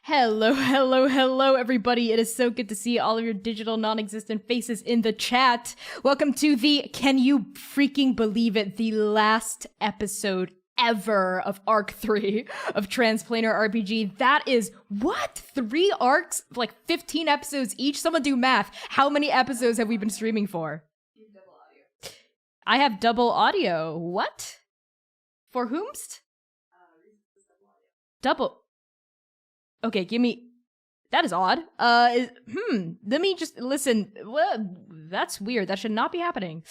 Hello, hello, hello, everybody. It is so good to see all of your digital non-existent faces in the chat. Welcome to can you freaking believe it, the last episode ever of Arc 3 of Transplanar RPG. That is, what? 3 arcs? Like 15 episodes each? Someone do math. How many episodes have we been streaming for? I have double audio. What? For whomst? Double. Okay, give me... That is odd. Let me just listen. Well, that's weird. That should not be happening.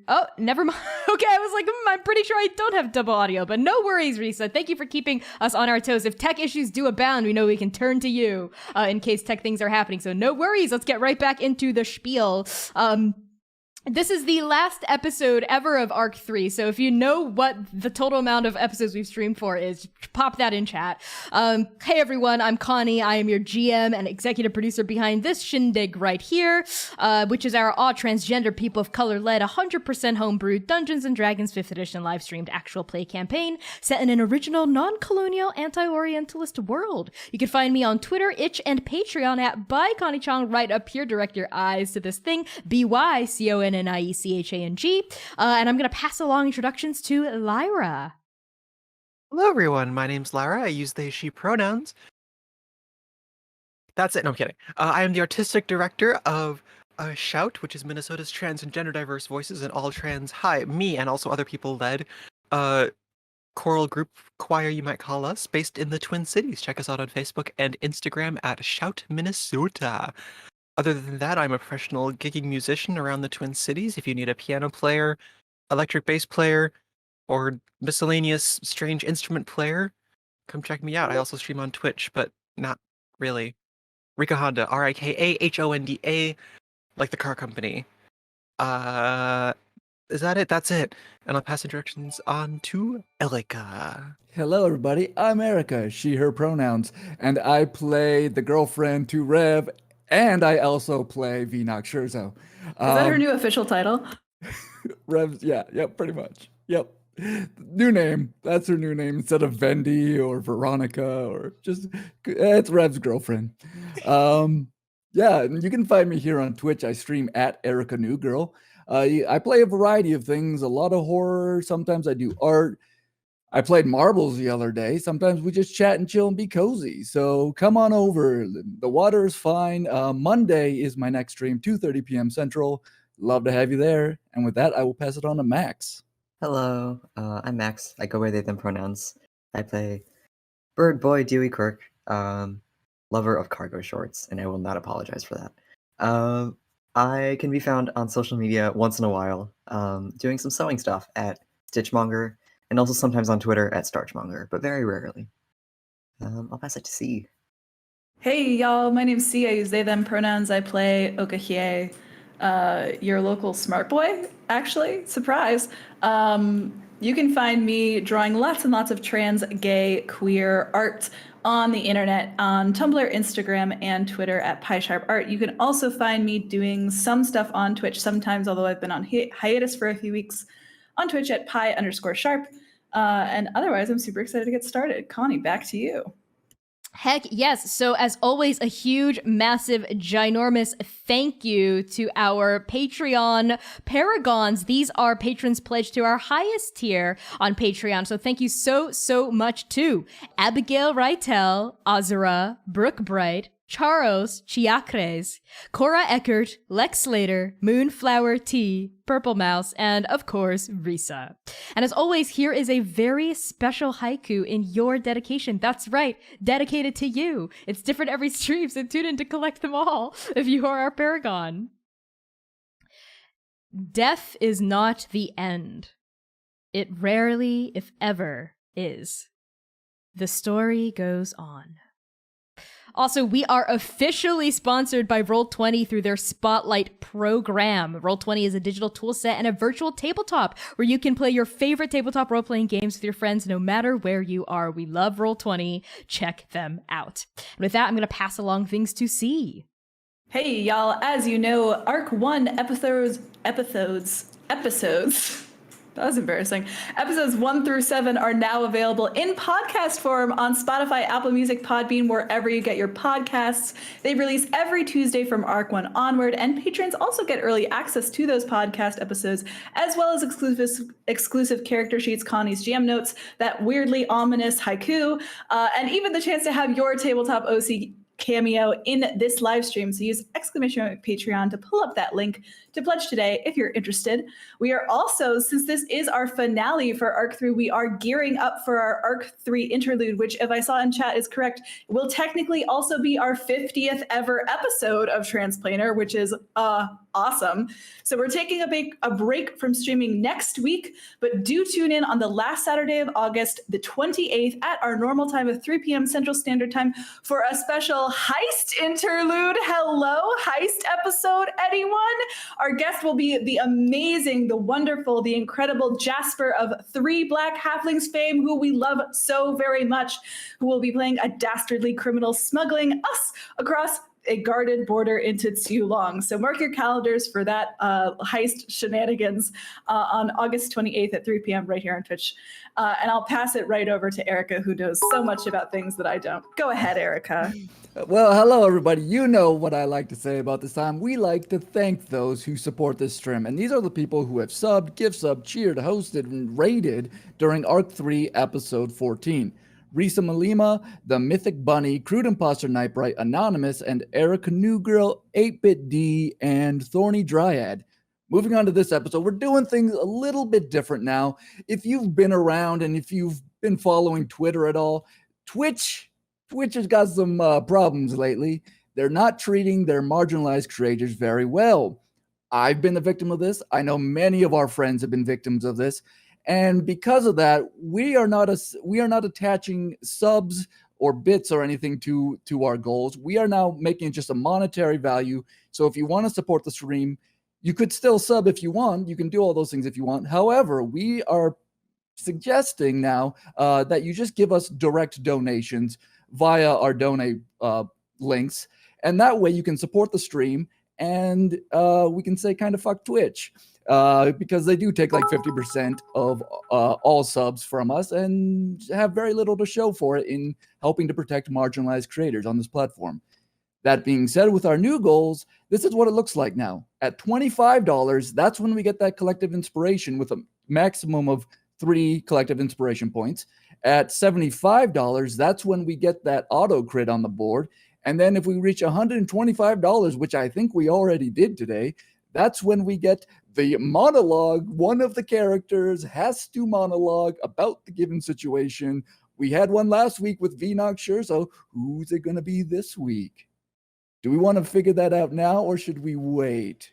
Oh, never mind. Okay, I was like, I'm pretty sure I don't have double audio, but no worries, Risa. Thank you for keeping us on our toes. If tech issues do abound, we know we can turn to you in case tech things are happening. So no worries. Let's get right back into the spiel. This is the last episode ever of Arc 3, so if you know what the total amount of episodes we've streamed for is, pop that in chat. Hey everyone, I'm Connie. I am your GM and executive producer behind this shindig right here, which is our all transgender people of color led 100% homebrew Dungeons & Dragons 5th edition live streamed actual play campaign set in an original non-colonial anti-orientalist world. You can find me on Twitter, Itch, and Patreon at ByConnieChong right up here. Direct your eyes to this thing, BYCONNIECHANG. And I'm going to pass along introductions to Lyra. Hello, everyone. My name's Lyra. I use they, she pronouns. That's it. No, I'm kidding. I am the artistic director of Shout, which is Minnesota's trans and gender diverse voices and all trans, me and also other people led choral group choir, you might call us, based in the Twin Cities. Check us out on Facebook and Instagram at Shout Minnesota. Other than that, I'm a professional gigging musician around the Twin Cities. If you need a piano player, electric bass player, or miscellaneous strange instrument player, come check me out. I also stream on Twitch, but not really. Rika Honda, Rikahonda, like the car company. Is that it? That's it. And I'll pass introductions on to Elika. Hello, everybody. I'm Erica, she, her pronouns, and I play the girlfriend to Rev, and I also play Vinox Scherzo. Is that her new official title? Rev's, yep, pretty much. Yep. New name. That's her new name instead of Vendi or Veronica or just, it's Rev's girlfriend. Yeah, and you can find me here on Twitch. I stream at Erica New Girl. I play a variety of things, a lot of horror. Sometimes I do art. I played marbles the other day. Sometimes we just chat and chill and be cozy. So come on over. The water is fine. Monday is my next stream, 2:30 p.m. Central. Love to have you there. And with that, I will pass it on to Max. Hello, I'm Max. I go by they, them pronouns. I play Bird Boy Dewey Quirk, lover of cargo shorts, and I will not apologize for that. I can be found on social media once in a while, doing some sewing stuff at Stitchmonger, and also sometimes on Twitter at Starchmonger, but very rarely. I'll pass it to C. Hey y'all, my name's C. I use they, them pronouns. I play Oka and Kane, your local smart boy, actually. Surprise. You can find me drawing lots and lots of trans, gay, queer art on the internet, on Tumblr, Instagram, and Twitter at PieSharpArt. You can also find me doing some stuff on Twitch sometimes, although I've been on hiatus for a few weeks, on Twitch at pie_sharp. And otherwise, I'm super excited to get started. Connie, back to you. Heck yes. So as always, a huge, massive, ginormous thank you to our Patreon paragons. These are patrons pledged to our highest tier on Patreon. So thank you so, so much to Abigail Reitel, Azura, Brooke Bright, Charos Chiacres, Cora Eckert, Lex Slater, Moonflower T, Purple Mouse, and of course, Risa. And as always, here is a very special haiku in your dedication. That's right, dedicated to you. It's different every stream, so tune in to collect them all if you are our paragon. Death is not the end. It rarely, if ever, is. The story goes on. Also, we are officially sponsored by Roll20 through their Spotlight program. Roll20 is a digital tool set and a virtual tabletop where you can play your favorite tabletop role-playing games with your friends no matter where you are. We love Roll20. Check them out. And with that, I'm going to pass along things to C. Hey, y'all. As you know, Arc 1 episodes That was embarrassing. Episodes 1 through 7 are now available in podcast form on Spotify, Apple Music, Podbean, wherever you get your podcasts. They release every Tuesday from Arc 1 onward, and patrons also get early access to those podcast episodes, as well as exclusive character sheets, Connie's GM notes, that weirdly ominous haiku, and even the chance to have your tabletop OC cameo in this live stream. So use !Patreon to pull up that link to pledge today if you're interested. We are also, since this is our finale for Arc 3, we are gearing up for our Arc 3 interlude, which, if I saw in chat is correct, will technically also be our 50th ever episode of Transplanar, which is awesome. So we're taking a break from streaming next week, but do tune in on the last Saturday of August, the 28th, at our normal time of 3 p.m. Central Standard Time for a special heist interlude. Hello, heist episode, anyone? Our guest will be the amazing, the wonderful, the incredible Jasper of 3 Black Halflings fame, who we love so very much, who will be playing a dastardly criminal smuggling us across a guarded border into Tulong. So mark your calendars for that heist shenanigans on August 28th at 3 p.m. right here on Twitch. And I'll pass it right over to Erica, who knows so much about things that I don't. Go ahead, Erica. Well, hello, everybody. You know what I like to say about this time. We like to thank those who support this stream. And these are the people who have subbed, gift subbed, cheered, hosted, and rated during Arc 3, Episode 14. Risa Malima, The Mythic Bunny, Crude Imposter Nightbright, Anonymous, and Erica Newgirl, 8-Bit D, and Thorny Dryad. Moving on to this episode, we're doing things a little bit different now. If you've been around and if you've been following Twitter at all, Twitch has got some problems lately. They're not treating their marginalized creators very well. I've been a victim of this. I know many of our friends have been victims of this. And because of that, we are not attaching subs or bits or anything to our goals. We are now making just a monetary value. So if you want to support the stream, you could still sub if you want. You can do all those things if you want. However, we are suggesting now that you just give us direct donations via our donate links. And that way you can support the stream and we can say kind of fuck Twitch. Because they do take like 50% of all subs from us and have very little to show for it in helping to protect marginalized creators on this platform. That being said, with our new goals, this is what it looks like now. At $25, that's when we get that collective inspiration with a maximum of 3 collective inspiration points. At $75, that's when we get that auto crit on the board. And then if we reach $125, which I think we already did today, that's when we get the monologue. One of the characters has to monologue about the given situation. We had one last week with Vinox, sure, so who's it going to be this week? Do we want to figure that out now, or should we wait?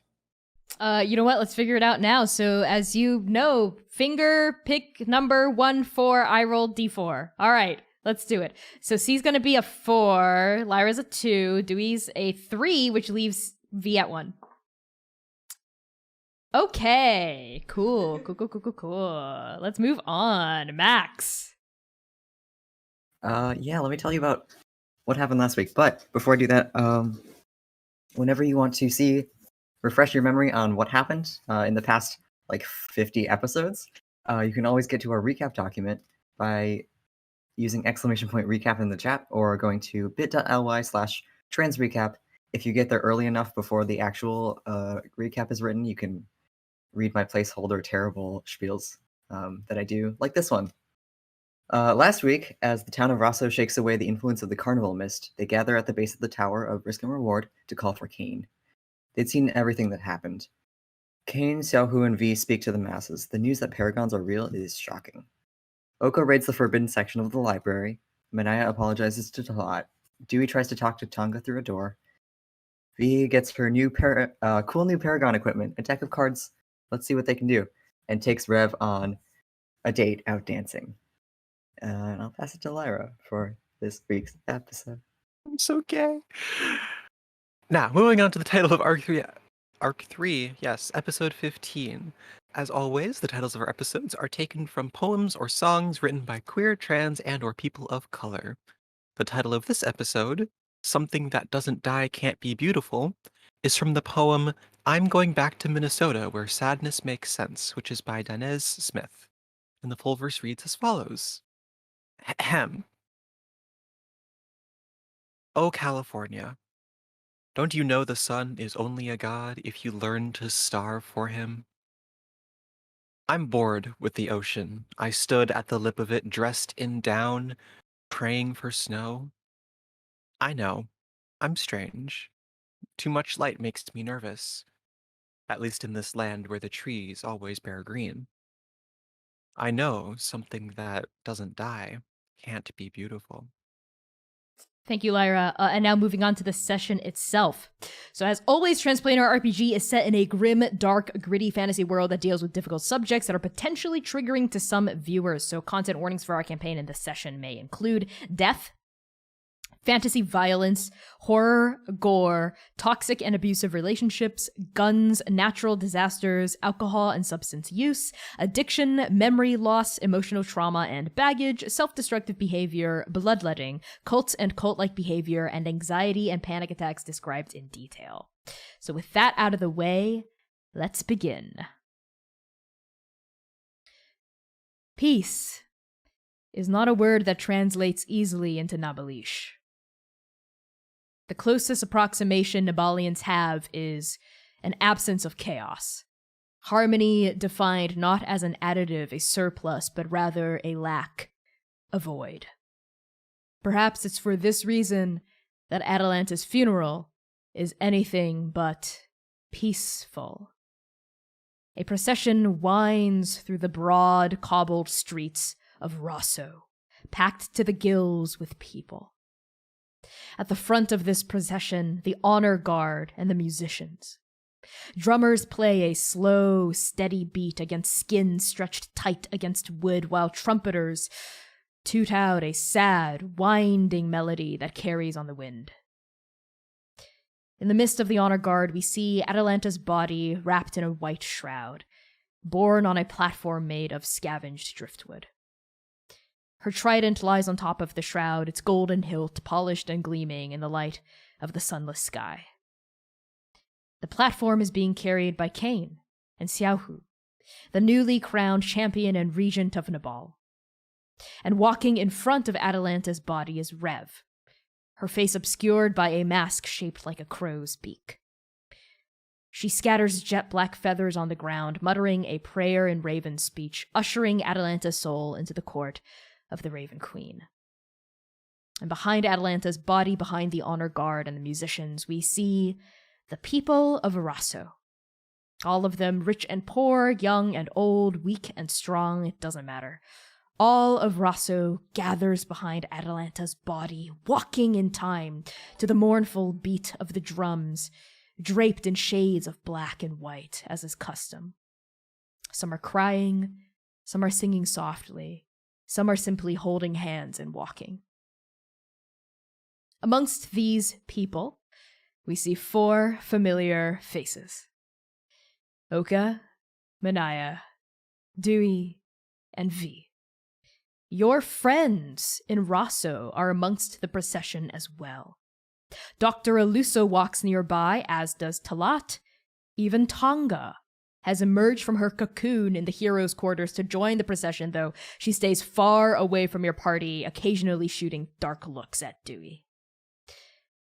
You know what? Let's figure it out now. So as you know, finger pick number 1, 4, I rolled D4. All right, let's do it. So C's going to be a 4, Lyra's a 2, Dewey's a 3, which leaves V at 1. Okay, cool. Let's move on. Max. Yeah, let me tell you about what happened last week. But before I do that, whenever you want to refresh your memory on what happened in the past like 50 episodes, you can always get to our recap document by using !recap in the chat or going to bit.ly/transrecap. If you get there early enough before the actual recap is written, you can read my placeholder terrible spiels that I do, like this one. Last week, as the town of Rosso shakes away the influence of the carnival mist, they gather at the base of the Tower of Risk and Reward to call for Kane. They'd seen everything that happened. Kane, Xiaohu, and V speak to the masses. The news that paragons are real is shocking. Oka raids the forbidden section of the library. Mania apologizes to Talat. Dewey tries to talk to Tonga through a door. V gets her new cool new paragon equipment, a deck of cards. Let's see what they can do. And takes Rev on a date out dancing. And I'll pass it to Lyra for this week's episode. It's okay. Now, moving on to the title of Arc 3, yes, episode 15. As always, the titles of our episodes are taken from poems or songs written by queer, trans, and or people of color. The title of this episode, Something That Doesn't Die Can't Be Beautiful, is from the poem I'm going back to Minnesota where sadness makes sense, which is by Danez Smith. And the full verse reads as follows. Ahem. Oh, California, don't you know the sun is only a god if you learn to starve for him? I'm bored with the ocean. I stood at the lip of it, dressed in down, praying for snow. I know, I'm strange. Too much light makes me nervous, at least in this land where the trees always bear green. I know something that doesn't die can't be beautiful. Thank you, Lyra. And now moving on to the session itself. So as always, Transplanar RPG is set in a grim, dark, gritty fantasy world that deals with difficult subjects that are potentially triggering to some viewers. So content warnings for our campaign in this session may include death, fantasy violence, horror, gore, toxic and abusive relationships, guns, natural disasters, alcohol and substance use, addiction, memory loss, emotional trauma and baggage, self-destructive behavior, bloodletting, cults and cult-like behavior, and anxiety and panic attacks described in detail. So with that out of the way, let's begin. Peace is not a word that translates easily into Nabalish. The closest approximation Nabalians have is an absence of chaos. Harmony defined not as an additive, a surplus, but rather a lack, a void. Perhaps it's for this reason that Atalanta's funeral is anything but peaceful. A procession winds through the broad, cobbled streets of Rosso, packed to the gills with people. At the front of this procession, the honor guard and the musicians. Drummers play a slow, steady beat against skin stretched tight against wood, while trumpeters toot out a sad, winding melody that carries on the wind. In the midst of the honor guard, we see Atalanta's body wrapped in a white shroud, borne on a platform made of scavenged driftwood. Her trident lies on top of the shroud, its golden hilt polished and gleaming in the light of the sunless sky. The platform is being carried by Kane and Xiaohu, the newly crowned champion and regent of Nabal. And walking in front of Atalanta's body is Rev, her face obscured by a mask shaped like a crow's beak. She scatters jet-black feathers on the ground, muttering a prayer in Raven speech, ushering Atalanta's soul into the court of the Raven Queen. And behind Atalanta's body, behind the honor guard and the musicians, we see the people of Arasso. All of them rich and poor, young and old, weak and strong, it doesn't matter. All of Rosso gathers behind Atalanta's body, walking in time to the mournful beat of the drums, draped in shades of black and white, as is custom. Some are crying, some are singing softly, some are simply holding hands and walking. Amongst these people, we see 4 familiar faces. Oka, Manaia, Dewey, and V. Your friends in Rosso are amongst the procession as well. Dr. Aluso walks nearby, as does Talat. Even Tonga has emerged from her cocoon in the heroes' quarters to join the procession, though she stays far away from your party, occasionally shooting dark looks at Dewey.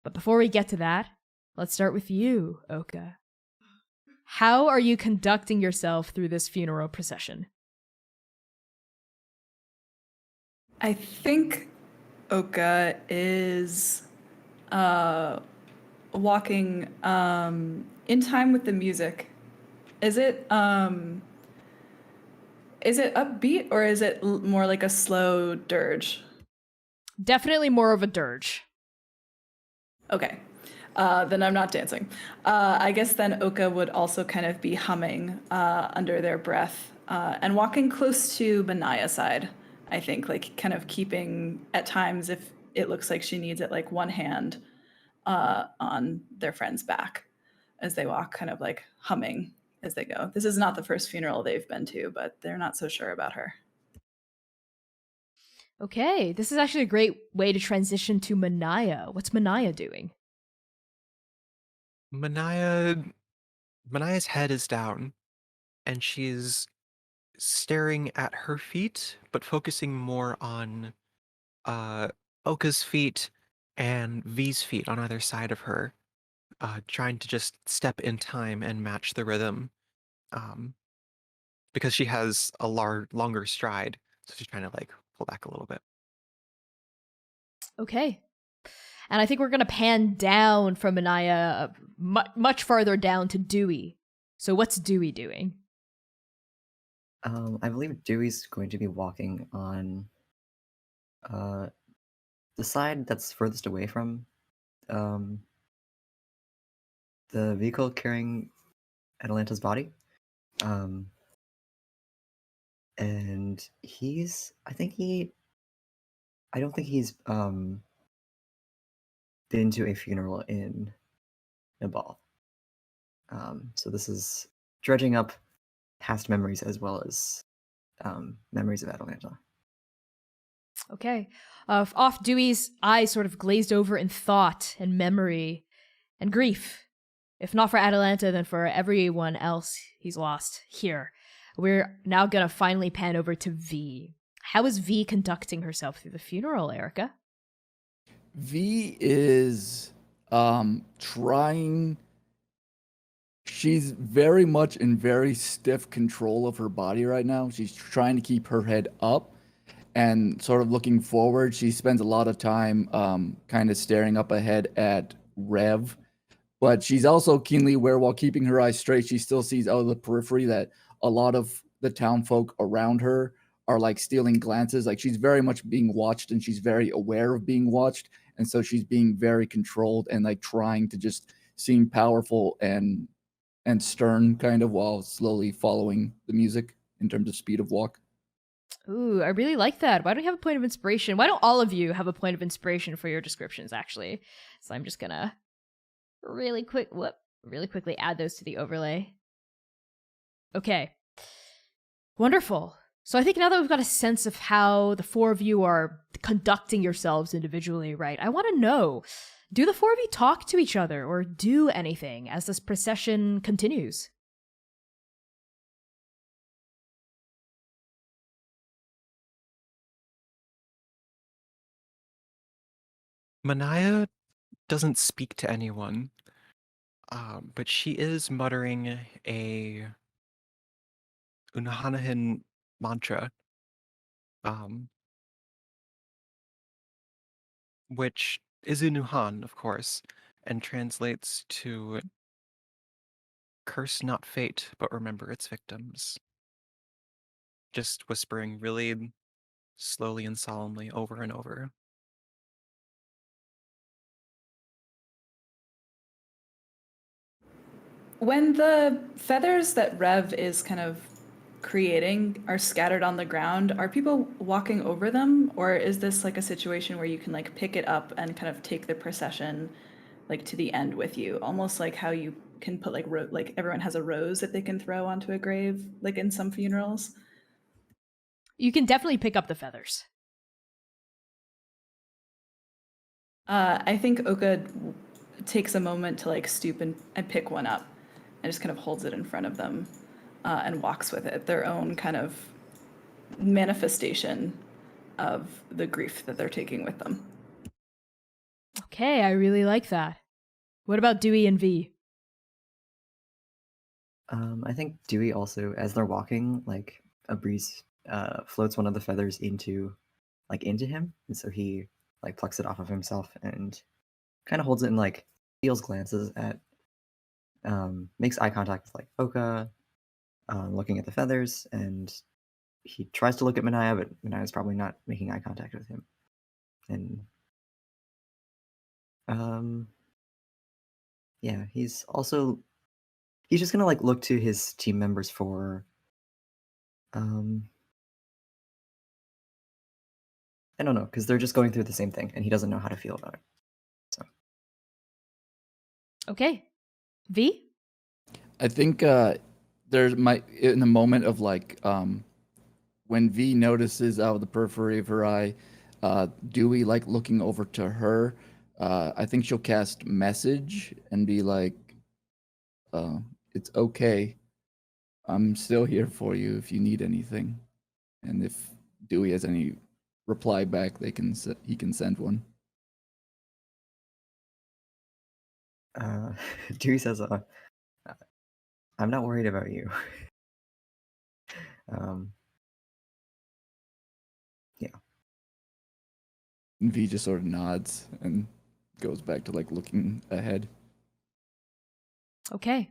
But before we get to that, let's start with you, Oka. How are you conducting yourself through this funeral procession? I think Oka is walking in time with the music. Is it upbeat or is it more like a slow dirge? Definitely more of a dirge. Okay, then I'm not dancing. I guess then Oka would also kind of be humming under their breath and walking close to Mania's side. I think, like, kind of keeping at times, if it looks like she needs it, like one hand on their friend's back as they walk, kind of like humming as they go. This is not the first funeral they've been to, but they're not so sure about her. Okay, this is actually a great way to transition to Mania. What's Mania doing? Mania Manaya's head is down, and she's staring at her feet, but focusing more on uh, Oka's feet and V's feet on either side of her, trying to just step in time and match the rhythm. Um, because she has a longer stride, so she's trying to like pull back a little bit. Okay. And I think we're going to pan down from Mania much farther down to Dewey. So what's Dewey doing? I believe Dewey's going to be walking on the side that's furthest away from um, the vehicle carrying Atalanta's body. And I don't think he's been to a funeral in Nepal. So this is dredging up past memories as well as memories of Atalanta. Okay. Off Dewey's eyes sort of glazed over in thought and memory and grief. If not for Atalanta, then for everyone else he's lost here. We're now going to finally pan over to V. How is V conducting herself through the funeral, Erica? V is trying. She's very much in very stiff control of her body right now. She's trying to keep her head up and sort of looking forward. She spends a lot of time kind of staring up ahead at Rev, but she's also keenly aware while keeping her eyes straight. She still sees out of the periphery that a lot of the town folk around her are like stealing glances. Like she's very much being watched, and she's very aware of being watched. And so she's being very controlled and like trying to just seem powerful and stern kind of while slowly following the music in terms of speed of walk. Ooh, I really like that. Why don't you have a point of inspiration? Why don't all of you have a point of inspiration for your descriptions, actually? So I'm just gonna really quickly add those to the overlay. Okay. Wonderful. So I think now that we've got a sense of how the four of you are conducting yourselves individually, right? I want to know, do the four of you talk to each other or do anything as this procession continues? Mania doesn't speak to anyone, but she is muttering a Unhanahin mantra, um, which is Unuhan, of course, and translates to curse not fate, but remember its victims. Just whispering really slowly and solemnly over and over. When the feathers that Rev is kind of creating are scattered on the ground, are people walking over them, or is this like a situation where you can like pick it up and kind of take the procession like to the end with you, almost like how you can put like like everyone has a rose that they can throw onto a grave, like in some funerals? You can definitely pick up the feathers. I think Oka takes a moment to like stoop and pick one up and just kind of holds it in front of them and walks with it, their own kind of manifestation of the grief that they're taking with them. Okay, I really like that. What about Dewey and V? I think Dewey also, as they're walking, like a breeze floats one of the feathers into him, and so he like plucks it off of himself and kind of holds it and like steals glances at, makes eye contact with like Oka, looking at the feathers, and he tries to look at Mania, but Mania's probably not making eye contact with him. And yeah, he's just gonna like look to his team members for I don't know, because they're just going through the same thing and he doesn't know how to feel about it. So Okay. V? I think there's in the moment of like when V notices out of the periphery of her eye Dewey like looking over to her, I think she'll cast message and be like, it's okay. I'm still here for you if you need anything. And if Dewey has any reply back, he can send one. Dewey says, I'm not worried about you. Yeah. And V just sort of nods and goes back to like looking ahead. Okay.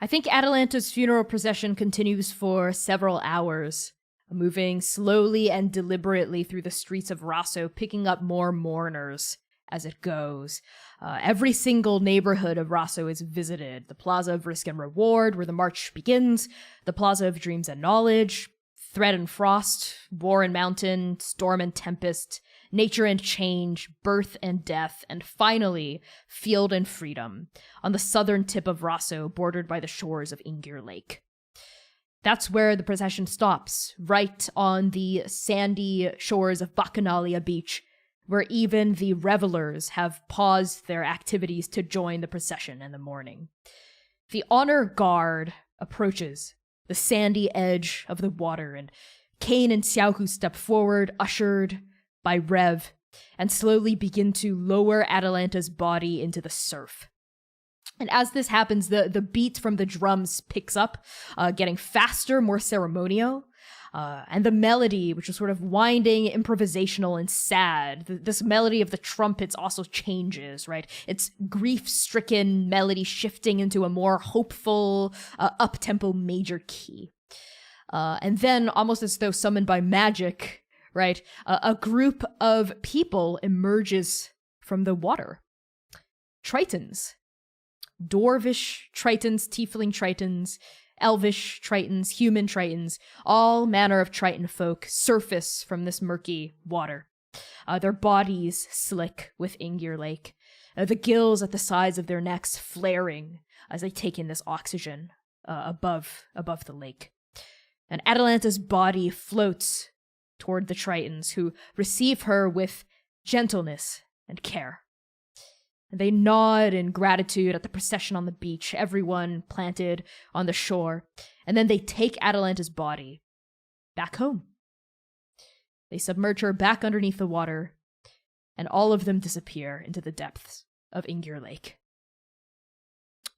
I think Atalanta's funeral procession continues for several hours, moving slowly and deliberately through the streets of Rosso, picking up more mourners as it goes. Every single neighborhood of Rosso is visited. The Plaza of Risk and Reward, where the march begins, the Plaza of Dreams and Knowledge, Threat and Frost, War and Mountain, Storm and Tempest, Nature and Change, Birth and Death, and finally, Field and Freedom, on the southern tip of Rosso, bordered by the shores of Ingir Lake. That's where the procession stops, right on the sandy shores of Bacchanalia Beach, where even the revelers have paused their activities to join the procession in the morning. The honor guard approaches the sandy edge of the water, and Kane and Xiaohu step forward, ushered by Rev, and slowly begin to lower Atalanta's body into the surf. And as this happens, the beat from the drums picks up, getting faster, more ceremonial. And the melody, which is sort of winding, improvisational, and sad, this melody of the trumpets also changes, right? It's grief-stricken melody shifting into a more hopeful, up-tempo major key. And then, almost as though summoned by magic, right, a group of people emerges from the water. Tritons. Dwarvish Tritons, Tiefling Tritons, Elvish Tritons, human Tritons, all manner of Triton folk surface from this murky water. Their bodies slick with Ingir Lake, the gills at the sides of their necks flaring as they take in this oxygen above the lake. And Atalanta's body floats toward the Tritons, who receive her with gentleness and care. They nod in gratitude at the procession on the beach, everyone planted on the shore, and then they take Atalanta's body back home. They submerge her back underneath the water, and all of them disappear into the depths of Ingir Lake.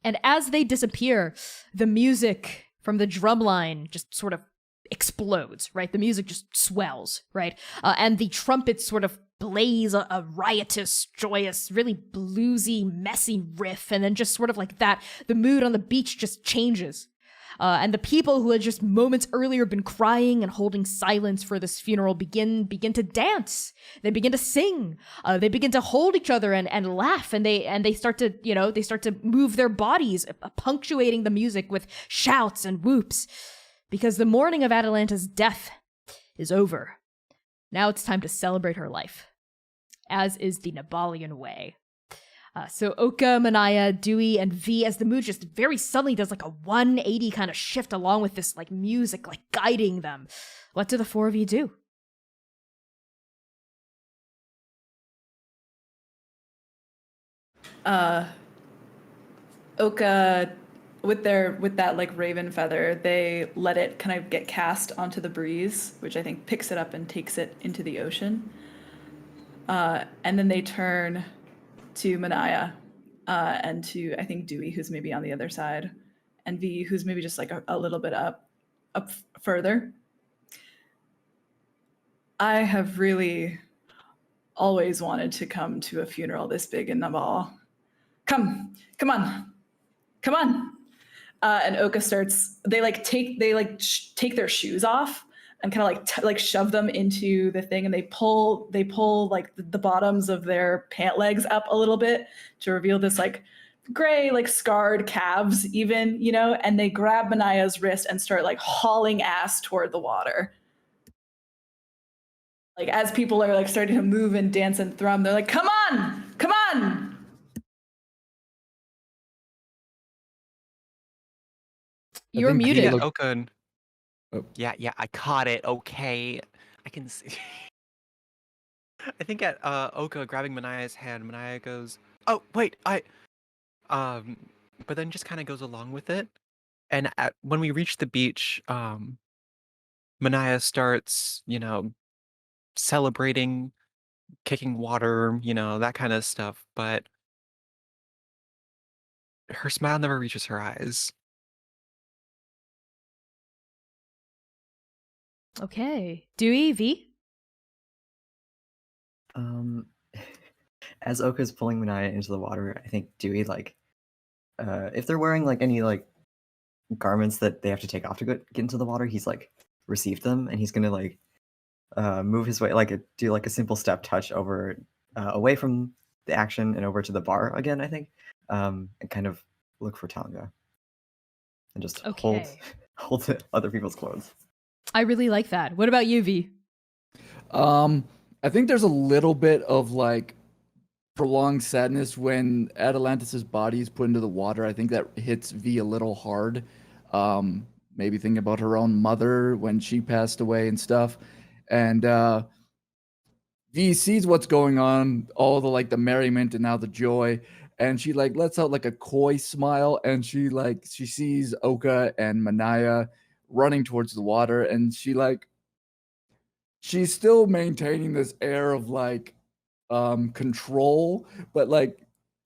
And as they disappear, the music from the drumline just sort of explodes, right? The music just swells, right? And the trumpets sort of blaze a riotous, joyous, really bluesy, messy riff, and then just sort of like that, the mood on the beach just changes. And the people who had just moments earlier been crying and holding silence for this funeral begin to dance. They begin to sing. They begin to hold each other and laugh, and they start to move their bodies, punctuating the music with shouts and whoops, because the mourning of Atalanta's death is over. Now it's time to celebrate her life, as is the Nabalian way. So Oka, Manaia, Dewey, and V, as the mood just very suddenly does like a 180 kind of shift along with this like music like guiding them. What do the four of you do? Oka, with that like raven feather, they let it kind of get cast onto the breeze, which I think picks it up and takes it into the ocean. And then they turn to Manaia, and to, I think, Dewey, who's maybe on the other side, and V, who's maybe just like a little bit up further. I have really always wanted to come to a funeral this big in Nabal. Come on. And Oka starts, they take their shoes off and kind of like shove them into the thing, and they pull like the bottoms of their pant legs up a little bit to reveal this like gray, like scarred calves even, and they grab Manaia's wrist and start like hauling ass toward the water. Like as people are like starting to move and dance and thrum, they're like, come on. You're muted. Yeah, Oka and... Yeah, I caught it. Okay, I can see. I think at Oka grabbing Manaia's hand, Manaia goes, "Oh wait, but then just kind of goes along with it. And when we reach the beach, Mania starts, celebrating, kicking water, that kind of stuff. But her smile never reaches her eyes. Okay. Dewey, V? As Oka's pulling Mania into the water, I think Dewey, if they're wearing any garments that they have to take off to get into the water, he's received them, and he's gonna move his way, do a simple step touch over, away from the action and over to the bar again, I think, and kind of look for Tonga, and just Okay. hold the other people's clothes. I really like that. What about you, V? I think there's a little bit of prolonged sadness when Atalantis' body is put into the water. I think that hits V a little hard. Maybe thinking about her own mother when she passed away and stuff. And V sees what's going on, all the merriment and now the joy, and she lets out a coy smile, and she sees Oka and Mania running towards the water, and she's still maintaining this air of control, but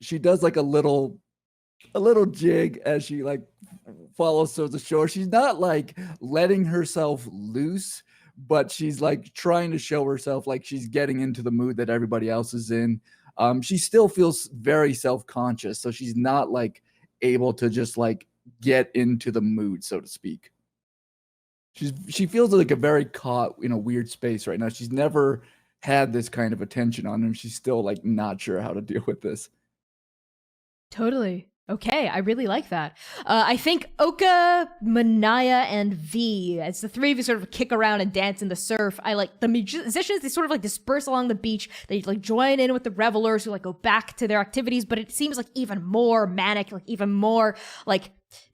she does a little jig as she follows towards the shore. She's not letting herself loose, but she's trying to show herself she's getting into the mood that everybody else is in. She still feels very self-conscious, so she's not able to just get into the mood, so to speak. She feels a very caught in a weird space right now. She's never had this kind of attention on him. She's still not sure how to deal with this. Totally. Okay, I really like that. I think Oka, Mania, and V, as the three of you sort of kick around and dance in the surf, I like the musicians, they sort of disperse along the beach. They join in with the revelers who go back to their activities, but it seems even more manic, even more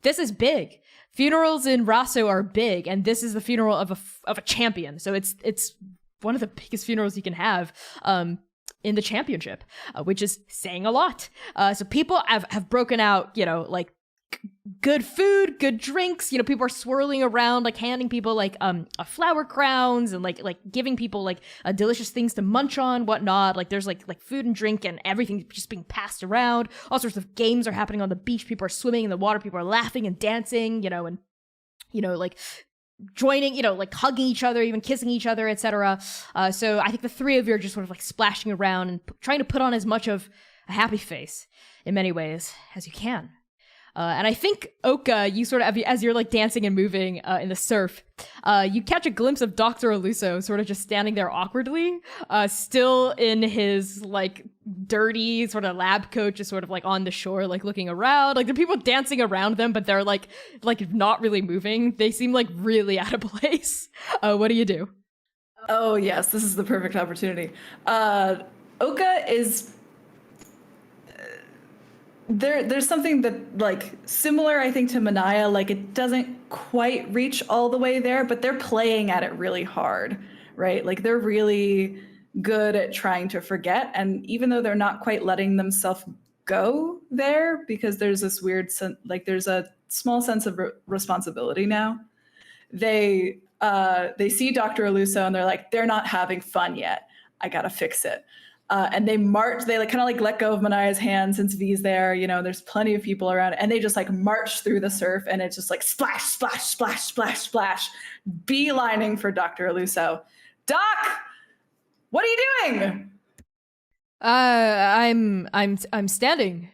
this is big. Funerals in Raso are big, and this is the funeral of a champion. So it's one of the biggest funerals you can have in the championship, which is saying a lot. So people have broken out, good food, good drinks. People are swirling around, handing people flower crowns and giving people delicious things to munch on, whatnot. There's food and drink and everything just being passed around. All sorts of games are happening on the beach. People are swimming in the water. People are laughing and dancing, and joining, hugging each other, even kissing each other, etc. So I think the three of you are just sort of splashing around and trying to put on as much of a happy face in many ways as you can. And I think Oka, you sort of, as you're dancing and moving in the surf, you catch a glimpse of Dr. Aluso sort of just standing there awkwardly, still in his dirty sort of lab coat, just sort of on the shore, looking around. There are people dancing around them, but they're not really moving. They seem really out of place. What do you do? Oh yes, this is the perfect opportunity. Oka is there's something that similar, I think, to Mania. It doesn't quite reach all the way there, but they're playing at it really hard, right? They're really good at trying to forget, and even though they're not quite letting themselves go there, because there's this weird there's a small sense of responsibility now. They see Dr. Aluso and they're not having fun yet. I gotta fix it. And they march, they kind of let go of Mania's hand since V's there, there's plenty of people around, and they just march through the surf, and it's just splash, splash, splash, splash, splash, beelining for Dr. Aluso. Doc, what are you doing? I'm standing.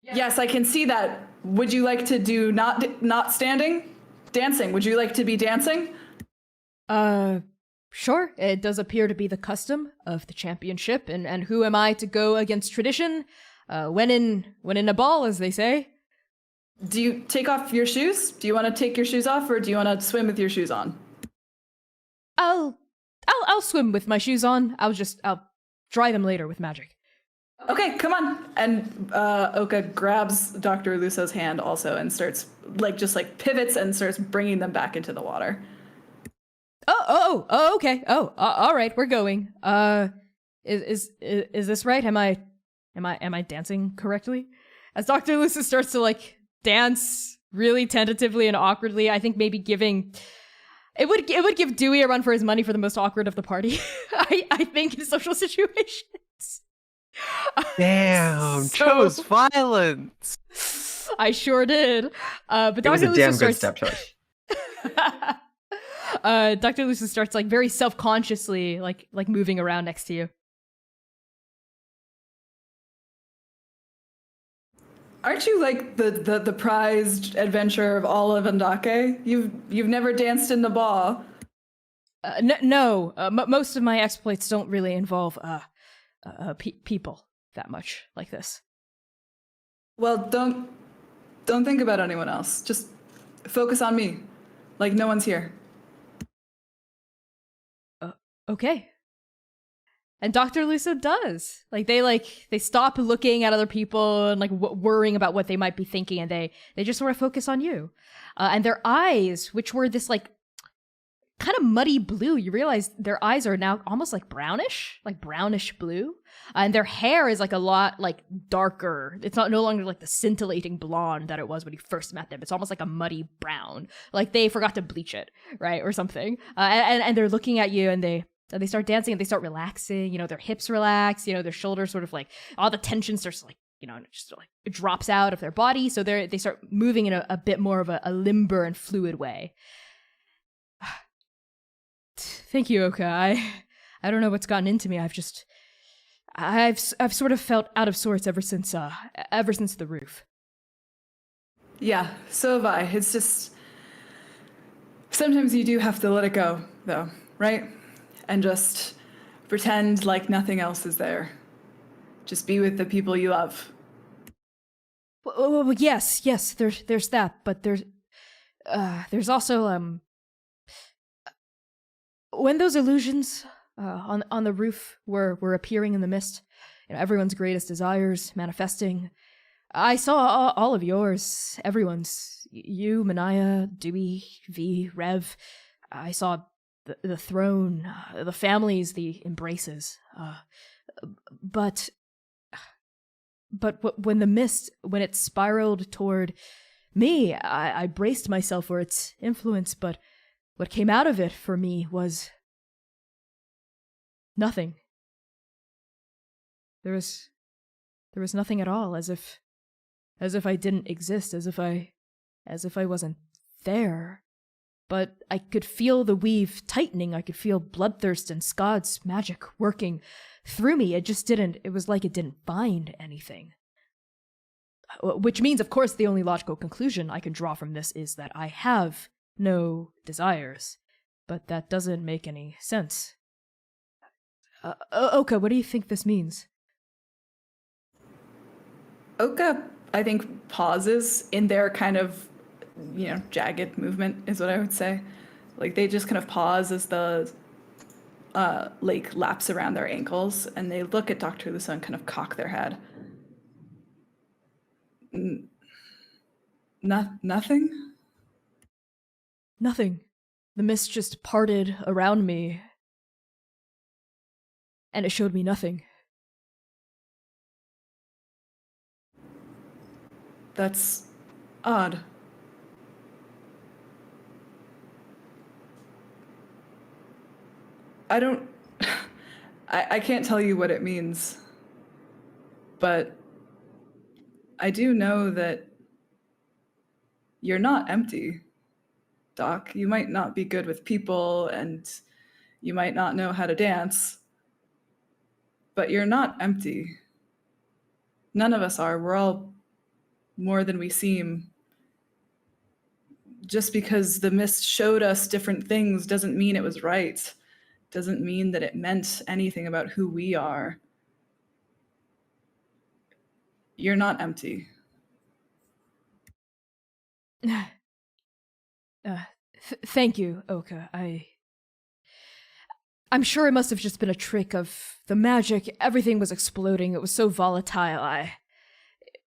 Yes, I can see that. Would you like to do not standing? Dancing. Would you like to be dancing? Sure, it does appear to be the custom of the championship, and who am I to go against tradition? When in a ball, as they say. Do you take off your shoes? Do you want to take your shoes off, or do you want to swim with your shoes on? I'll swim with my shoes on. I'll dry them later with magic. Okay, come on. And Oka grabs Dr. Aluso's hand also and starts pivots and starts bringing them back into the water. Oh, okay. Oh, all right, we're going. Is this right? Am I dancing correctly? As Dr. Lucis starts to like dance really tentatively and awkwardly, I think maybe it would give Dewey a run for his money for the most awkward of the party. I think in social situations. Damn, So- chose violence. I sure did. But It was Dr. a damn Lucis good starts. step choice. Dr. Lucis starts like very self-consciously like moving around next to you. Aren't you like the prized adventurer of all of Andake? You've never danced in the ball. No, most of my exploits don't really involve people that much like this. Well, don't think about anyone else. Just focus on me. Like no one's here. Okay. And Dr. Lusa does. They stop looking at other people and worrying about what they might be thinking, and they just sort of focus on you. And their eyes, which were this kind of muddy blue, you realize their eyes are now almost brownish blue. And their hair is a lot darker. It's no longer the scintillating blonde that it was when you first met them. It's almost like a muddy brown. Like they forgot to bleach it, right? Or something. And they're looking at you, and they start dancing, and they start relaxing. Their hips relax, their shoulders sort of all the tension starts it drops out of their body. So they start moving in a bit more of a limber and fluid way. Thank you, Oka. I don't know what's gotten into me. I've sort of felt out of sorts ever since the roof. Yeah, so have I. It's just sometimes you do have to let it go, though, right? And just pretend like nothing else is there. Just be with the people you love. Well, yes, there's that, but there's also when those illusions on the roof were appearing in the mist, everyone's greatest desires manifesting. I saw all of yours, everyone's. You, Mania, Dewey, V, Rev. I saw the throne, the families, the embraces. But when the mist, when it spiraled toward me, I braced myself for its influence, but what came out of it for me was nothing. There was nothing at all, as if I didn't exist, as if I wasn't there. But I could feel the weave tightening. I could feel Bloodthirst and Scott's magic working through me. It was like it didn't find anything. Which means, of course, the only logical conclusion I can draw from this is that I have no desires. But that doesn't make any sense. Oka, what do you think this means? Oka, I think, pauses in their kind of, jagged movement is what I would say. They just kind of pause as the lake laps around their ankles, and they look at Dr. Lusa and kind of cock their head. Nothing? Nothing. The mist just parted around me, and it showed me nothing. That's odd. I can't tell you what it means, but I do know that you're not empty, Doc. You might not be good with people, and you might not know how to dance, but you're not empty. None of us are. We're all more than we seem. Just because the mist showed us different things doesn't mean it was right. Doesn't mean that it meant anything about who we are. You're not empty. Thank you, Oka. I'm sure it must have just been a trick of the magic. Everything was exploding. It was so volatile.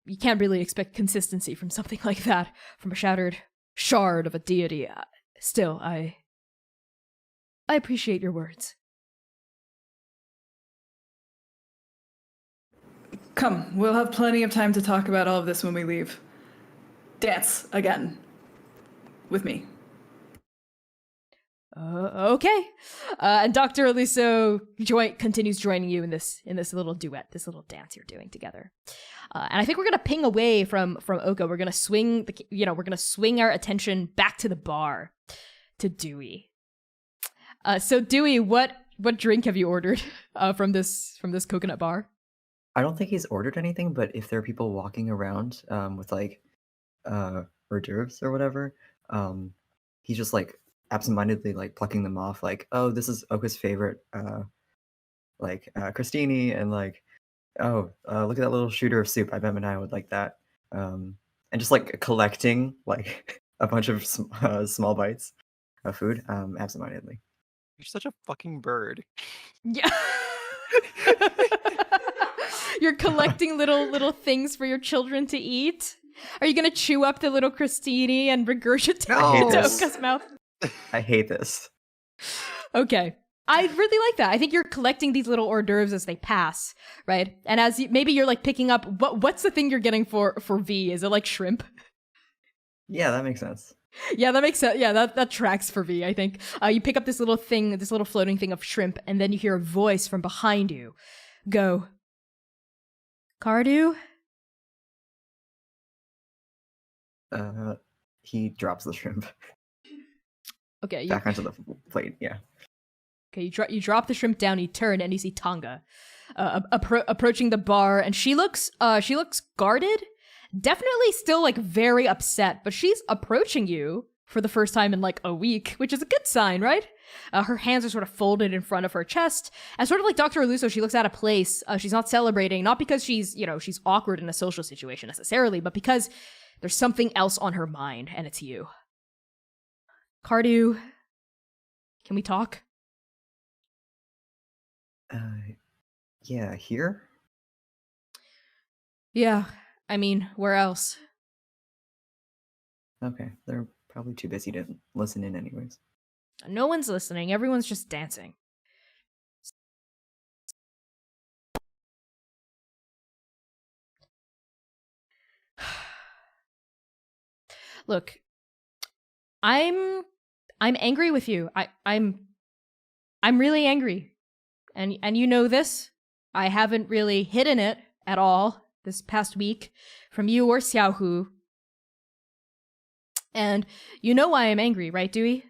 You can't really expect consistency from something like that, from a shattered shard of a deity. Still, I appreciate your words. Come, we'll have plenty of time to talk about all of this when we leave. Dance again. With me. Okay. And Dr. Aliso continues joining you in this little duet, this little dance you're doing together. And I think we're gonna ping away from Oka. We're gonna swing our attention back to the bar, to Dewey. So Dewey, what drink have you ordered from this coconut bar? I don't think he's ordered anything, but if there are people walking around with like hors d'oeuvres or whatever, he's just like absentmindedly like plucking them off, like, oh, this is Oka's favorite, crostini, and like, oh, look at that little shooter of soup. I bet Mania would like that. And just like collecting like a bunch of small bites of food, absentmindedly. You're such a fucking bird. Yeah. You're collecting little things for your children to eat. Are you gonna chew up the little crostini and regurgitate it into this. Oka's mouth? I hate this. Okay. I really like that. I think you're collecting these little hors d'oeuvres as they pass, right? And as maybe you're like picking up what's the thing you're getting for V? Is it like shrimp? Yeah, that makes sense. Yeah, that makes sense. Yeah, that tracks for V, I think. You pick up this little floating thing of shrimp, and then you hear a voice from behind you go, Cardew? He drops the shrimp Okay, back onto the plate. Yeah. Okay, you drop the shrimp down. You turn and you see Tonga approaching the bar, and she looks guarded, definitely still like very upset, but she's approaching you for the first time in like a week, which is a good sign, right? Her hands are sort of folded in front of her chest, and sort of like Dr. Aluso, she looks out of place. She's not celebrating, not because she's awkward in a social situation necessarily, but because there's something else on her mind, and it's you. Cardew, can we talk? Yeah, here? Yeah, I mean, where else? Okay, they're probably too busy to listen in anyways. No one's listening, everyone's just dancing. Look, I'm angry with you. I'm really angry. And you know this. I haven't really hidden it at all this past week from you or Xiaohu. And you know why I'm angry, right, Dewey?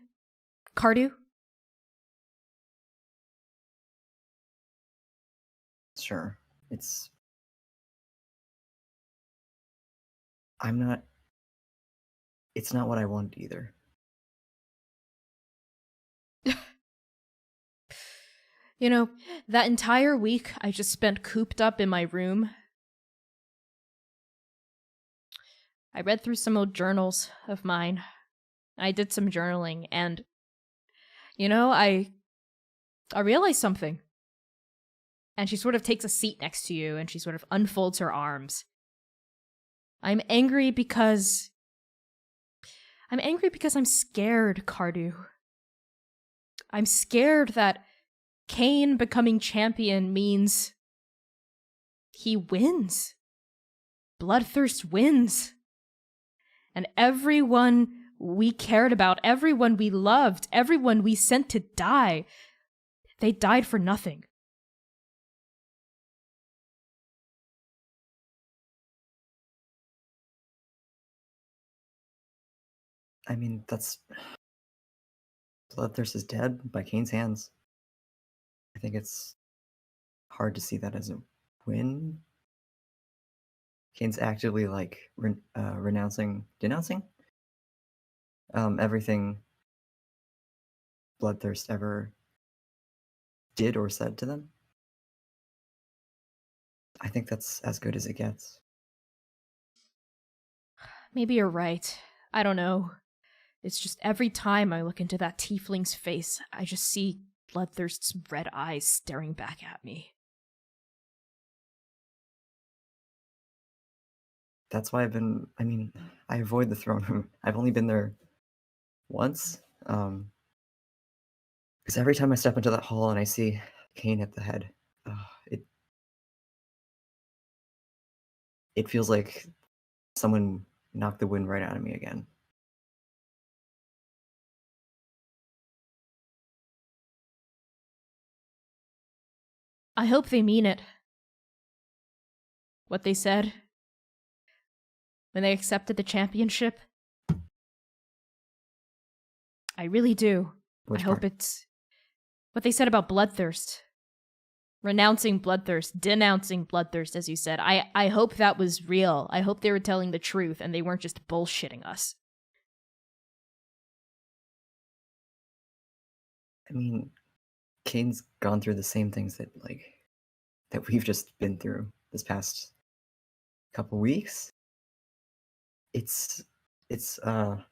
Cardew? Sure. It's not what I want either. You know, that entire week I just spent cooped up in my room. I read through some old journals of mine. I did some journaling, and I realized something. And she sort of takes a seat next to you, and she sort of unfolds her arms. I'm angry because I'm scared, Cardew. I'm scared that Kane becoming champion means he wins. Bloodthirst wins. And everyone we cared about, everyone we loved, everyone we sent to die, they died for nothing. I mean, Bloodthirst is dead by Kane's hands. I think it's hard to see that as a win. Kane's actively like denouncing everything Bloodthirst ever did or said to them. I think that's as good as it gets. Maybe you're right. I don't know. It's just every time I look into that tiefling's face, I just see Bloodthirst's red eyes staring back at me. That's why I avoid the throne room. I've only been there once. Because every time I step into that hall and I see Kane at the head, it feels like someone knocked the wind right out of me again. I hope they mean it. What they said when they accepted the championship. I really do. Which I hope part? it's what they said about bloodthirst. Renouncing bloodthirst, denouncing bloodthirst, as you said. I hope that was real. I hope they were telling the truth and they weren't just bullshitting us. I mean, Kane's gone through the same things that we've just been through this past couple weeks. It's hard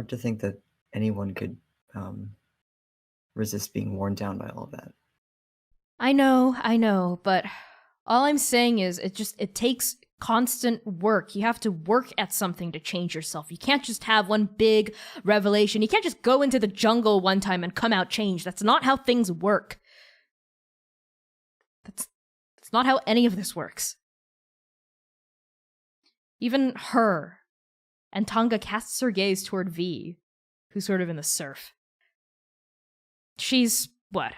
to think that anyone could resist being worn down by all of that. I know, but all I'm saying is it takes constant work. You have to work at something to change yourself. You can't just have one big revelation. You can't just go into the jungle one time and come out changed. That's not how things work. That's not how any of this works. Even her. And Tonga casts her gaze toward V, who's sort of in the surf. She's, what,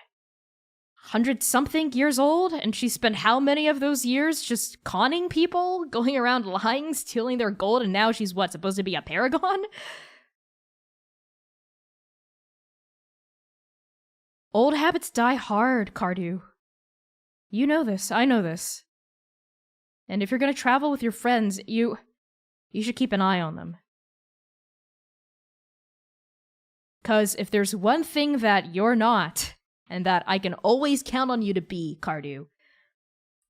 100-something years old? And she spent how many of those years just conning people? Going around lying, stealing their gold, and now she's, what, supposed to be a paragon? Old habits die hard, Cardew. You know this, I know this. And if you're gonna travel with your friends, you should keep an eye on them. 'Cause if there's one thing that you're not, and that I can always count on you to be, Cardew,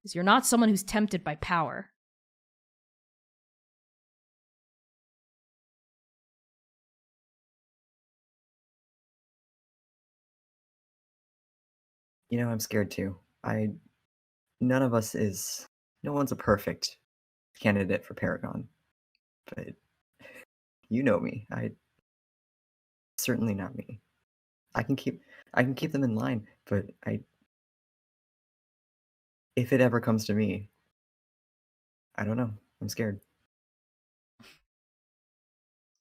is you're not someone who's tempted by power. You know, I'm scared too. No one's a perfect candidate for Paragon. But you know me. Certainly not me. I can keep them in line, but if it ever comes to me, I don't know. I'm scared.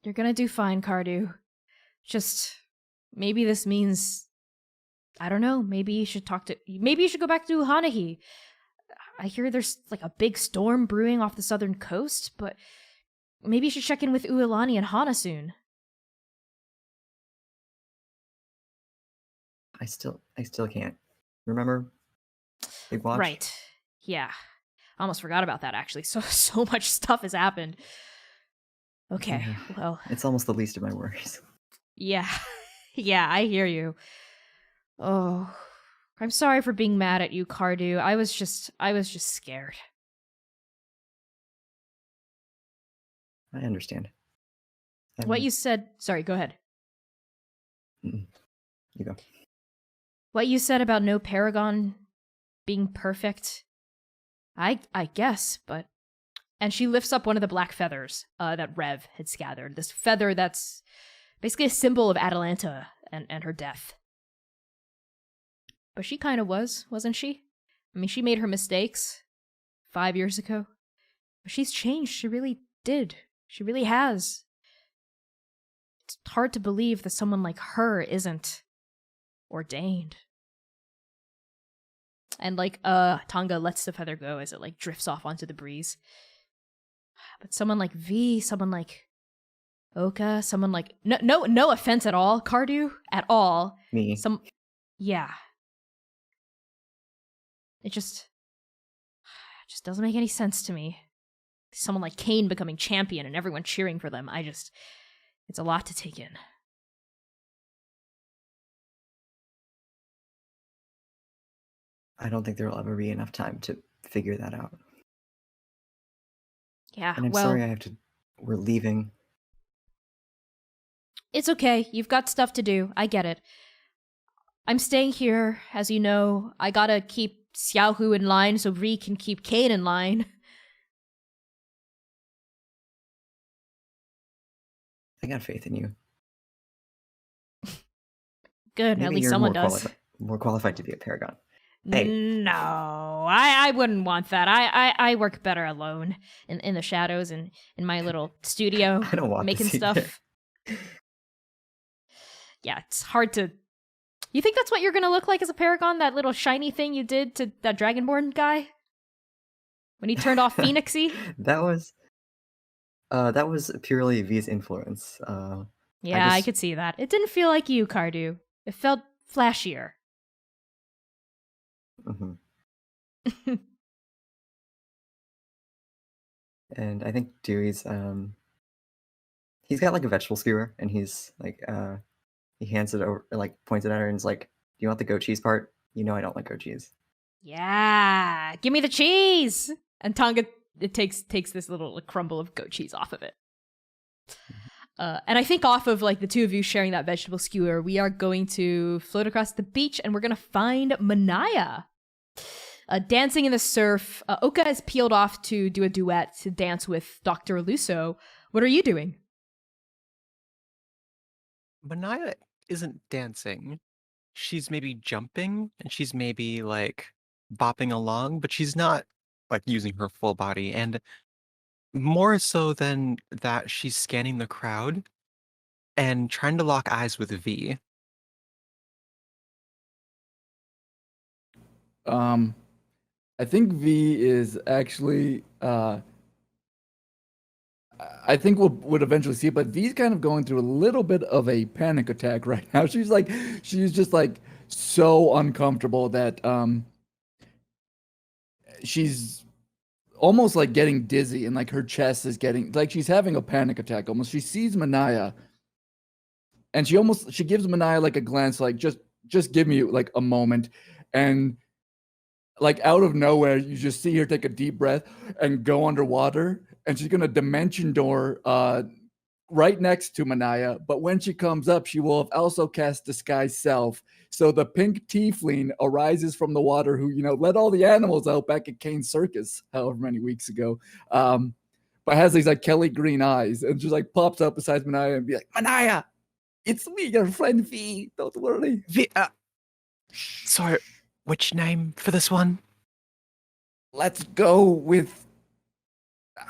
You're gonna do fine, Cardew. Just, maybe this means, I don't know, maybe you should go back to Hanahi. I hear there's like a big storm brewing off the southern coast, but maybe you should check in with Uilani and Hana soon. I still can't. Remember? Big watch? Right. Yeah. I almost forgot about that, actually. So much stuff has happened. Okay, Yeah. well. It's almost the least of my worries. Yeah. Yeah, I hear you. Oh, I'm sorry for being mad at you, Cardew. I was just scared. I understand. What you said... Sorry, go ahead. You go. What you said about no paragon being perfect, I guess, but... And she lifts up one of the black feathers that Rev had gathered. This feather that's basically a symbol of Atalanta and her death. But she kind of wasn't she? I mean, she made her mistakes 5 years ago. But she's changed. She really did. She really has. It's hard to believe that someone like her isn't ordained. And Tonga lets the feather go as it drifts off onto the breeze. But someone like V, someone like Oka, someone like no offense at all, Cardew, at all. Me. Yeah. It just doesn't make any sense to me. Someone like Kane becoming champion and everyone cheering for them. It's a lot to take in. I don't think there will ever be enough time to figure that out. Yeah, and I'm sorry we're leaving. It's okay. You've got stuff to do. I get it. I'm staying here, as you know. I gotta keep Xiaohu in line so Ree can keep Kane in line. I got faith in you. Good, Maybe at least you're someone does. More qualified to be a paragon. No, I wouldn't want that. I work better alone in the shadows and in my little studio I don't want making this either. stuff. Yeah, it's hard to. You think that's what you're gonna look like as a paragon? That little shiny thing you did to that Dragonborn guy when he turned off Phoenixy? That was purely V's influence. Yeah, I just- could see that. It didn't feel like you, Cardew. It felt flashier. Mhm. And I think Dewey's he's got like a vegetable skewer, and he's like he hands it over, like points it at her, and is like, "Do you want the goat cheese part? You know I don't like goat cheese." Yeah, give me the cheese. And Tonga it takes this little like, crumble of goat cheese off of it. And I think off of like the two of you sharing that vegetable skewer, we are going to float across the beach and we're going to find Manaia. Dancing in the surf. Oka is peeled off to do a duet to dance with Dr. Luso. What are you doing? Mania isn't dancing. She's maybe jumping and she's maybe like bopping along, but she's not like using her full body. And more so than that, she's scanning the crowd and trying to lock eyes with V. I think V is actually I think would eventually see it, but V's kind of going through a little bit of a panic attack right now. She's just like so uncomfortable that she's almost like getting dizzy, and like her chest is getting like she's having a panic attack almost. She sees Manaia and she gives Manaia like a glance, like just give me like a moment. And like out of nowhere, you just see her take a deep breath and go underwater, and she's gonna dimension door right next to Manaia. But when she comes up, she will have also cast Disguise Self. So the pink tiefling arises from the water, who let all the animals out back at Kane's circus, however many weeks ago, but has these like Kelly green eyes, and just like pops up beside Manaia and be like, "Manaia, it's me, your friend V. Don't worry." V, sorry, which name for this one? Let's go with,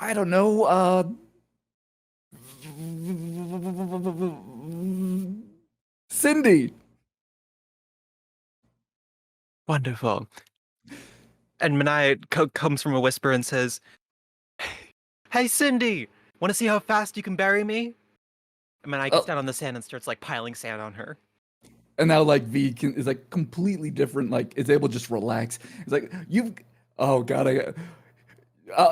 I don't know, Cindy. Wonderful. And Mania comes from a whisper and says, "Hey, Cindy, want to see how fast you can bury me?" And Mania gets down on the sand and starts like piling sand on her. And now like V is like completely different, like is able to just relax. It's like, oh God,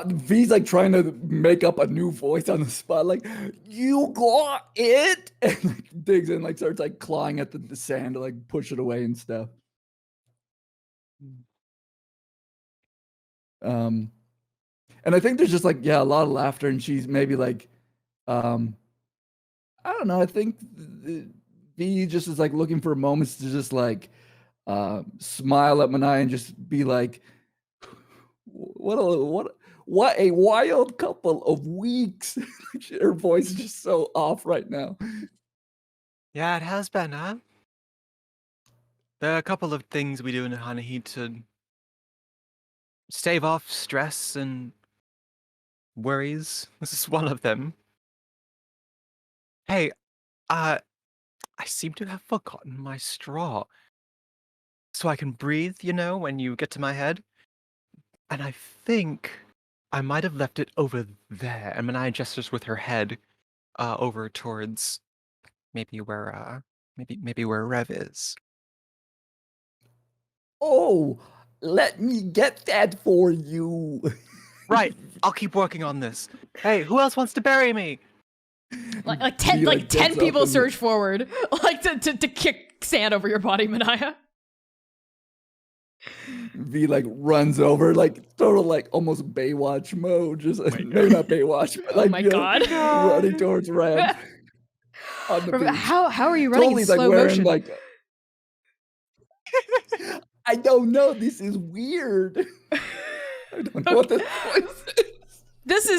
V's like trying to make up a new voice on the spot, like, "You got it," and like digs in, like starts like clawing at the sand to like push it away and stuff. And I think there's just like, a lot of laughter, and she's maybe like, I don't know, I think V just is like looking for moments to just like smile at Manaia and just be like, what a wild couple of weeks. Her voice is just so off right now. Yeah, it has been, huh? There are a couple of things we do in Hanahi to stave off stress and worries. This is one of them. Hey, I seem to have forgotten my straw. So I can breathe, when you get to my head. And I think I might have left it over there. And Mania gestures with her head over towards maybe where Rev is. Oh, let me get that for you. Right, I'll keep working on this. Hey, who else wants to bury me? Like 10 V, like 10 gets up people and- surge forward like to kick sand over your body, Manaia. V like runs over, like total like almost Baywatch mode, just maybe not Baywatch, but like Oh my God. running towards Rev on the beach. How are you running Totally in like slow wearing motion? like I don't know, this is weird. I don't know what this voice is.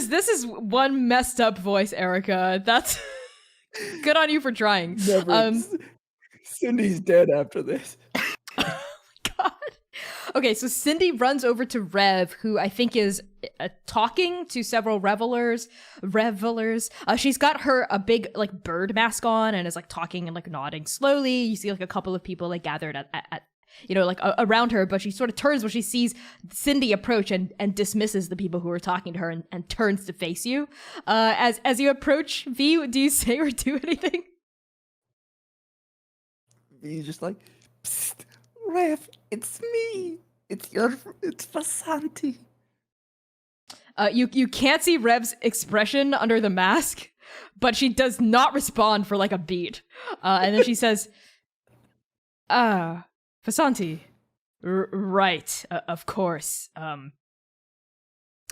This is one messed up voice, Erica. That's good on you for trying. Never. Cindy's dead after this. God. Okay, so Cindy runs over to Rev, who I think is talking to several revelers. She's got a big like bird mask on and is like talking and like nodding slowly. You see like a couple of people like gathered at around her, but she sort of turns when she sees Cindy approach and dismisses the people who are talking to her and turns to face you. As you approach, V, do you say or do anything? He's just like, psst, Rev, it's me. It's Vasanti. You can't see Rev's expression under the mask, but she does not respond for like a beat. And then she says, Vasanti. Right, of course. Do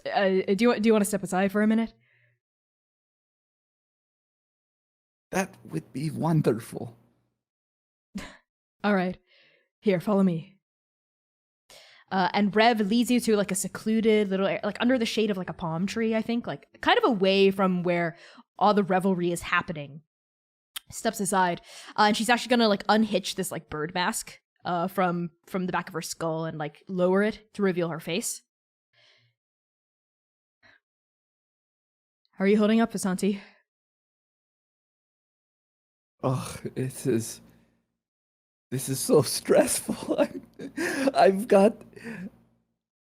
you want to step aside for a minute? That would be wonderful. All right. Here, follow me. And Rev leads you to like a secluded little, like under the shade of like a palm tree, I think, like kind of away from where all the revelry is happening. Steps aside, and she's actually gonna like unhitch this like bird mask from the back of her skull and like lower it to reveal her face. How are you holding up, Vasanti? Oh, this is so stressful.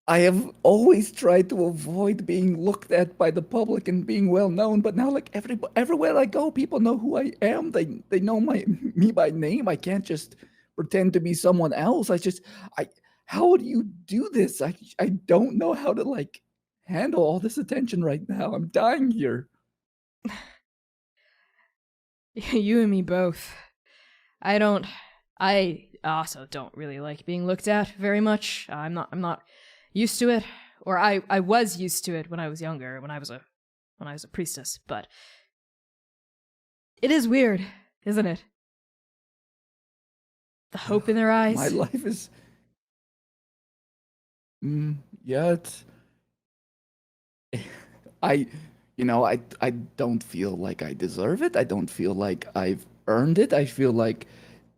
I have always tried to avoid being looked at by the public and being well known, but now like everywhere I go, people know who I am. They know me by name. I can't just pretend to be someone else. How do you do this? I don't know how to like handle all this attention right now. I'm dying here. You and me both. I also don't really like being looked at very much. I'm not used to it, or I was used to it when I was younger, when I was a priestess, but it is weird, isn't it? The hope in their eyes. My life is yeah, it's I don't feel like I deserve it. I don't feel like I've earned it. I feel like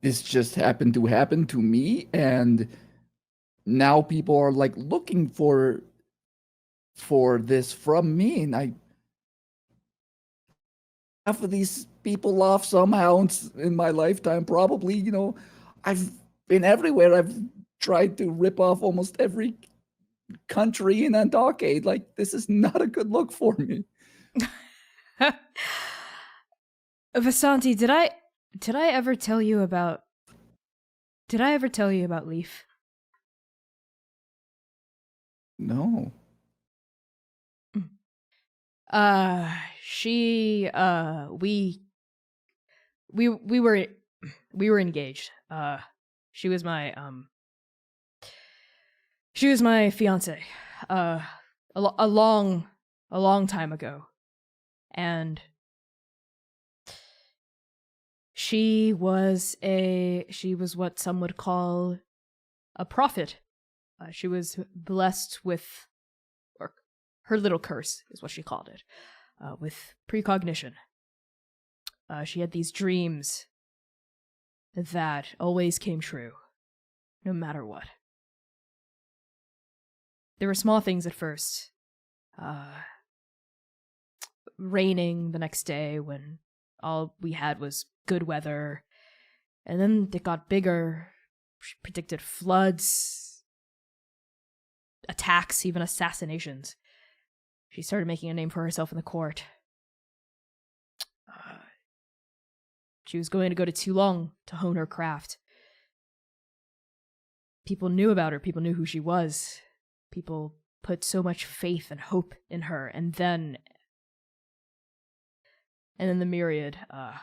this just happened to happen to me, and now people are like looking for this from me, and half of these people off somehow in my lifetime. Probably, I've been everywhere. I've tried to rip off almost every country in Andake. Like, this is not a good look for me. Vasanti, did I ever tell you about Leaf? No. She we were engaged. She was my fiance a long time ago. And she was what some would call a prophet. She was blessed with, or her little curse is what she called it, with precognition. She had these dreams that always came true, no matter what. There were small things at first. Raining the next day when all we had was good weather. And then it got bigger. She predicted floods, attacks, even assassinations. She started making a name for herself in the court. She was going to go to Toulon to hone her craft. People knew about her. People knew who she was. People put so much faith and hope in her. And then the myriad, and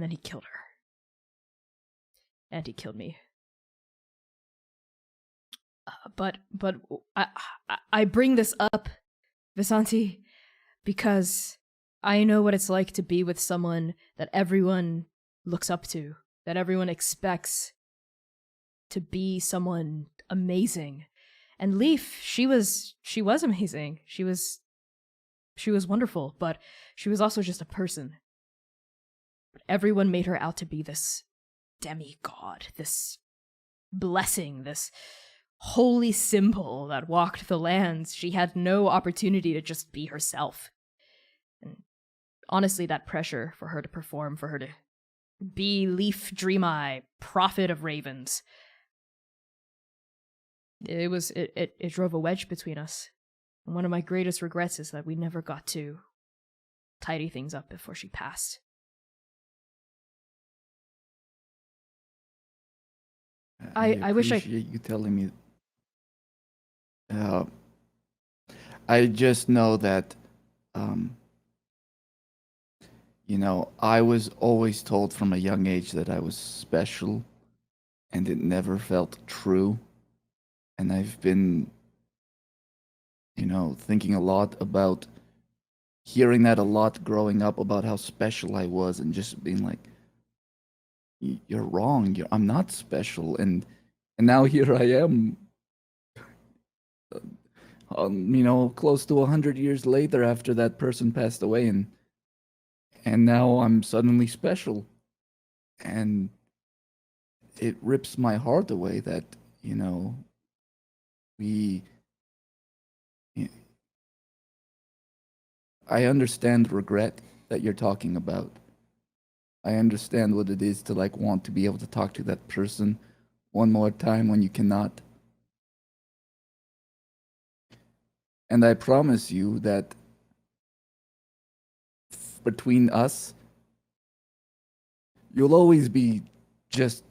then he killed her. And he killed me. But I bring this up, Vasanti, because I know what it's like to be with someone that everyone looks up to, that everyone expects to be someone amazing. And Leaf, she was amazing. She was wonderful, but she was also just a person. Everyone made her out to be this demigod, this blessing, this holy symbol that walked the lands, she had no opportunity to just be herself. And honestly, that pressure for her to perform, for her to be Leaf Dream Eye, prophet of ravens, it drove a wedge between us. And one of my greatest regrets is that we never got to tidy things up before she passed. I wish I appreciate you telling me. I just know that, I was always told from a young age that I was special, and it never felt true. And I've been, thinking a lot about hearing that a lot growing up about how special I was, and just being like, you're wrong. I'm not special. And now here I am, close to 100 years later after that person passed away, and now I'm suddenly special. And it rips my heart away that, I understand regret that you're talking about. I understand what it is to want to be able to talk to that person one more time when you cannot. And I promise you that between us, you'll always be just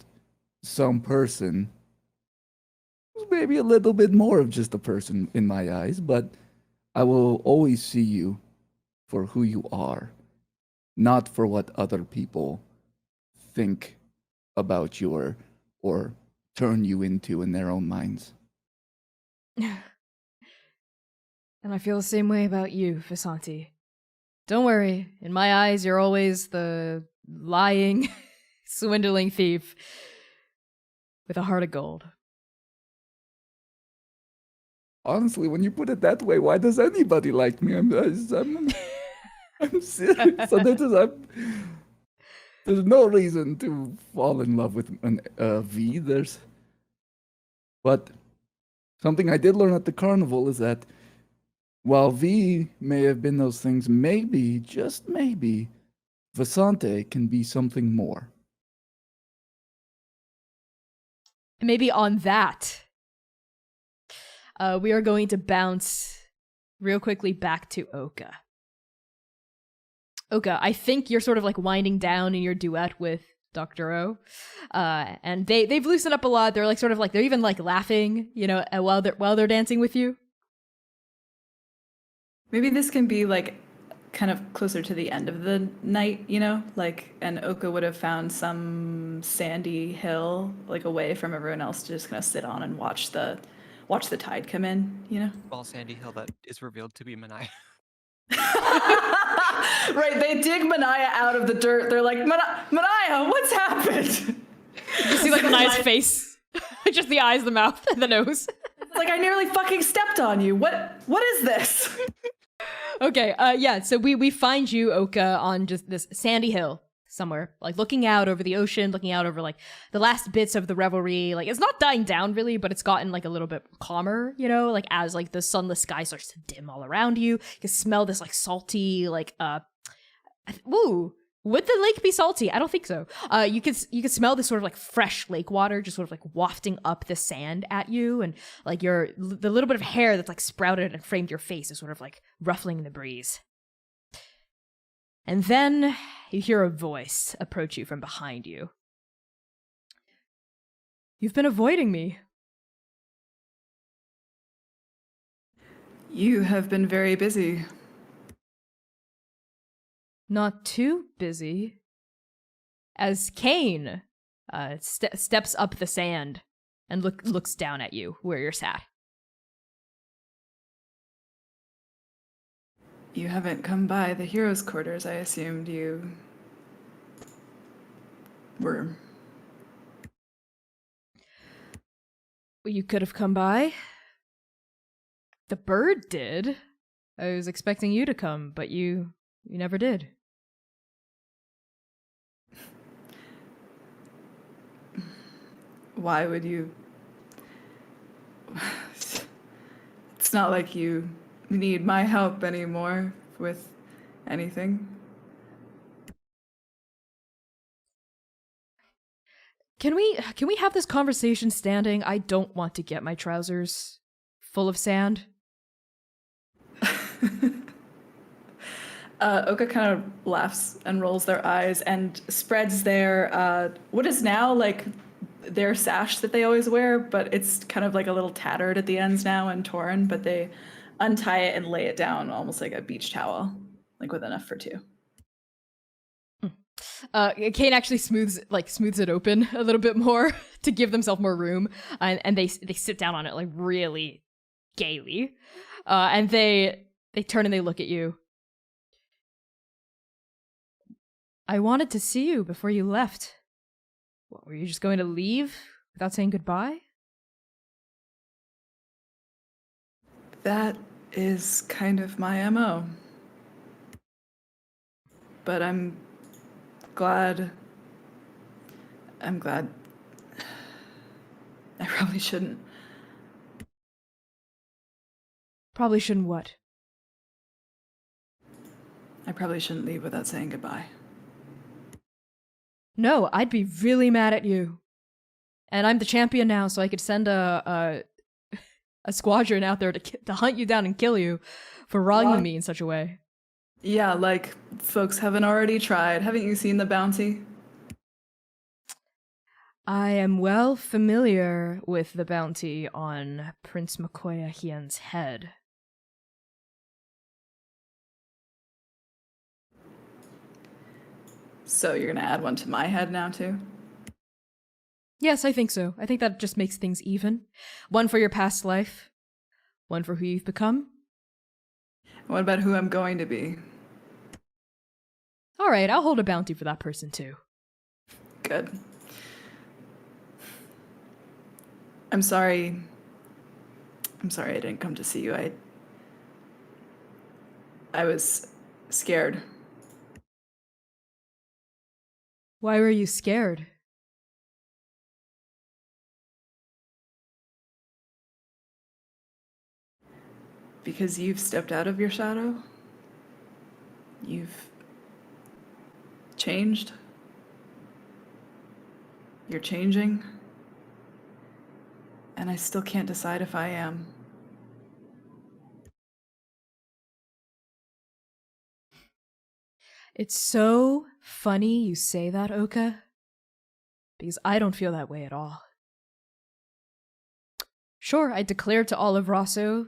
some person. Maybe a little bit more of just a person in my eyes, but I will always see you for who you are, not for what other people think about you or turn you into in their own minds. And I feel the same way about you, Vasanti. Don't worry, in my eyes, you're always the lying, swindling thief with a heart of gold. Honestly, when you put it that way, why does anybody like me? I'm serious. So there's no reason to fall in love with an V. But something I did learn at the carnival is that while V may have been those things, maybe, just maybe, Vasante can be something more. Maybe on that, we are going to bounce real quickly back to Oka. Oka, I think you're sort of winding down in your duet with Dr. O. And they've loosened up a lot. They're they're even laughing, while they're dancing with you. Maybe this can be kind of closer to the end of the night, and Oka would have found some sandy hill, away from everyone else, to just kind of sit on and watch the tide come in, Small sandy hill that is revealed to be Mania. Right, they dig Mania out of the dirt. They're like, Mania, what's happened? You see Mania's face. Just the eyes, the mouth, and the nose. It's I nearly fucking stepped on you. What is this? Okay, yeah, so we find you, Oka, on just this sandy hill somewhere, looking out over the ocean, looking out over the last bits of the revelry. It's not dying down really, but it's gotten a little bit calmer, as the sunless sky starts to dim all around you. You can smell this salty, ooh, would the lake be salty? I don't think so. You can smell this sort of fresh lake water just sort of wafting up the sand at you, and the little bit of hair that's sprouted and framed your face is sort of ruffling in the breeze. And then you hear a voice approach you from behind you. You've been avoiding me. You have been very busy. Not too busy. As Kane steps up the sand and looks down at you where you're sat. You haven't come by the heroes' quarters. I assumed you were. Well, you could have come by. The bird did. I was expecting you to come, but you never did. Why would you? It's not like you need my help anymore with anything. Can we have this conversation standing? I don't want to get my trousers full of sand. Oka kind of laughs and rolls their eyes and spreads their what is now like their sash that they always wear, but it's kind of like a little tattered at the ends now and torn, but they untie it and lay it down almost like a beach towel, like with enough for two. Kane actually smooths it open a little bit more to give themselves more room, and they sit down on it like really gaily, and they turn and they look at you. I wanted to see you before you left. What, were you just going to leave without saying goodbye? That is kind of my MO. But I'm glad. I probably shouldn't. Probably shouldn't what? I probably shouldn't leave without saying goodbye. No, I'd be really mad at you. And I'm the champion now, so I could send a squadron out there to hunt you down and kill you for wronging me in such a way. Yeah, like folks haven't already tried. Haven't you seen the bounty? I am well familiar with the bounty on Prince Makoya-hien's head. So you're gonna add one to my head now too? Yes, I think so. I think that just makes things even. One for your past life, one for who you've become. What about who I'm going to be? All right, I'll hold a bounty for that person too. Good. I'm sorry I didn't come to see you. I was scared. Why were you scared? Because you've stepped out of your shadow. You've changed. You're changing. And I still can't decide if I am. It's so funny you say that, Oka, because I don't feel that way at all. Sure, I declared to all of Rosso,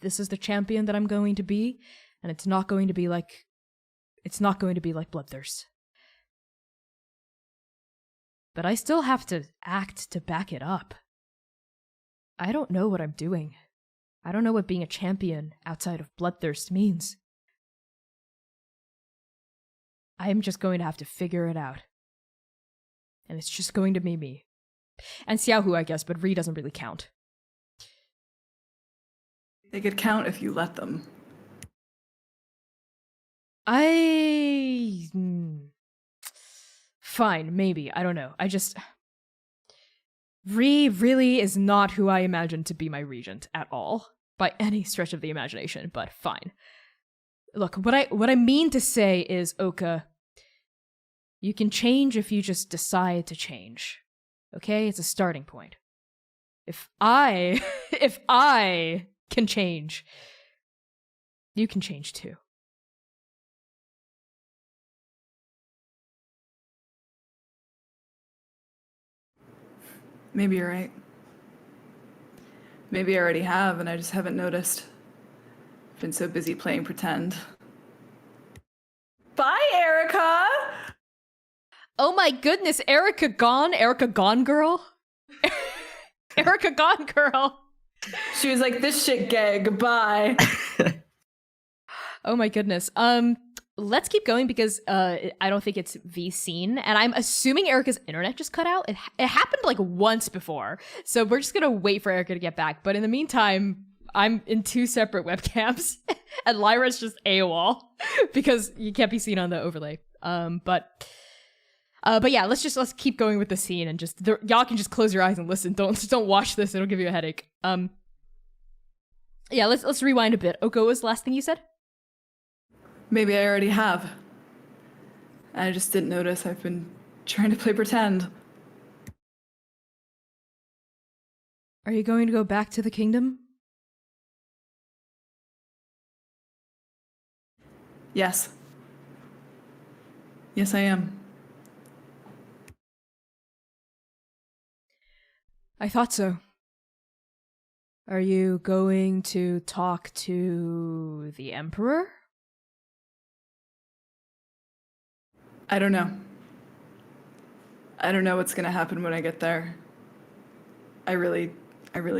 this is the champion that I'm going to be, and it's not going to be like Bloodthirst. But I still have to act to back it up. I don't know what I'm doing. I don't know what being a champion outside of Bloodthirst means. I'm just going to have to figure it out. And it's just going to be me. And Xiaohu, I guess, but Ri doesn't really count. They could count if you let them. Fine, maybe. I don't know. Ri really is not who I imagined to be my regent at all. By any stretch of the imagination, but fine. Look, what I mean to say is, Oka, you can change if you just decide to change. Okay? It's a starting point. If I can change, you can change too. Maybe you're right. Maybe I already have, and I just haven't noticed. I've been so busy playing pretend. Bye, Erica! Oh my goodness, Erica gone? Erica gone girl? Erica gone girl! She was like, this shit gay, goodbye. Oh my goodness. Let's keep going because I don't think it's V scene, and I'm assuming Erica's internet just cut out. It happened like once before, so we're just gonna wait for Erica to get back. But in the meantime, I'm in 2 separate webcams, and Lyra's just AWOL because you can't be seen on the overlay. But But yeah, let's keep going with the scene and just y'all can just close your eyes and listen. Don't watch this; it'll give you a headache. Yeah, let's rewind a bit. Oka, what was the last thing you said? Maybe I already have. I just didn't notice. I've been trying to play pretend. Are you going to go back to the kingdom? Yes. Yes, I am. I thought so. Are you going to talk to the Emperor? I don't know. I don't know what's gonna happen when I get there. I really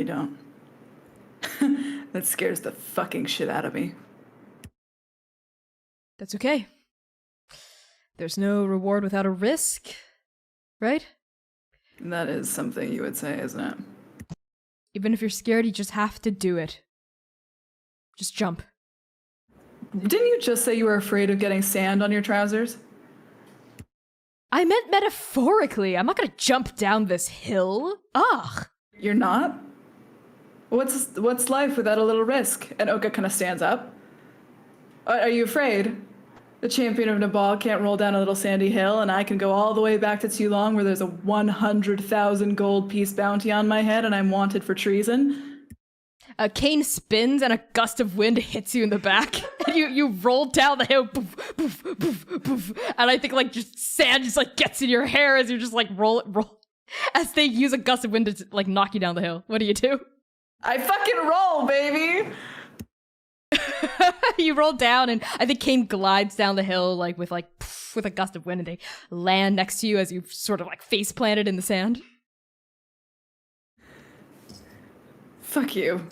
don't. That scares the fucking shit out of me. That's okay. There's no reward without a risk, right? That is something you would say, isn't it? Even if you're scared, you just have to do it. Just jump. Didn't you just say you were afraid of getting sand on your trousers? I meant metaphorically. I'm not gonna jump down this hill. Ugh. You're not? What's life without a little risk? And Oka kind of stands up. Are you afraid? The champion of Nabal can't roll down a little sandy hill, and I can go all the way back to Toulon where there's a 100,000 gold piece bounty on my head and I'm wanted for treason. Kane spins and a gust of wind hits you in the back. And you roll down the hill, poof, poof, poof, poof. And I think like just sand just like gets in your hair as you just like roll. As they use a gust of wind to like knock you down the hill. What do you do? I fucking roll, baby! You roll down, and I think Kane glides down the hill like with a gust of wind, and they land next to you as you sort of like face planted in the sand. Fuck you.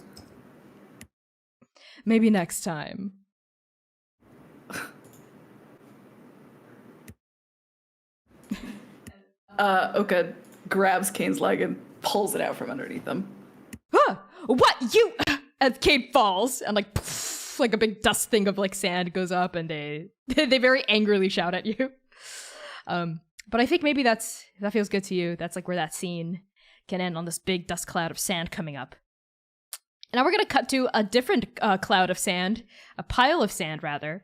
Maybe next time. Oka grabs Kane's leg and pulls it out from underneath him. Huh, what you? As Kane falls, and like poof, like a big dust thing of like sand goes up, and they very angrily shout at you. But I think maybe that feels good to you. That's like where that scene can end, on this big dust cloud of sand coming up. Now we're going to cut to a different cloud of sand, a pile of sand rather,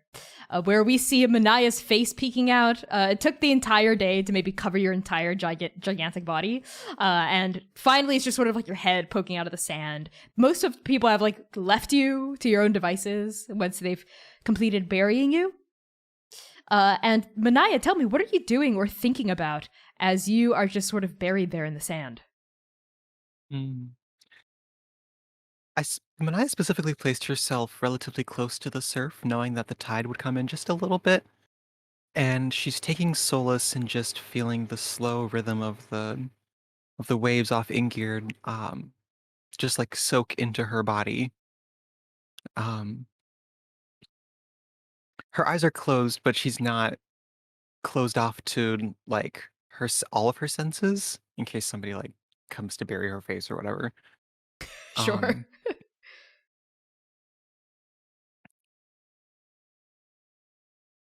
where we see Manaia's face peeking out. It took the entire day to maybe cover your entire gigantic body. And finally it's just sort of like your head poking out of the sand. Most of people have like left you to your own devices once they've completed burying you. And Manaia, tell me, what are you doing or thinking about as you are just sort of buried there in the sand? Mania specifically placed herself relatively close to the surf, knowing that the tide would come in just a little bit, and she's taking solace in just feeling the slow rhythm of the waves off Ingrid, just like soak into her body. Her eyes are closed, but she's not closed off to like all of her senses in case somebody like comes to bury her face or whatever. Sure.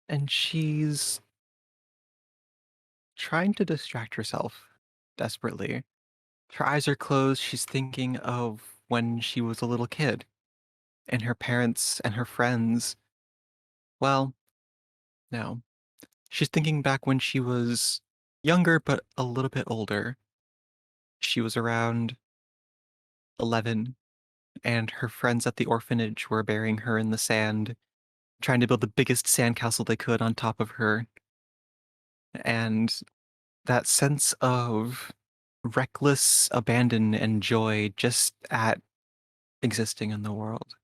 And she's trying to distract herself desperately. Her eyes are closed. She's thinking of when she was a little kid and her parents and her friends. Well, no. She's thinking back when she was younger, but a little bit older. She was around 11, and her friends at the orphanage were burying her in the sand, trying to build the biggest sandcastle they could on top of her. And that sense of reckless abandon and joy just at existing in the world.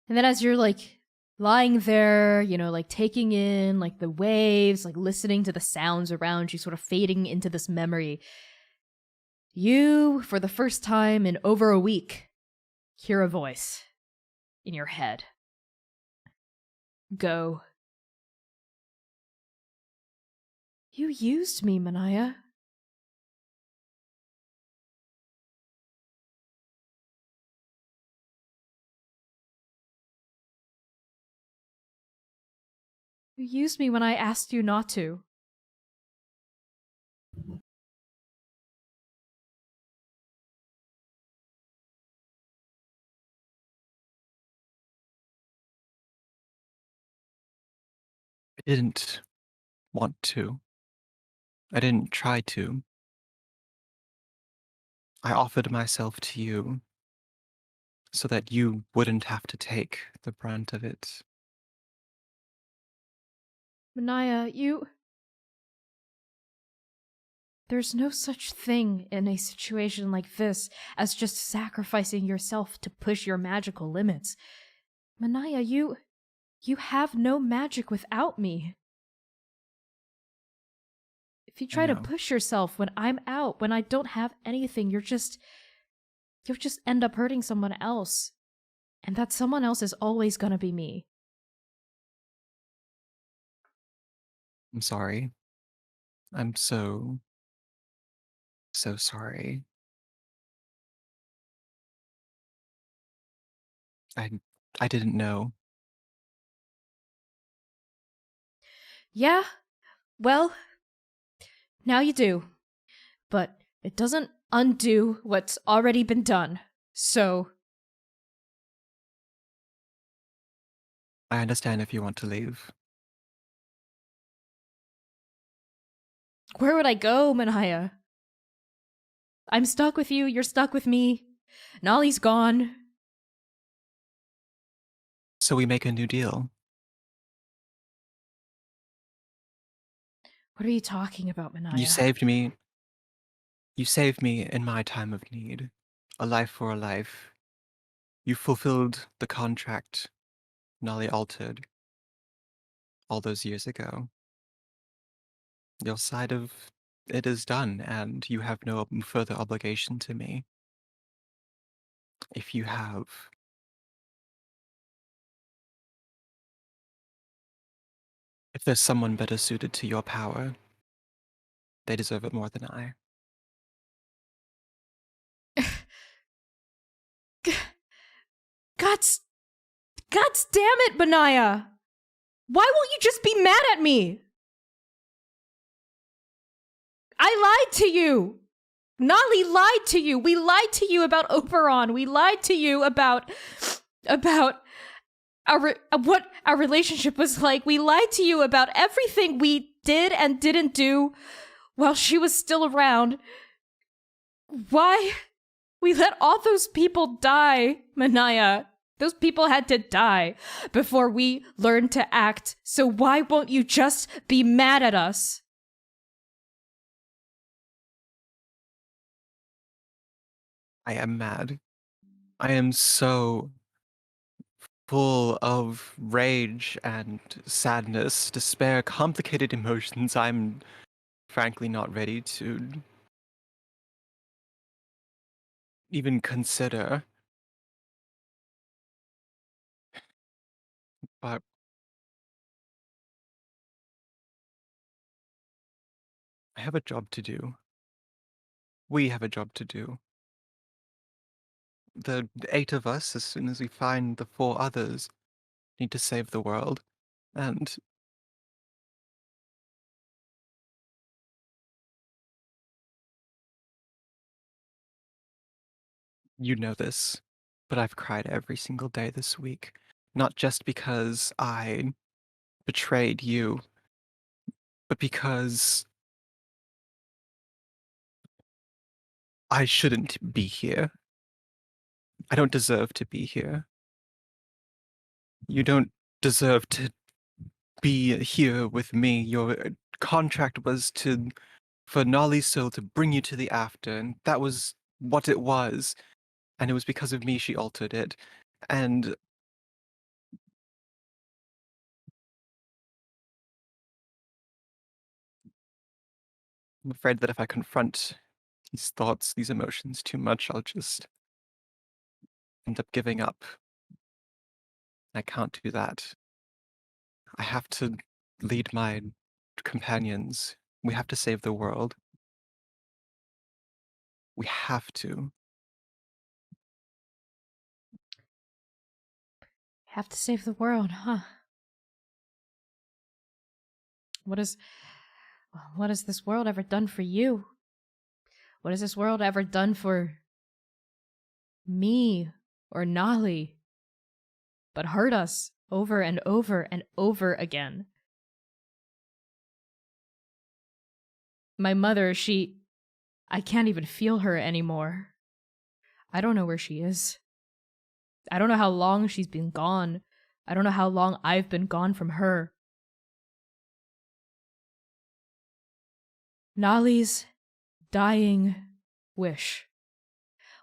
And then as you're like lying there, you know, like taking in like the waves, like listening to the sounds around you, sort of fading into this memory, you, for the first time in over a week, hear a voice in your head. Go. You used me, Manaia. You used me when I asked you not to. I didn't want to. I didn't try to. I offered myself to you so that you wouldn't have to take the brunt of it. Mania, There's no such thing in a situation like this as just sacrificing yourself to push your magical limits. Mania, you have no magic without me. If you try to know. push yourself when I'm out, when I don't have anything, you'll just end up hurting someone else. And that someone else is always gonna be me. I'm sorry. I'm so sorry. I didn't know. Yeah, well, now you do. But it doesn't undo what's already been done. So, I understand if you want to leave. where would I go, Manaia? I'm stuck with you, you're stuck with me. Nolly's gone. So we make a new deal. What are you talking about, Manaia? You saved me. You saved me in my time of need. A life for a life. You fulfilled the contract Nolly altered all those years ago. Your side of it is done, and you have no further obligation to me. If you have, if there's someone better suited to your power, they deserve it more than I. God's damn it, Manaia! Why won't you just be mad at me? I lied to you! Nolly lied to you! We lied to you about Oberon! We lied to you about what our relationship was like. We lied to you about everything we did and didn't do while she was still around. Why? We let all those people die, Manaia. Those people had to die before we learned to act. So why won't you just be mad at us? I am mad. I am so full of rage and sadness, despair, complicated emotions. I'm frankly not ready to even consider. But I have a job to do. We have a job to do. The 8 of us, as soon as we find the 4 others, need to save the world. And you know this, but I've cried every single day this week. Not just because I betrayed you, but because I shouldn't be here. I don't deserve to be here. You don't deserve to be here with me. Your contract was for Nolly's soul to bring you to the after, and that was what it was. And it was because of me she altered it. And I'm afraid that if I confront these thoughts, these emotions too much, I'll just end up giving up. I can't do that. I have to lead my companions. We have to save the world. We have to. Have to save the world, huh? What has this world ever done for you? What has this world ever done for me or Nali? But hurt us over and over and over again. My mother, I can't even feel her anymore. I don't know where she is. I don't know how long she's been gone. I don't know how long I've been gone from her. Nali's dying wish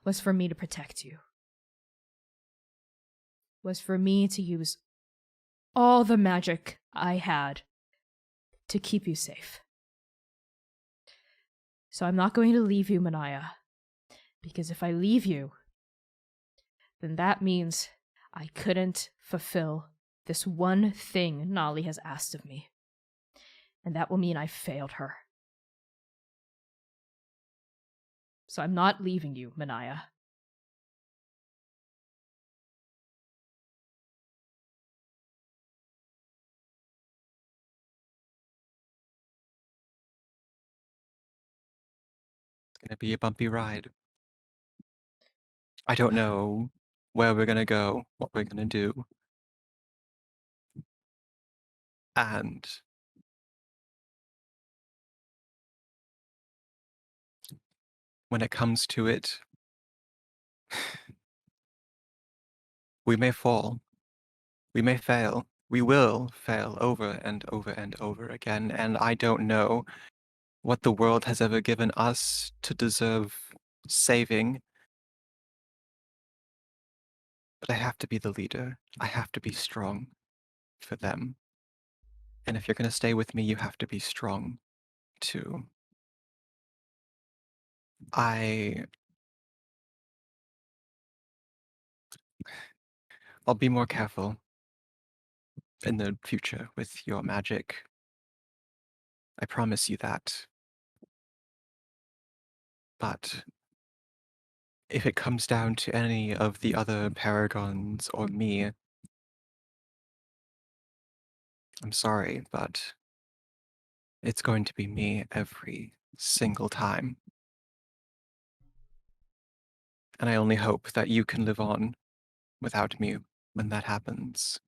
was for me to protect you. Was for me to use all the magic I had to keep you safe. So I'm not going to leave you, Manaia, because if I leave you, then that means I couldn't fulfill this one thing Nali has asked of me. And that will mean I failed her. So I'm not leaving you, Manaia. It's gonna be a bumpy ride. I don't know where we're gonna go, what we're gonna do. And when it comes to it, we may fall. We may fail. We will fail over and over and over again, and I don't know what the world has ever given us to deserve saving. But I have to be the leader. I have to be strong for them. And if you're going to stay with me, you have to be strong too. I'll be more careful in the future with your magic. I promise you that. But if it comes down to any of the other paragons or me, I'm sorry, but it's going to be me every single time. And I only hope that you can live on without me when that happens.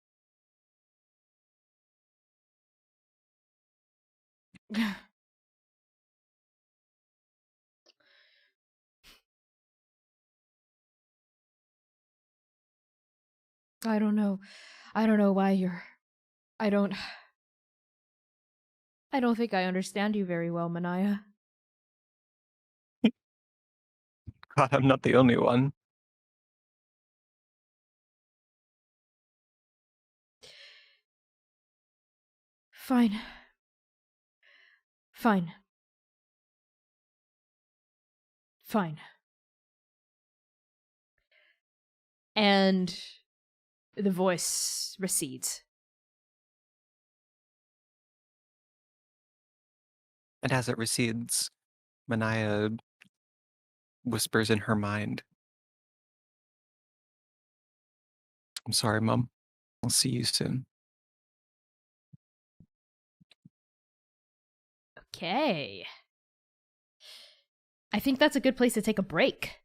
I don't know. I don't know why you're... I don't think I understand you very well, Manaia. God, I'm not the only one. Fine. Fine. Fine. And the voice recedes. And as it recedes, Manaia whispers in her mind, I'm sorry, Mom. I'll see you soon. Okay. I think that's a good place to take a break.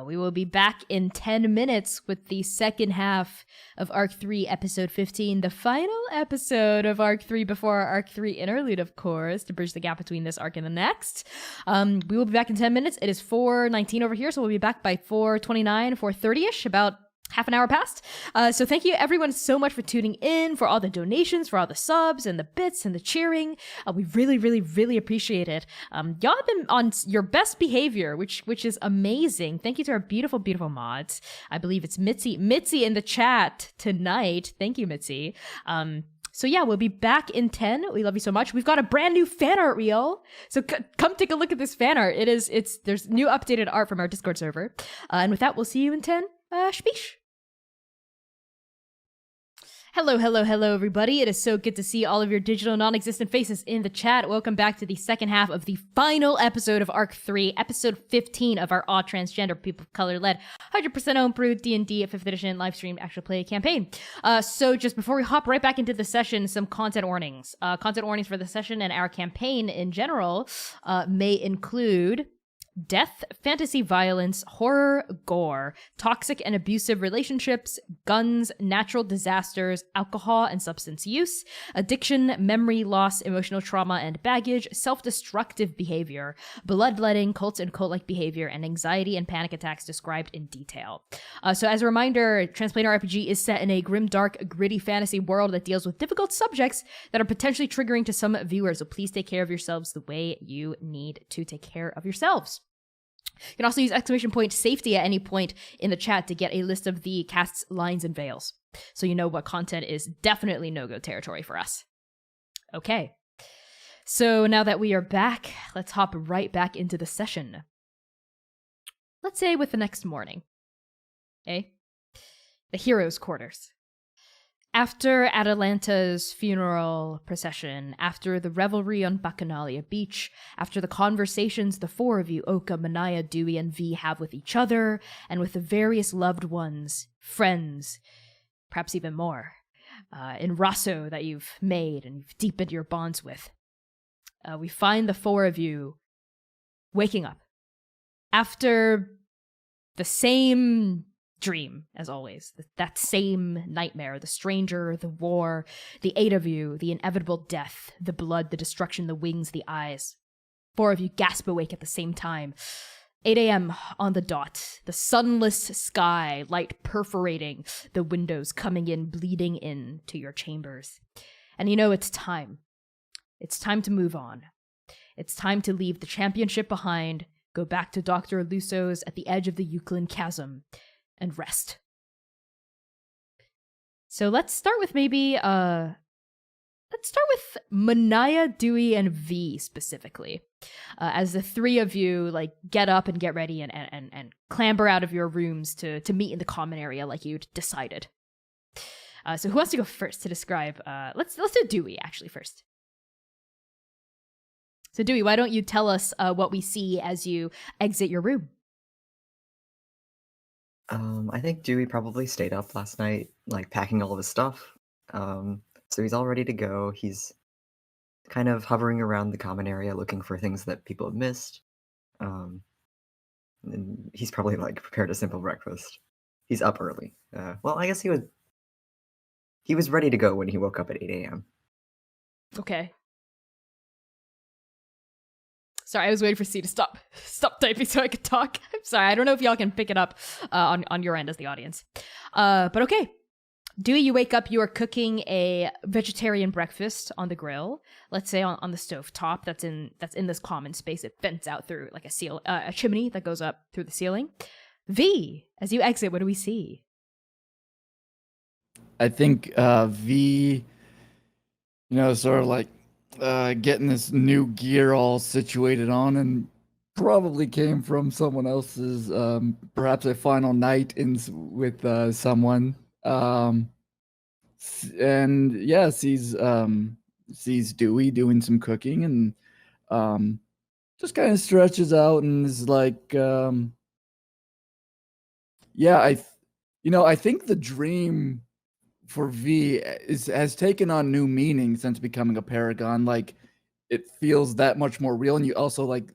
We will be back in 10 minutes with the second half of Arc 3, Episode 15, the final episode of Arc 3 before our Arc 3 interlude, of course, to bridge the gap between this arc and the next. We will be back in 10 minutes. It is 4:19 over here, so we'll be back by 4:29, 4:30-ish, about half an hour past. So thank you everyone so much for tuning in, for all the donations, for all the subs and the bits and the cheering. We really, really, really appreciate it. Y'all have been on your best behavior, which is amazing. Thank you to our beautiful, beautiful mods. I believe it's Mitzi in the chat tonight. Thank you, Mitzi. So yeah, we'll be back in 10. We love you so much. We've got a brand new fan art reel. So come take a look at this fan art. There's new updated art from our Discord server. And with that, we'll see you in 10. Speech. Hello, hello, hello, everybody. It is so good to see all of your digital non-existent faces in the chat. Welcome back to the second half of the final episode of Arc 3, episode 15 of our All Transgender People of Color-led 100% homebrew D&D 5th edition live-streamed actual play campaign. So just before we hop right back into the session, some content warnings. Content warnings for the session and our campaign in general may include death, fantasy violence, horror, gore, toxic and abusive relationships, guns, natural disasters, alcohol and substance use, addiction, memory loss, emotional trauma and baggage, self-destructive behavior, bloodletting, cult and cult-like behavior, and anxiety and panic attacks described in detail. So as a reminder, Transplanar RPG is set in a grim, dark, gritty fantasy world that deals with difficult subjects that are potentially triggering to some viewers, so please take care of yourselves the way you need to take care of yourselves. You can also use !safety at any point in the chat to get a list of the cast's lines and veils, so you know what content is definitely no-go territory for us. Okay, so now that we are back, let's hop right back into the session. Let's say with the next morning. Okay? The heroes' quarters. After Atalanta's funeral procession, after the revelry on Bacchanalia Beach, after the conversations the four of you, Oka, Manaia, Dewey, and V, have with each other, and with the various loved ones, friends, perhaps even more, in Rosso that you've made and you've deepened your bonds with, we find the four of you waking up after the same dream, as always. That same nightmare, the stranger, the war, the eight of you, the inevitable death, the blood, the destruction, the wings, the eyes. Four of you gasp awake at the same time. 8 a.m. on the dot, the sunless sky, light perforating the windows, coming in, bleeding in to your chambers. And you know it's time. It's time to move on. It's time to leave the championship behind, go back to Dr. Luso's at the edge of the Euclid chasm, and rest. So let's start with Manaia, Dewey, and V specifically. As the three of you like get up and get ready and clamber out of your rooms to meet in the common area like you'd decided. So who wants to go first to describe? Let's do Dewey actually first. So Dewey, why don't you tell us what we see as you exit your room? I think Dewey probably stayed up last night, like packing all of his stuff. So he's all ready to go. He's kind of hovering around the common area looking for things that people have missed. And he's probably like prepared a simple breakfast. He's up early. Well, I guess he was ready to go when he woke up at 8 a.m. Okay. Sorry, I was waiting for C to stop typing so I could talk. I'm sorry, I don't know if y'all can pick it up on your end as the audience. But okay. Dewey, you wake up, you are cooking a vegetarian breakfast on the grill. Let's say on the stove top that's in this common space. It vents out through like a chimney that goes up through the ceiling. V, as you exit, what do we see? I think V, sort of like getting this new gear all situated on, and probably came from someone else's, perhaps a final night with someone. And yeah, sees Dewey doing some cooking, and just kind of stretches out and is like, yeah, I think the dream for V has taken on new meaning since becoming a paragon. Like, it feels that much more real, and you also like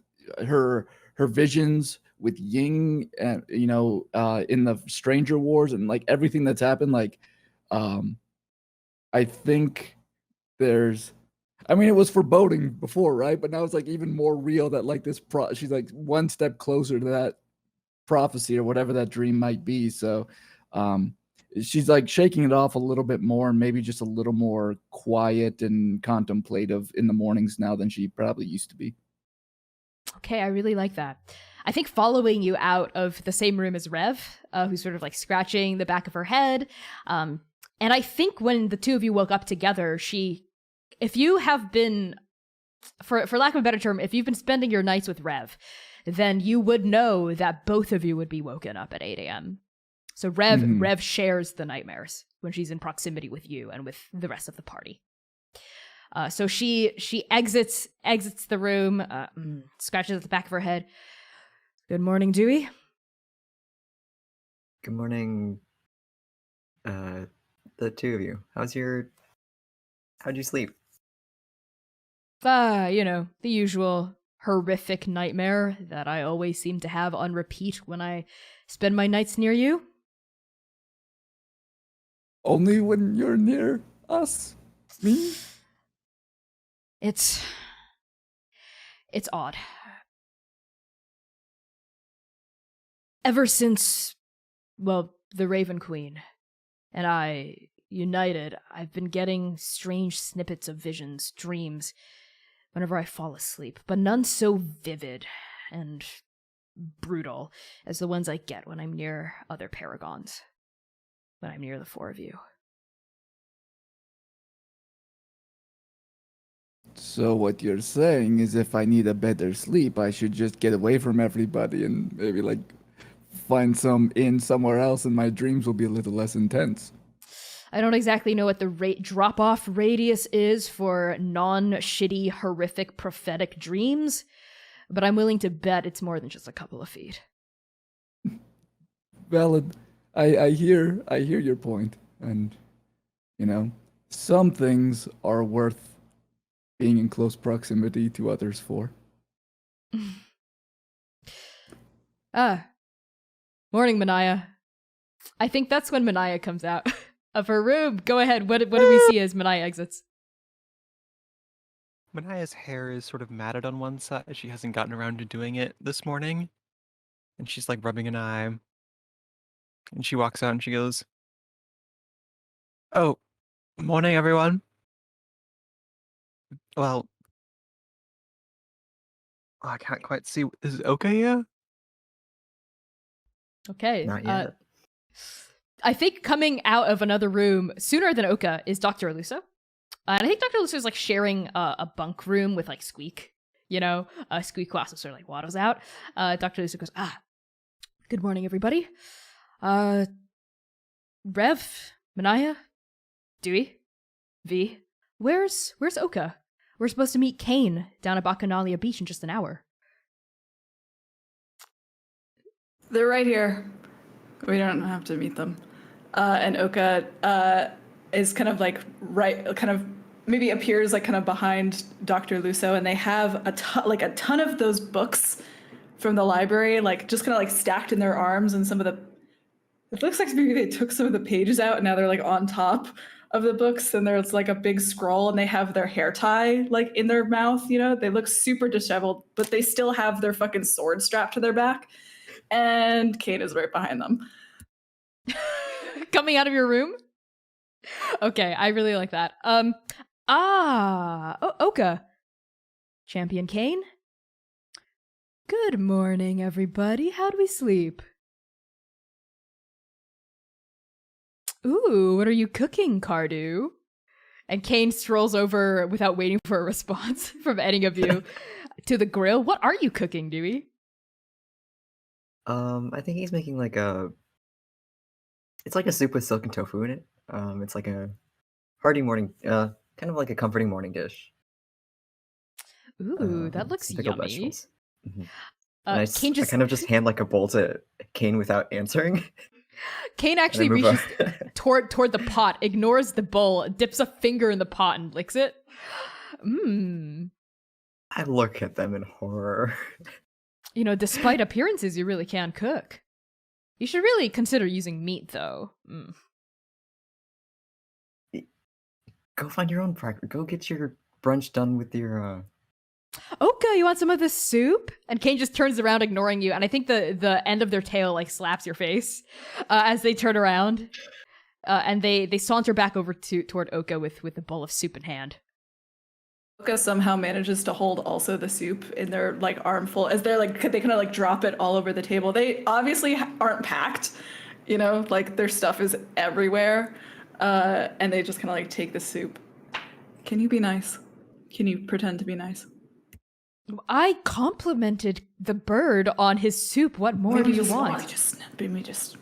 her visions with Ying, and in the Stranger Wars and like everything that's happened. Like, I think it was foreboding before, right? But now it's like even more real that like she's like one step closer to that prophecy or whatever that dream might be. So, she's like shaking it off a little bit more, and maybe just a little more quiet and contemplative in the mornings now than she probably used to be. Okay, I really like that. I think following you out of the same room as Rev, who's sort of like scratching the back of her head. And I think when the two of you woke up together, if you have been, for lack of a better term, if you've been spending your nights with Rev, then you would know that both of you would be woken up at 8 a.m. So Rev shares the nightmares when she's in proximity with you and with the rest of the party. So she exits the room, scratches at the back of her head. Good morning, Dewey. Good morning, the two of you. How'd you sleep? The usual horrific nightmare that I always seem to have on repeat when I spend my nights near you. Only when you're near us. Me? It's odd. Ever since, well, the Raven Queen and I united, I've been getting strange snippets of visions, dreams, whenever I fall asleep, but none so vivid and brutal as the ones I get when I'm near other paragons, when I'm near the four of you. So what you're saying is if I need a better sleep, I should just get away from everybody and maybe like find some inn somewhere else and my dreams will be a little less intense. I don't exactly know what the drop-off radius is for non-shitty, horrific, prophetic dreams, but I'm willing to bet it's more than just a couple of feet. Valid. I hear your point, and some things are worth being in close proximity to others for. Morning, Mania. I think that's when Mania comes out of her room. Go ahead. What do we see as Mania exits? Mania's hair is sort of matted on one side. She hasn't gotten around to doing it this morning. And she's like rubbing an eye. And she walks out and she goes, "Oh, morning, everyone. Well, I can't quite see. Is Oka here?" Okay. Not yet. I think coming out of another room sooner than Oka is Dr. Aluso. And I think Dr. Aluso is like sharing a bunk room with like Squeak. Squeak also sort of like waddles out. Dr. Aluso goes, good morning, everybody. Rev, Mania, Dewey, V. Where's Oka? We're supposed to meet Kane down at Bacchanalia Beach in just an hour. They're right here. We don't have to meet them. And Oka is kind of like maybe appears like kind of behind Dr. Luso, and they have a ton of those books from the library, like just kind of like stacked in their arms, and it looks like maybe they took some of the pages out and now they're like on top of the books, and there's like a big scroll, and they have their hair tie like in their mouth, they look super disheveled, but they still have their fucking sword strapped to their back. And Kane is right behind them. Coming out of your room? Okay, I really like that. Oka. Champion Kane? Good morning, everybody. How'd we sleep? Ooh, what are you cooking, Cardew? And Kane strolls over without waiting for a response from any of you to the grill. What are you cooking, Dewey? I think he's making it's like a soup with silken tofu in it. It's like a hearty morning, kind of like a comforting morning dish. Ooh, that looks some pickled yummy. vegetables. Mm-hmm. I kind of just hand like a bowl to Kane without answering. Kane actually reaches toward the pot, ignores the bowl, dips a finger in the pot and licks it. Mmm. I look at them in horror. Despite appearances, you really can cook. You should really consider using meat, though. Mm. Go find your own practice. Go get your brunch done with your, Oka, you want some of this soup? And Kane just turns around, ignoring you, and I think the end of their tail, like, slaps your face as they turn around. And they saunter back over toward Oka with a bowl of soup in hand. Oka somehow manages to hold also the soup in their like armful as they kind of like drop it all over the table. They obviously aren't packed, like their stuff is everywhere, and they just kind of like take the soup. Can you be nice? Can you pretend to be nice? I complimented the bird on his soup. What more do you want? Maybe just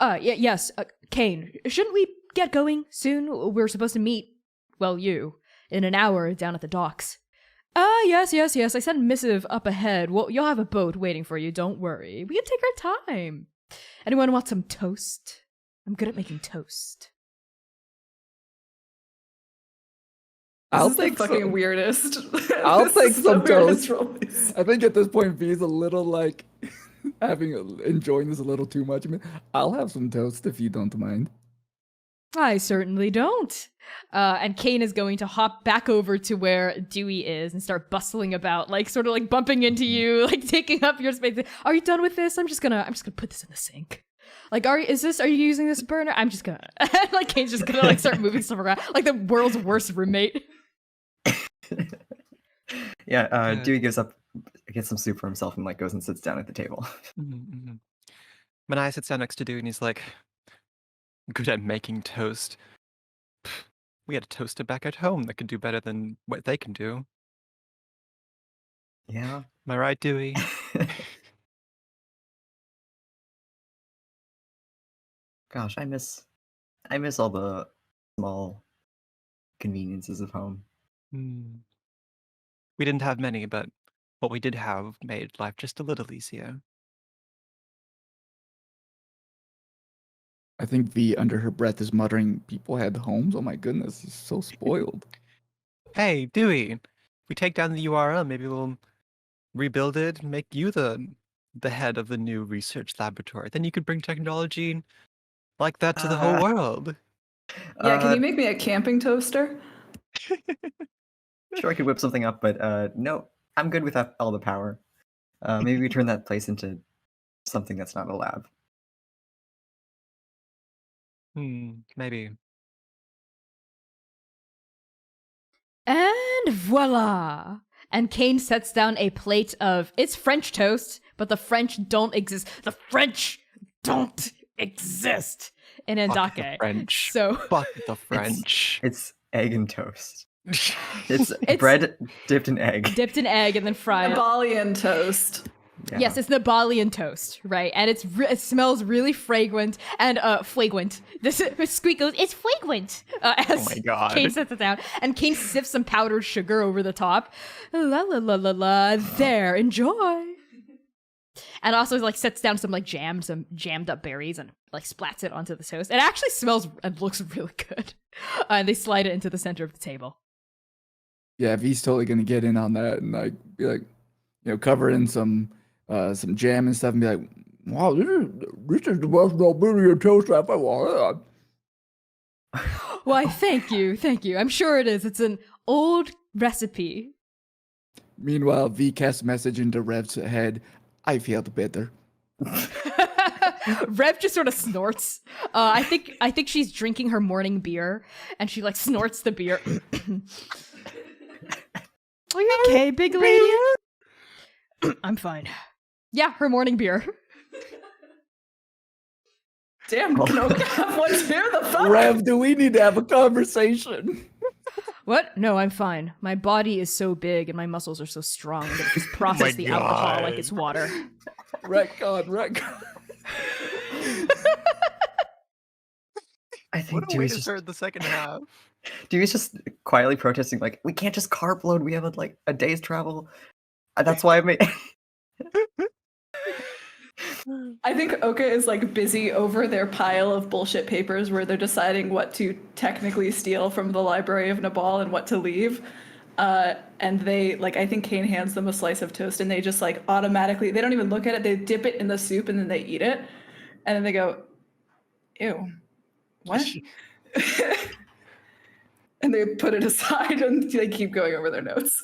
Yes, Kane, shouldn't we get going soon? We're supposed to meet, well, you, in an hour down at the docks. Yes. I sent a missive up ahead. Well, you'll have a boat waiting for you, don't worry. We can take our time. Anyone want some toast? I'm good at making toast. I'll This is the take fucking some. weirdest. I'll This take is the some weirdest toast. release. I think at this point, V's a little like enjoying this a little too much. I mean, I'll have some toast if you don't mind. I certainly don't. And Kane is going to hop back over to where Dewey is and start bustling about, like sort of like bumping into you, like taking up your space. Are you done with this? I'm just gonna put this in the sink. Like, are you using this burner? I'm just gonna like Kane's just gonna like start moving stuff around, like the world's worst roommate. Dewey gets some soup for himself and like goes and sits down at the table. Mm-hmm. Mania sits down next to Dewey and he's like, good at making toast. We had a toaster back at home that could do better than what they can do. Yeah. Am I right, Dewey? Gosh, I miss all the small conveniences of home. We didn't have many, but what we did have made life just a little easier. I think V under her breath is muttering, "People had homes. Oh my goodness, he's so spoiled." Hey, Dewey, if we take down the URL, maybe we'll rebuild it and make you the head of the new research laboratory. Then you could bring technology like that to the whole world. Yeah, can you make me a camping toaster? Sure, I could whip something up, but no, I'm good without all the power. Maybe we turn that place into something that's not a lab. Maybe. And voila! And Kane sets down a plate of, it's French toast, but the French don't exist. The French don't exist in Fuck the Andake. French. So Fuck the French. It's egg and toast. It's bread dipped in egg. dipped in egg and then fried. Nabalian toast. Yeah. Yes, it's Nabalian toast, right? And it smells really fragrant and flagrant. This Squeak goes, it's flagrant. As Oh my God. Kane sets it down, and Kane sips some powdered sugar over the top. La la la la la. There, enjoy. And also like sets down some jammed up berries and like splats it onto the toast. It actually smells and looks really good. And they slide it into the center of the table. Yeah, V's totally gonna get in on that and like be like, cover in some jam and stuff and be like, wow, this is the best Nabalian toast I've ever had. Why, thank you. I'm sure it is. It's an old recipe. Meanwhile, V casts a message into Rev's head. I felt better. Rev just sort of snorts. I think she's drinking her morning beer, and she like snorts the beer. Are you okay, big lady? I'm fine. Yeah, her morning beer. Damn, can Oka have one too? The fuck? Rev, do we need to have a conversation? What? No, I'm fine. My body is so big and my muscles are so strong that it just process the alcohol like it's water. Retcon. I think What a way Dewey's to just, start the second half. Dewey's just quietly protesting, like, we can't just carb load. We have a day's travel. That's why I made. I think Oka is like busy over their pile of bullshit papers where they're deciding what to technically steal from the Library of Nabal and what to leave. And they I think Kane hands them a slice of toast and they just like automatically, they don't even look at it. They dip it in the soup and then they eat it. And then they go, ew, what? And they put it aside and they keep going over their notes.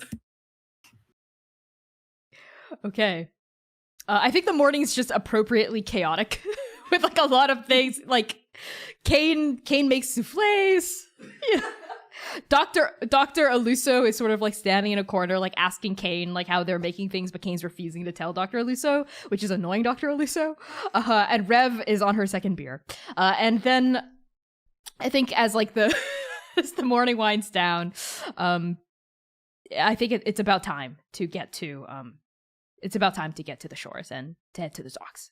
Okay. I think the morning's just appropriately chaotic with like a lot of things. Like Kane makes souffles. Yeah. Dr. Aluso is sort of like standing in a corner, like asking Kane like how they're making things, but Kane's refusing to tell Dr. Aluso, which is annoying Dr. Aluso. And Rev is on her second beer. And then I think as like as the morning winds down, I think it's about time to get to the shores and to head to the docks.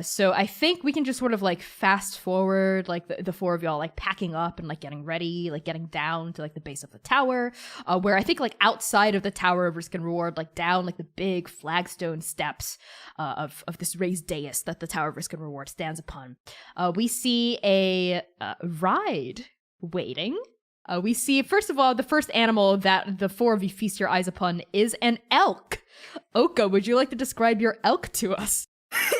So I think we can just sort of like fast forward, like the four of y'all like packing up and like getting ready, like getting down to like the base of the tower, where I think like outside of the Tower of Risk and Reward, like down like the big flagstone steps of this raised dais that the Tower of Risk and Reward stands upon, we see a ride waiting. We see, first of all, the first animal that the four of you feast your eyes upon is an elk. Oka, would you like to describe your elk to us?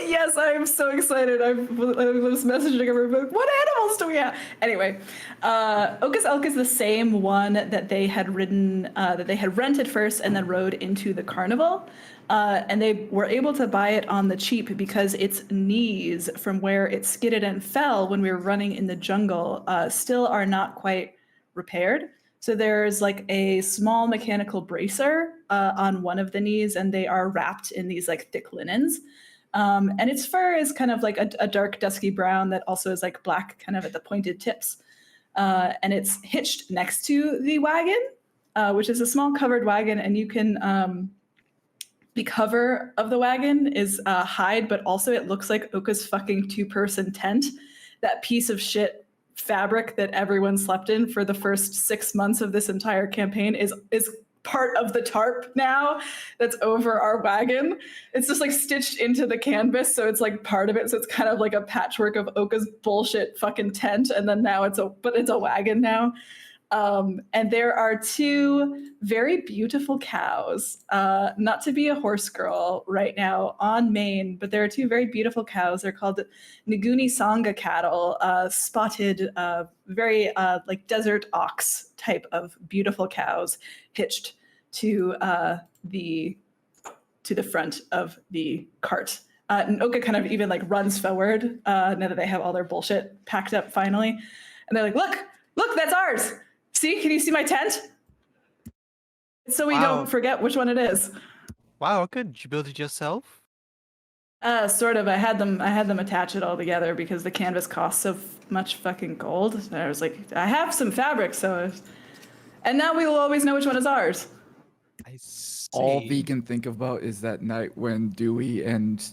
Yes, I am so excited. I was messaging everybody, what animals do we have? Anyway, Oka's elk is the same one that they had ridden, that they had rented first and then rode into the carnival. And they were able to buy it on the cheap because its knees, from where it skidded and fell when we were running in the jungle, still are not quite repaired. So there's like a small mechanical bracer on one of the knees, and they are wrapped in these like thick linens. And its fur is kind of like a dark, dusky brown that also is like black kind of at the pointed tips. And it's hitched next to the wagon, which is a small covered wagon. And you can, the cover of the wagon is hide, but also it looks like Oka's fucking 2-person tent. That piece of shit fabric that everyone slept in for the first 6 months of this entire campaign is part of the tarp now that's over our wagon. It's just like stitched into the canvas, so it's like part of it. So it's kind of like a patchwork of Oka's bullshit fucking tent, and then now it's a wagon now. And there are 2 very beautiful cows, not to be a horse girl right now on Maine, but there are 2 very beautiful cows. They're called Nguni Sangha cattle, spotted, very like desert ox type of beautiful cows hitched to the front of the cart. And Oka kind of even like runs forward now that they have all their bullshit packed up finally. And they're like, look, that's ours. See, can you see my tent? So we don't forget which one it is. Wow, good. Did you build it yourself? Sort of. I had them attach it all together because the canvas costs so much fucking gold. And I was like, I have some fabric, and now we will always know which one is ours. I see. All V can think about is that night when Dewey and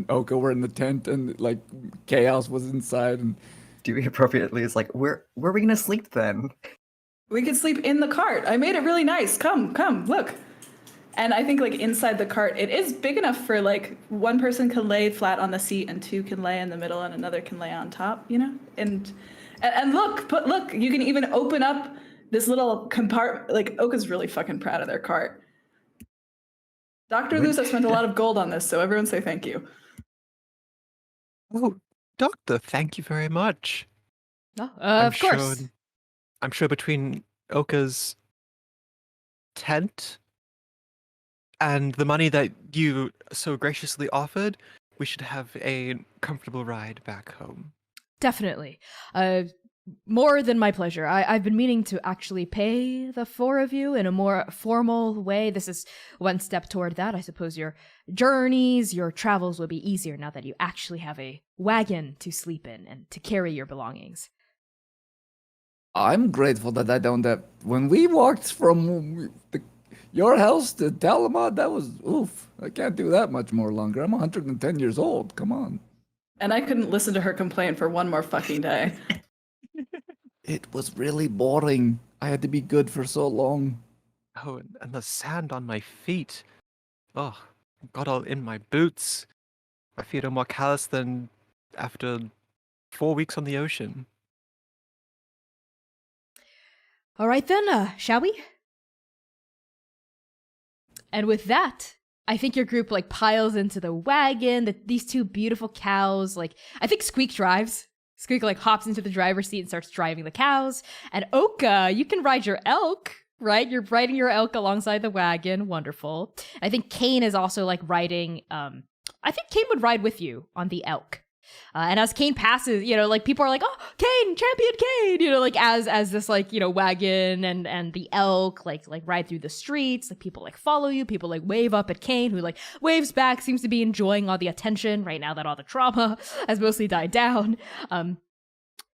Oka were in the tent and like chaos was inside, and Dewey appropriately is like, where are we gonna sleep then? We could sleep in the cart. I made it really nice. Come, look. And I think like inside the cart, it is big enough for like 1 person can lay flat on the seat and 2 can lay in the middle and another can lay on top, you know? And look, you can even open up this little compartment. Like Oka's really fucking proud of their cart. Dr. Lusa spent a lot of gold on this, so everyone say thank you. Oh, Doctor, thank you very much. Oh, of course. I'm sure between Oka's tent and the money that you so graciously offered, we should have a comfortable ride back home. Definitely. More than my pleasure. I've been meaning to actually pay the 4 of you in a more formal way. This is one step toward that. I suppose your journeys, your travels will be easier now that you actually have a wagon to sleep in and to carry your belongings. I'm grateful that I don't have. When we walked from your house to Talamad, that was oof. I can't do that much more longer. I'm 110 years old. Come on. And I couldn't listen to her complain for 1 more fucking day. It was really boring. I had to be good for so long. Oh, and the sand on my feet. Oh, got all in my boots. My feet are more callous than after 4 weeks on the ocean. All right then, shall we? And with that, I think your group like piles into the wagon. These 2 beautiful cows, like I think Squeak drives. Squeak like hops into the driver's seat and starts driving the cows. And Oka, you can ride your elk, right? You're riding your elk alongside the wagon. Wonderful. I think Kane is also like riding. I think Kane would ride with you on the elk. And as Kane passes, you know, like people are like, oh, Kane, champion Kane, you know, like as this like, you know, wagon and the elk like ride through the streets, like people like follow you, people like wave up at Kane, who like waves back, seems to be enjoying all the attention right now that all the trauma has mostly died down.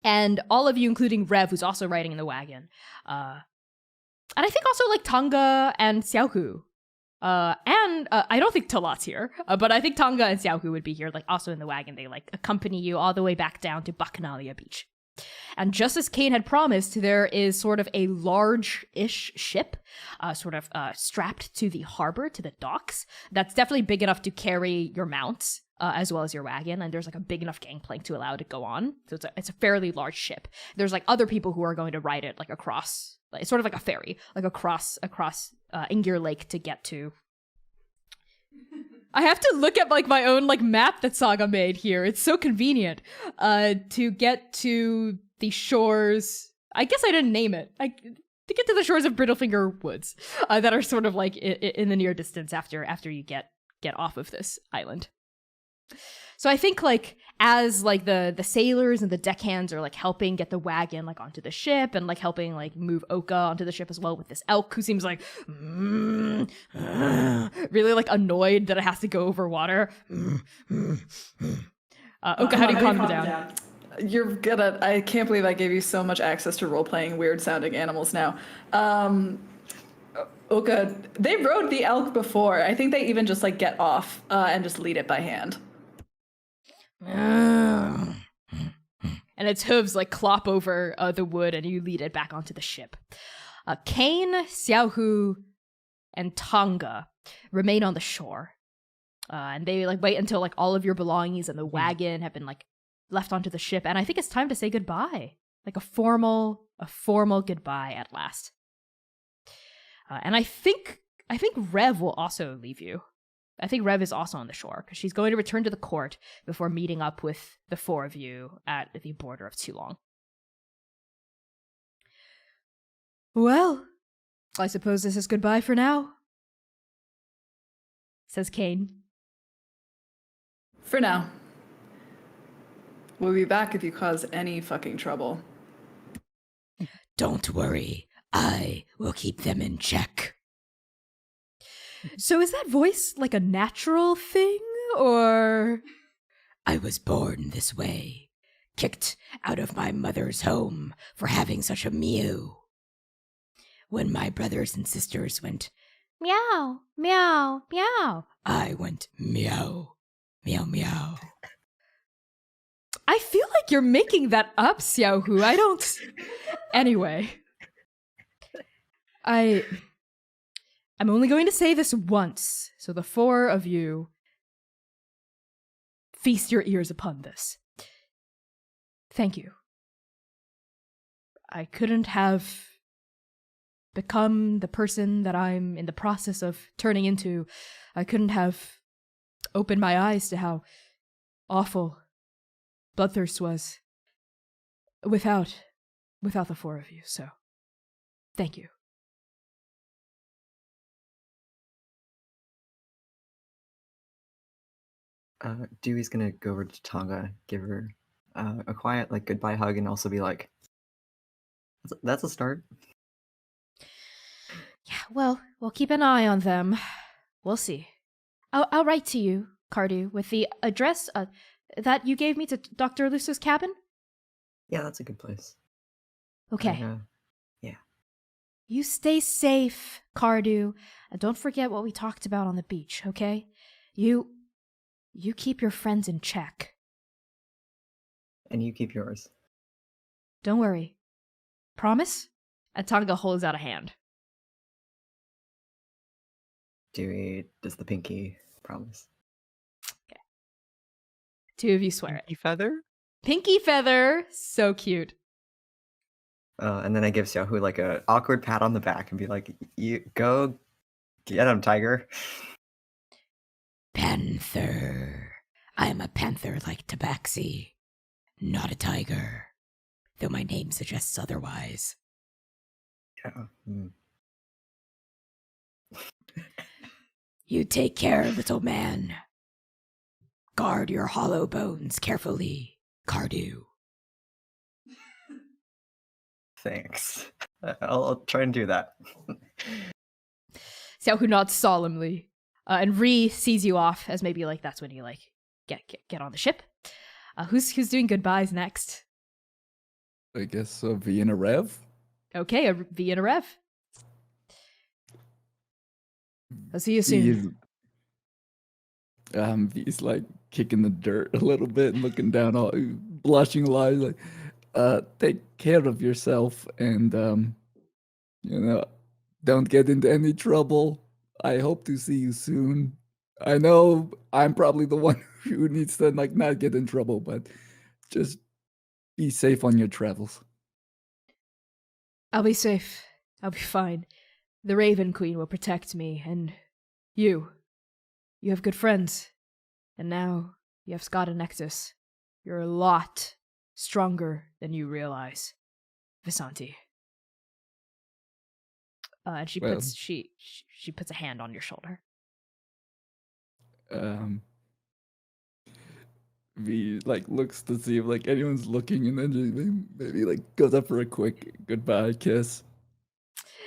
And all of you, including Rev, who's also riding in the wagon. And I think also like Tonga and Xiaohu And I don't think Talat's here, but I think Tonga and Xiaohu would be here, like also in the wagon. They like accompany you all the way back down to Bacchanalia Beach. And just as Kane had promised, there is sort of a large-ish ship strapped to the harbor, to the docks. That's definitely big enough to carry your mounts as well as your wagon. And there's like a big enough gangplank to allow it to go on. So it's a fairly large ship. There's like other people who are going to ride it like across. It's sort of like a ferry, like across Ingir Lake to get to. I have to look at like my own like map that Saga made here. It's so convenient to get to the shores. I guess I didn't name it. To get to the shores of Brittlefinger Woods that are sort of like in the near distance after you get off of this island. So I think like as like the sailors and the deckhands are like helping get the wagon like onto the ship and like helping like move Oka onto the ship as well with this elk who seems like really like annoyed that it has to go over water. Oka, how do you calm them down? I can't believe I gave you so much access to role-playing weird-sounding animals now. Oka, they rode the elk before. I think they even just like get off and just lead it by hand. And its hooves like clop over the wood and you lead it back onto the ship. Kane, Xiaohu, and Tonga remain on the shore. And they like wait until like all of your belongings and the wagon have been like left onto the ship. And I think it's time to say goodbye. Like a formal goodbye at last. And I think Rev will also leave you. I think Rev is also on the shore because she's going to return to the court before meeting up with the four of you at the border of Toulon. Well, I suppose this is goodbye for now, says Kane. For now. We'll be back if you cause any fucking trouble. Don't worry, I will keep them in check. So is that voice like a natural thing, or? I was born this way, kicked out of my mother's home for having such a mew. When my brothers and sisters went meow, meow, meow, I went meow, meow, meow. I feel like you're making that up, Xiaohu. I don't... Anyway. I'm only going to say this once, so the four of you feast your ears upon this. Thank you. I couldn't have become the person that I'm in the process of turning into. I couldn't have opened my eyes to how awful Bloodthirst was without the four of you, so thank you. Dewey's gonna go over to Tonga, give her a quiet like goodbye hug, and also be like, "That's a start." Yeah, well, we'll keep an eye on them. We'll see. I'll write to you, Cardew, with the address that you gave me to Dr. Luso's cabin. Yeah, that's a good place. Okay. Yeah. You stay safe, Cardew, and don't forget what we talked about on the beach, okay? You keep your friends in check. And you keep yours. Don't worry. Promise? And Tonga holds out a hand. Dewey does the pinky promise. Okay. Two of you swear it. Pinky feather? Pinky feather! So cute. And then I give Xiaohu like a awkward pat on the back and be like, "You go get him, tiger." Panther. I'm a panther like Tabaxi, not a tiger, though my name suggests otherwise. Yeah. You take care, little man. Guard your hollow bones carefully, Cardew. Thanks. I'll try and do that. Xiaohu nods solemnly. And Ree sees you off as maybe like that's when you like get on the ship. Who's doing goodbyes next? I guess a V and a Rev. Okay, a V and a Rev. I'll see you soon. He's like kicking the dirt a little bit and looking down, all blushing a lot. He's like, take care of yourself and you know, don't get into any trouble. I hope to see you soon. I know I'm probably the one who needs to like not get in trouble, but just be safe on your travels. I'll be safe. I'll be fine. The Raven Queen will protect me, and you. You have good friends. And now you have Scott and Nexus. You're a lot stronger than you realize, Visanti. And she Well. puts she puts a hand on your shoulder. V like looks to see if like anyone's looking, and then just maybe like goes up for a quick goodbye kiss.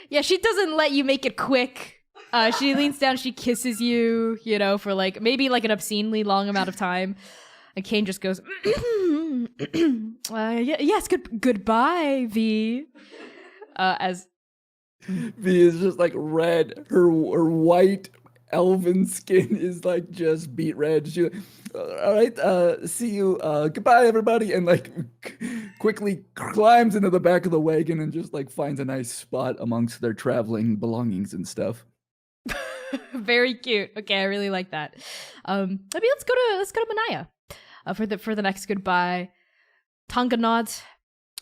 Yeah, she doesn't let you make it quick. She leans down, she kisses you, you know, for like maybe like an obscenely long amount of time. And Kane just goes, yes, goodbye, V. As V is just like red. Her white elven skin is like just beet red. She, all right, see you. Goodbye, everybody, and like quickly climbs into the back of the wagon and just like finds a nice spot amongst their traveling belongings and stuff. very cute. Okay, I really like that. Maybe let's go to Mania for the next goodbye. Tonga nods.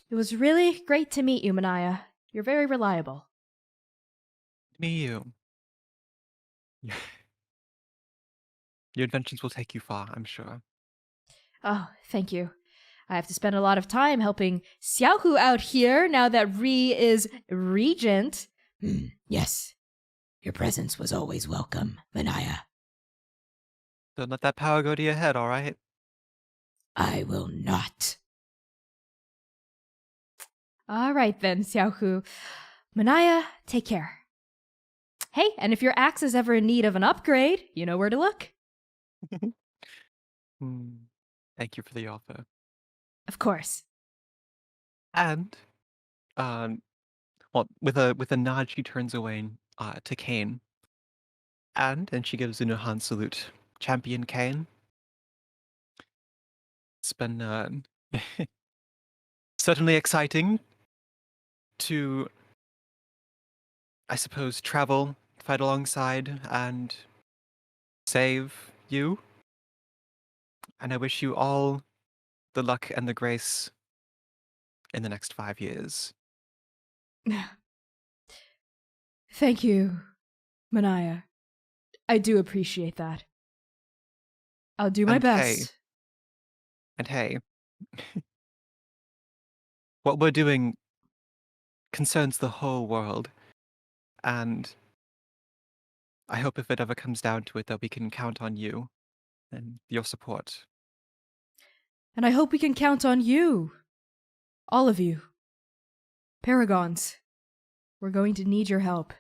It was really great to meet you, Mania. You're very reliable. Me, you. Your inventions will take you far, I'm sure. Oh, thank you. I have to spend a lot of time helping Xiaohu out here now that Ri is regent. Yes. Your presence was always welcome, Mania. Don't let that power go to your head, all right? I will not. All right then, Xiaohu. Mania, take care. Hey, and if your axe is ever in need of an upgrade, you know where to look. Thank you for the offer. Of course. And, well, with a nod, she turns away to Kane. And she gives Unohan salute. Champion Kane. It's been certainly exciting to, I suppose, travel, fight alongside, and save you. And I wish you all the luck and the grace in the next 5 years. Thank you, Mania. I do appreciate that. I'll do my best. Hey, what we're doing concerns the whole world, and I hope if it ever comes down to it that we can count on you and your support. And I hope we can count on you. All of you. Paragons. We're going to need your help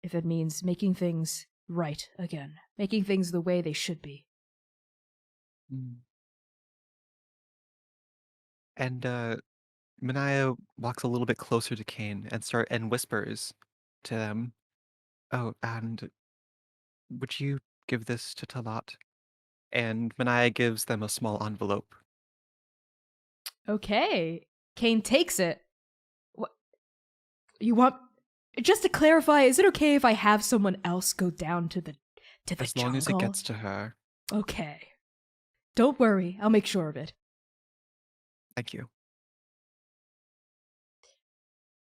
if it means making things right again. Making things the way they should be. And Mania walks a little bit closer to Kane and whispers to them, "Oh, and would you give this to Talat?" And Mania gives them a small envelope. Okay. Kane takes it. What? You want... Just to clarify, is it okay if I have someone else go down to the As jungle? long as it gets to her. Okay. Don't worry, I'll make sure of it. Thank you.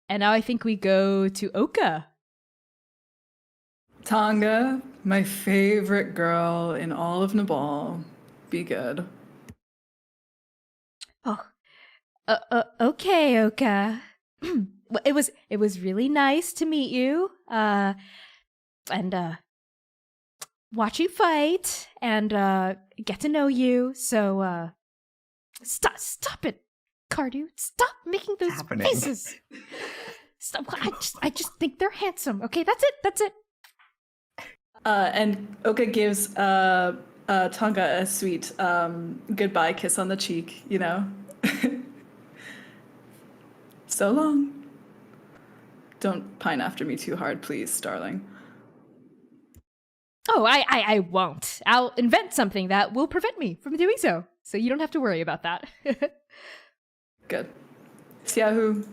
And now I think we go to Oka. Tonga, my favorite girl in all of Nepal. Be good. Oh. Okay, Oka. It was really nice to meet you. And watch you fight and get to know you. So stop it, Cardew. Stop making those faces. Stop. I just think they're handsome. Okay, that's it. And Oka gives Tonga a sweet goodbye kiss on the cheek, you know? So long. Don't pine after me too hard, please, darling. Oh, I won't. I'll invent something that will prevent me from doing so. So you don't have to worry about that. Good. Xiaohu,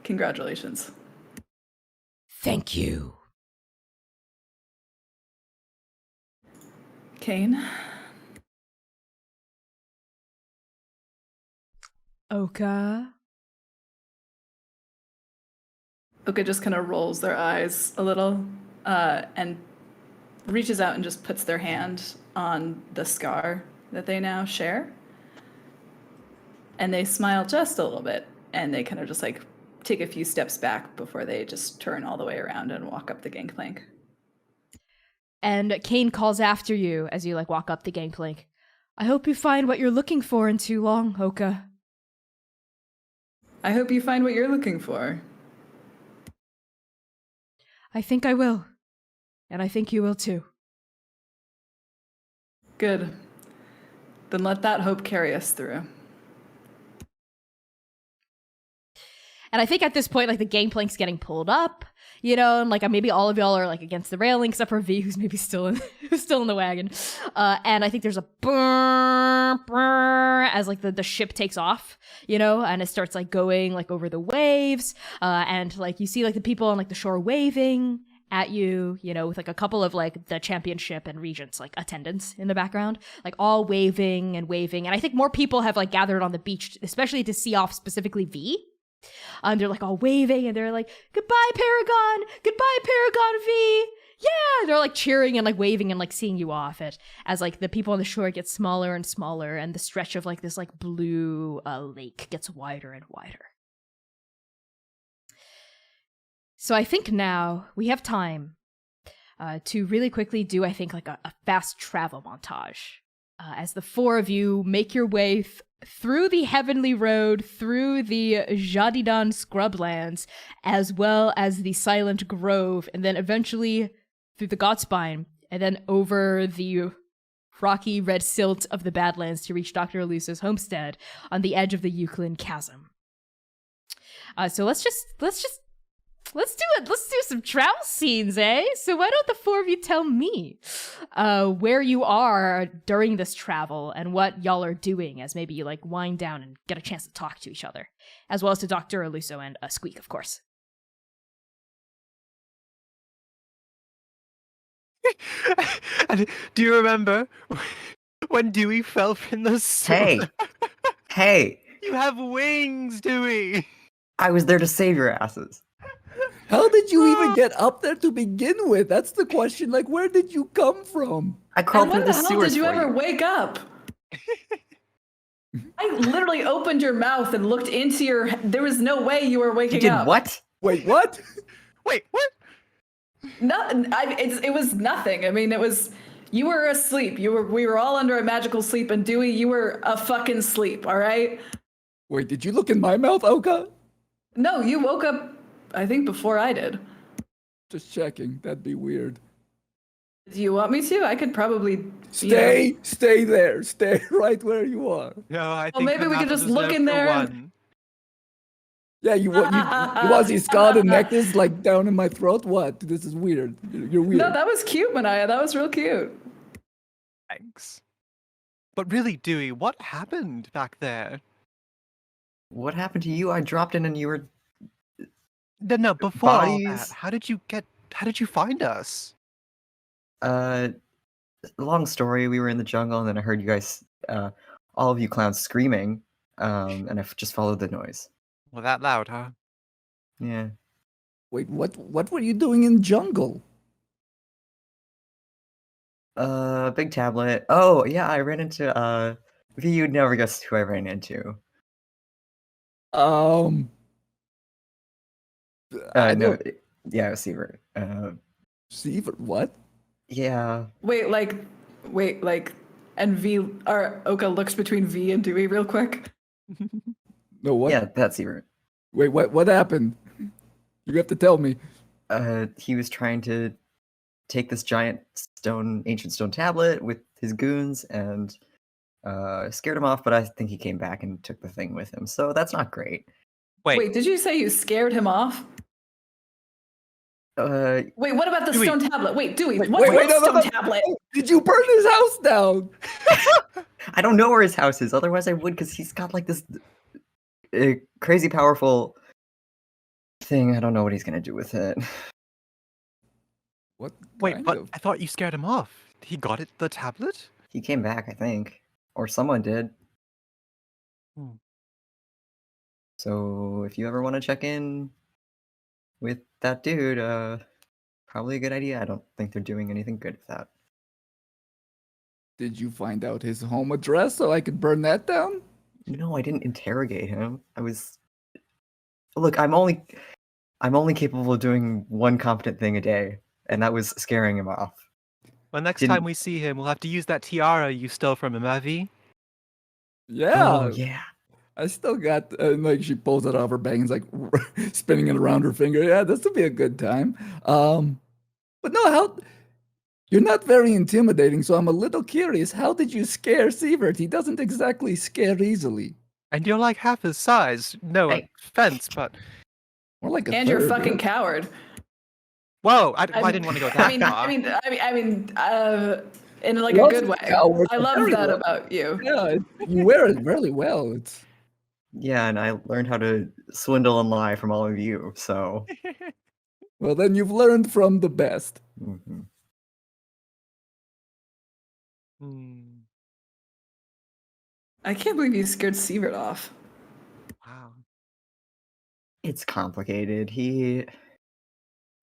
congratulations. Thank you. Kane? Oka. Oka just kind of rolls their eyes a little and reaches out and just puts their hand on the scar that they now share. And they smile just a little bit, and they kind of just like take a few steps back before they just turn all the way around and walk up the gangplank. And Kane calls after you as you like walk up the gangplank. I hope you find what you're looking for in too long, Oka. I hope you find what you're looking for. I think I will. And I think you will too. Good. Then let that hope carry us through. And I think at this point, like, the gangplank's getting pulled up, you know, and like maybe all of y'all are like against the railing, except for V, who's maybe still in the wagon. And I think there's a brrr, brrr, as like the ship takes off, you know, and it starts like going like over the waves. And like you see like the people on like the shore waving at you, you know, with like a couple of like the championship and regents like attendants in the background, like all waving and waving. And I think more people have like gathered on the beach, especially to see off specifically V. And they're like all waving and they're like, goodbye, Paragon! Goodbye, Paragon V! Yeah! They're like cheering and like waving and like seeing you off it as like the people on the shore get smaller and smaller and the stretch of like this like blue lake gets wider and wider. So I think now we have time to really quickly do, I think, like a fast travel montage as the four of you make your way through the Heavenly Road, through the Jadidan scrublands, as well as the Silent Grove, and then eventually through the Godspine, and then over the rocky red silt of the Badlands to reach Dr. Elusa's homestead on the edge of the Euclid Chasm. So let's do it. Let's do some travel scenes, eh? So why don't the four of you tell me where you are during this travel and what y'all are doing as maybe you like wind down and get a chance to talk to each other, as well as to Dr. Eluso and Squeak, of course. And do you remember when Dewey fell from the Hey! Hey! You have wings, Dewey! I was there to save your asses. How did you even get up there to begin with? That's the question. Like, where did you come from? I crawled And when through the the hell sewers did you for ever wake up? I literally opened your mouth and looked into your... There was no way you were waking You did up. what? Wait, what? Wait, what? It was nothing. I mean, it was... You were asleep. We were all under a magical sleep, and Dewey, you were a fucking sleep, all right? Wait, did you look in my mouth, Oka? No, you woke up, I think, before I did. Just checking. That'd be weird. Do you want me to? I could probably... Stay there. Stay right where you are. No, I Well, think maybe the we could math just is look there in for there and- one. Yeah, you want to see scarlet necklace like down in my throat? What? This is weird. You're weird. No, that was cute, Mania. That was real cute. Thanks. But really, Dewey, what happened back there? What happened to you? I dropped in and you were... No, before all that, Bodies. how did you find us? Long story. We were in the jungle and then I heard you guys, all of you clowns screaming, and I just followed the noise. Well, that loud, huh? Yeah. Wait, what were you doing in jungle? Big tablet. Oh, yeah, I ran into, V, you'd never guess who I ran into. I No, don't- yeah, it was Seaver. Seaver, what? Yeah. Wait, and V, or Oka looks between V and Dewey real quick. No, what? Yeah, that's Seaver. Wait, what happened? You have to tell me. He was trying to take this giant ancient stone tablet with his goons and scared him off, but I think he came back and took the thing with him, so that's not great. Wait, did you say you scared him off? Wait, what about the Dewey. stone tablet? Wait, Dewey, Wait, what's wait, the no, stone no. tablet? Did you burn his house down? I don't know where his house is. Otherwise, I would, because he's got like this crazy powerful thing. I don't know what he's gonna do with it. What? Wait, kind but of? I thought you scared him off. He got it, the tablet? He came back, I think, or someone did. Hmm. So if you ever want to check in with that dude, probably a good idea. I don't think they're doing anything good with that. Did you find out his home address so I could burn that down? No, I didn't interrogate him. I was. Look, I'm only capable of doing one competent thing a day, and that was scaring him off. Well, next Didn't- time we see him, we'll have to use that tiara you stole from him, Avi. Yeah. Oh yeah. I still got, and like she pulls it off her bag and is like spinning it around her finger. Yeah, this will be a good time. But no, you're not very intimidating, so I'm a little curious. How did you scare Sievert? He doesn't exactly scare easily. And you're like half his size. No Hey. offense, but More like a And you're a third, fucking yeah. coward. whoa! I didn't want to go that I mean, far. I mean, in like Loves a good way. coward, I love very that well. about you. Yeah, you wear it really well. It's Yeah, and I learned how to swindle and lie from all of you. So. well, then you've learned from the best. Mhm. Hmm. I can't believe you scared Sievert off. Wow. It's complicated. He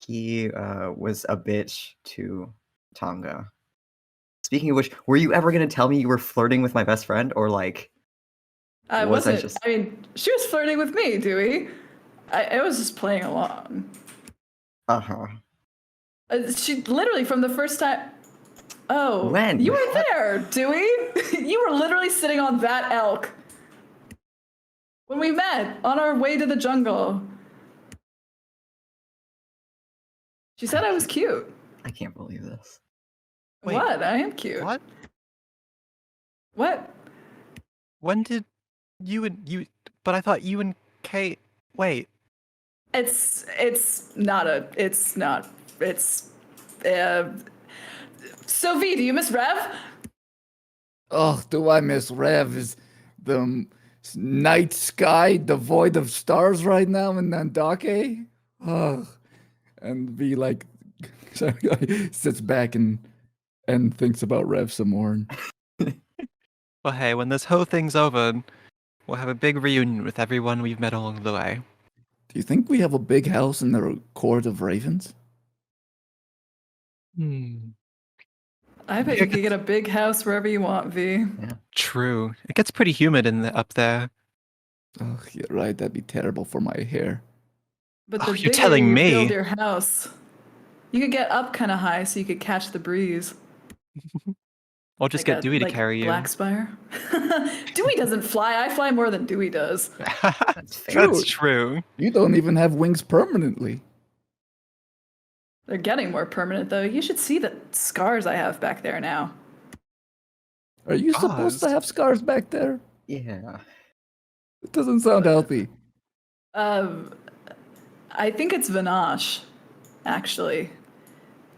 was a bitch to Tonga. Speaking of which, were you ever gonna tell me you were flirting with my best friend, or like? I Was I wasn't. just- I mean, she was flirting with me, Dewey. I was just playing along. Uh-huh. She literally from the first time. Oh, When? you were there, Dewey. You were literally sitting on that elk when we met on our way to the jungle. She said I was cute. I can't believe this. Wait, What? I am cute. What? What? When did you? But I thought you and Kate. Wait. It's not. So V, do you miss Rev? Oh, do I miss Rev? Is the night sky devoid of stars right now in Andake? Oh, and be like, sits back and thinks about Rev some more. Well, hey, when this whole thing's over, we'll have a big reunion with everyone we've met along the way. Do you think we have a big house in the court of ravens? I bet you could get a big house wherever you want, V. True. It gets pretty humid up there. Oh, you're right. That'd be terrible for my hair. But Oh, the you're bigger telling you me. build your house, you could get up kind of high so you could catch the breeze. Or just Like get a- Dewey to like carry you. Black Spire. Dewey doesn't fly. I fly more than Dewey does. That's fair. That's true. You don't even have wings permanently. They're getting more permanent, though. You should see the scars I have back there now. Are you supposed to Scars? have scars back there? Yeah. It doesn't sound healthy. I think it's Vanache, actually.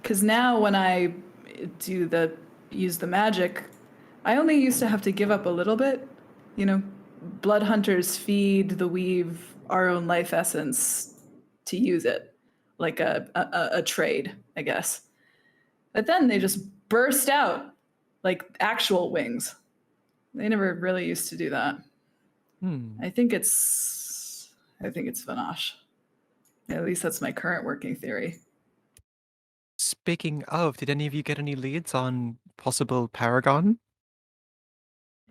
Because now when I use the magic, I only used to have to give up a little bit. You know, blood hunters feed the weave our own life essence to use it, like a trade, I guess. But then they just burst out like actual wings. They never really used to do that. I think it's Vanache. At least that's my current working theory. Speaking of, did any of you get any leads on possible Paragon?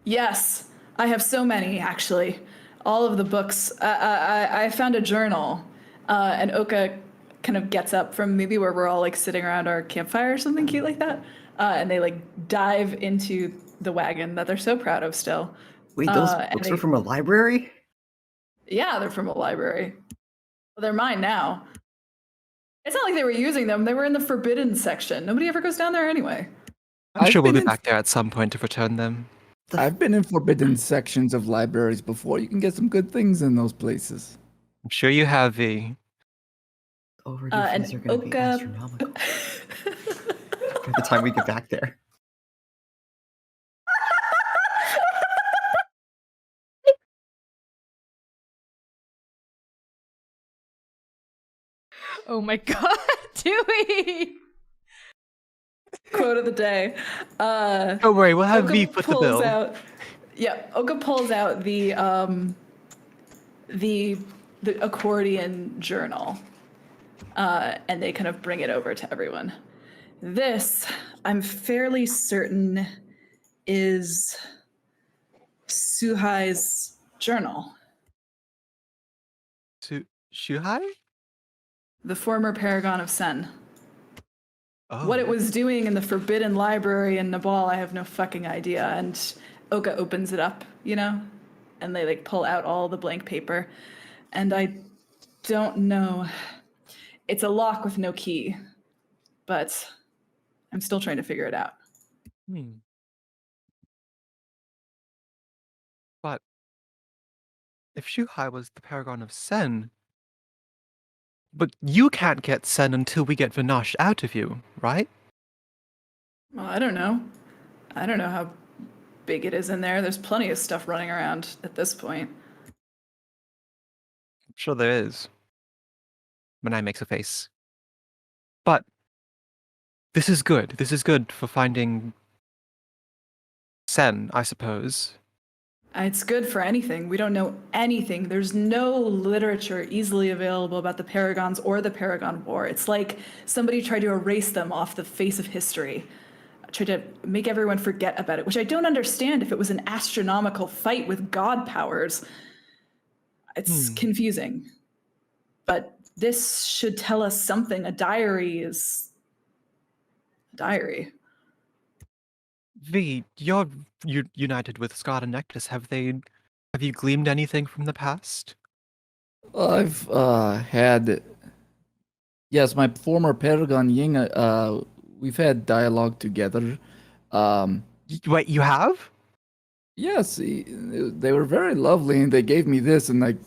Yes, I have so many actually. All of the books. I found a journal, and Oka kind of gets up from maybe where we're all like sitting around our campfire or something cute like that, and they like dive into the wagon that they're so proud of still. Wait, those and books they- were from a library? Yeah, they're from a library. Well, they're mine now. It's not like they were using them. They were in the forbidden section. Nobody ever goes down there anyway. I'm I've sure we'll been be in- back there at some point to return them. I've been in forbidden sections of libraries before. You can get some good things in those places. I'm sure you have, V. overdue and fees are going to be Oka. astronomical by the time we get back there. Oh my god, Dewey! Quote of the day. Don't worry, we'll have Oka V foot the pulls bill. out. Yeah, Oka pulls out the accordion journal, and they kind of bring it over to everyone. This, I'm fairly certain, is Suhai's journal. Shuhai? The former Paragon of Sen. Oh. What it was doing in the Forbidden Library in Nabal, I have no fucking idea. And Oka opens it up, and they like pull out all the blank paper. And I don't know. It's a lock with no key, but I'm still trying to figure it out. But if Shuhai was the Paragon of Sen, but you can't get Sen until we get Vinash out of you, right? Well, I don't know. I don't know how big it is in there. There's plenty of stuff running around at this point. I'm sure there is. Manaia makes a face. But this is good. This is good for finding Sen, I suppose. It's good for anything. We don't know anything. There's no literature easily available about the Paragons or the Paragon War. It's like somebody tried to erase them off the face of history, tried to make everyone forget about it, which I don't understand if it was an astronomical fight with god powers. It's confusing. But this should tell us something. A diary is a diary. V, you're united with Scott and Nectus. Have you gleaned anything from the past? I've had, yes, my former Paragon Ying. We've had dialogue together. Wait, you have? Yes, they were very lovely, and they gave me this, and like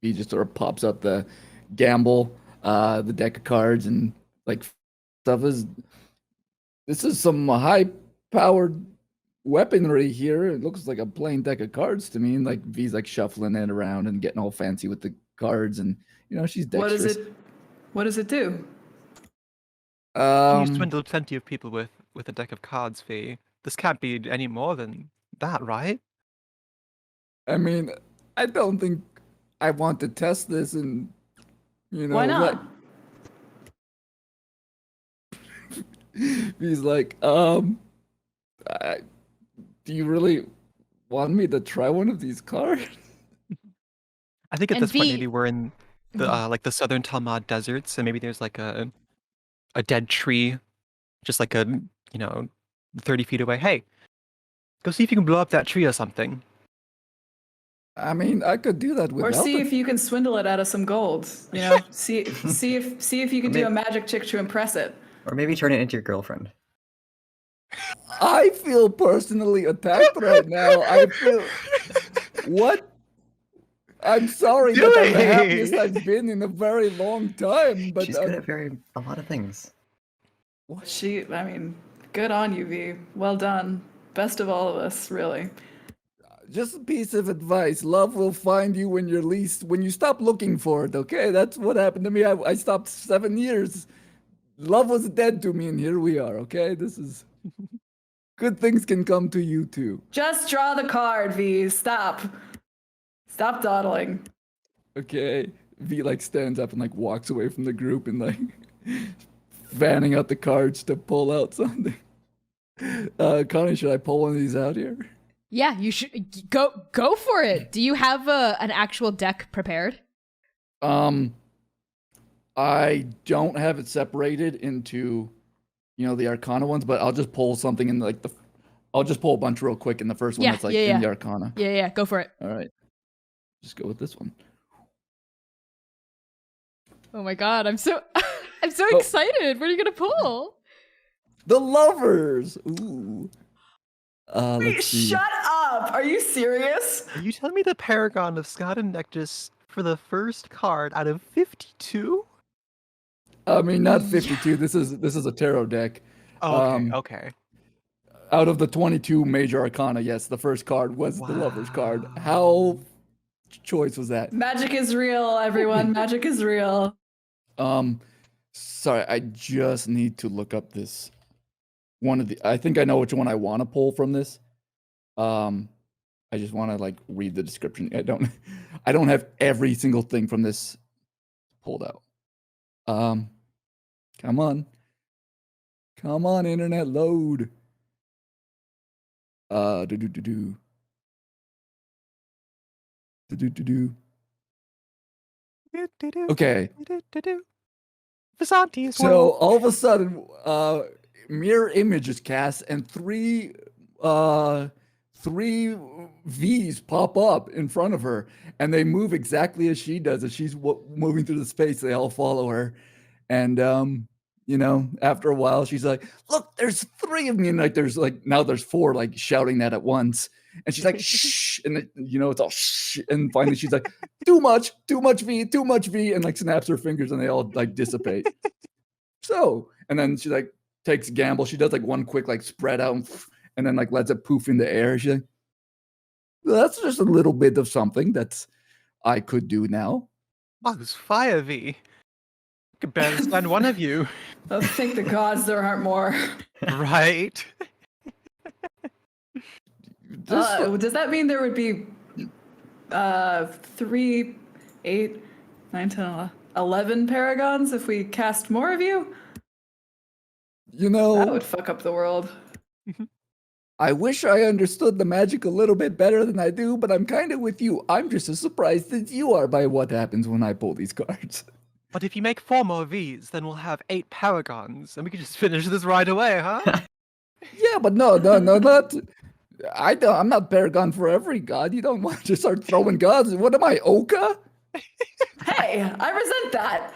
he just sort of pops up the gamble, the deck of cards, and like stuff is. This is some high-powered weaponry here. It looks like a plain deck of cards to me, and like V's like shuffling it around and getting all fancy with the cards, and she's dexterous. What does it do? You swindled plenty of people with a deck of cards, V. This can't be any more than that, right? I mean, I don't think I want to test this, and Why not? He's like, do you really want me to try one of these cards? I think at And this point V- maybe we're in the like the southern Talmud deserts, and maybe there's like a dead tree, just like 30 feet away. Hey, go see if you can blow up that tree or something. I mean, I could do that without Or see it. if you can swindle it out of some gold. See if you can do a magic trick to impress it. Or maybe turn it into your girlfriend. I feel personally attacked right now. I feel what? I'm sorry, but I'm the happiest I've been in a very long time. But She's good at a lot of things. I mean, good on you, V. Well done. Best of all of us, really. just a piece of advice: love will find you when you stop looking for it. Okay, that's what happened to me. I stopped 7 years. Love was dead to me, and here we are. Okay, this is good. Things can come to you too. Just draw the card, V. Stop dawdling. Okay, V stands up and walks away from the group and fanning out the cards to pull out something. Connie, should I pull one of these out here? Yeah, you should go for it. Do you have an actual deck prepared? I don't have it separated into, the Arcana ones, but I'll just pull something in I'll just pull a bunch real quick in the first one that's in the Arcana. Yeah, go for it. All right, just go with this one. Oh my god, I'm so excited. What are you gonna pull? The Lovers. Ooh. Wait, Let's see. shut up! Are you serious? Are you telling me the Paragon of Scott and Nectus for the first card out of 52? I mean, not 52. This is a tarot deck. Oh, okay, okay. Out of the 22 major arcana, yes, the first card was the Lover's card. Wow. How choice was that? Magic is real, everyone. Magic is real. Sorry, I just need to look up this one of the. I think I know which one I want to pull from this. I just want to like read the description. I don't have every single thing from this pulled out. Come on, internet, load. Do. Okay. Visanti is So all of a sudden, mirror image is cast, and three V's pop up in front of her, and they move exactly as she does. As she's moving through the space, they all follow her, and after a while, she's like, "Look, there's three of me," and like now there's four, like shouting that at once. And she's like, "Shh," and it's all shh. And finally, she's like, too much V," and like snaps her fingers, and they all like dissipate. So, and then she like takes a gamble. She does like one quick like spread out, and then like lets it poof in the air. She's like, well, "That's just a little bit of something that I could do now." Wow, who's Fire V? I could barely stand one of you. Thank the gods there aren't more. Right? Does that mean there would be 3, 8, 9, 10, 11 paragons if we cast more of you? That would fuck up the world. I wish I understood the magic a little bit better than I do, but I'm kind of with you. I'm just as surprised as you are by what happens when I pull these cards. But if you make 4 more Vs, then we'll have 8 paragons, and we can just finish this right away, huh? Yeah, but no, not. I'm not paragon for every god. You don't want to start throwing gods. What am I, Oka? Hey, I resent that.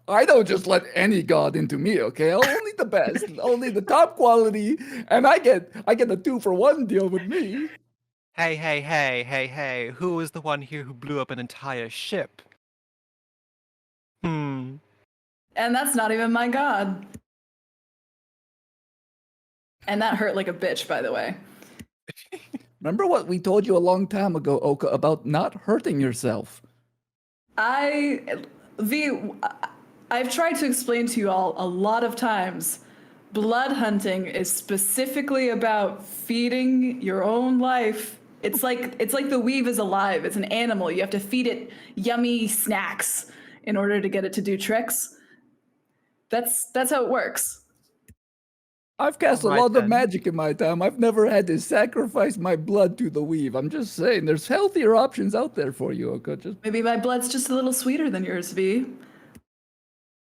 I don't just let any god into me, okay? Only the best, only the top quality, and I get a 2-for-1 deal with me. Hey, who was the one here who blew up an entire ship? And that's not even my god. And that hurt like a bitch, by the way. Remember what we told you a long time ago, Oka, about not hurting yourself? I've tried to explain to you all a lot of times. Blood hunting is specifically about feeding your own life. It's like the weave is alive. It's an animal. You have to feed it yummy snacks in order to get it to do tricks. That's how it works. I've cast a lot of magic in my time. I've never had to sacrifice my blood to the weave. I'm just saying, there's healthier options out there for you, Oka. Maybe my blood's just a little sweeter than yours, V.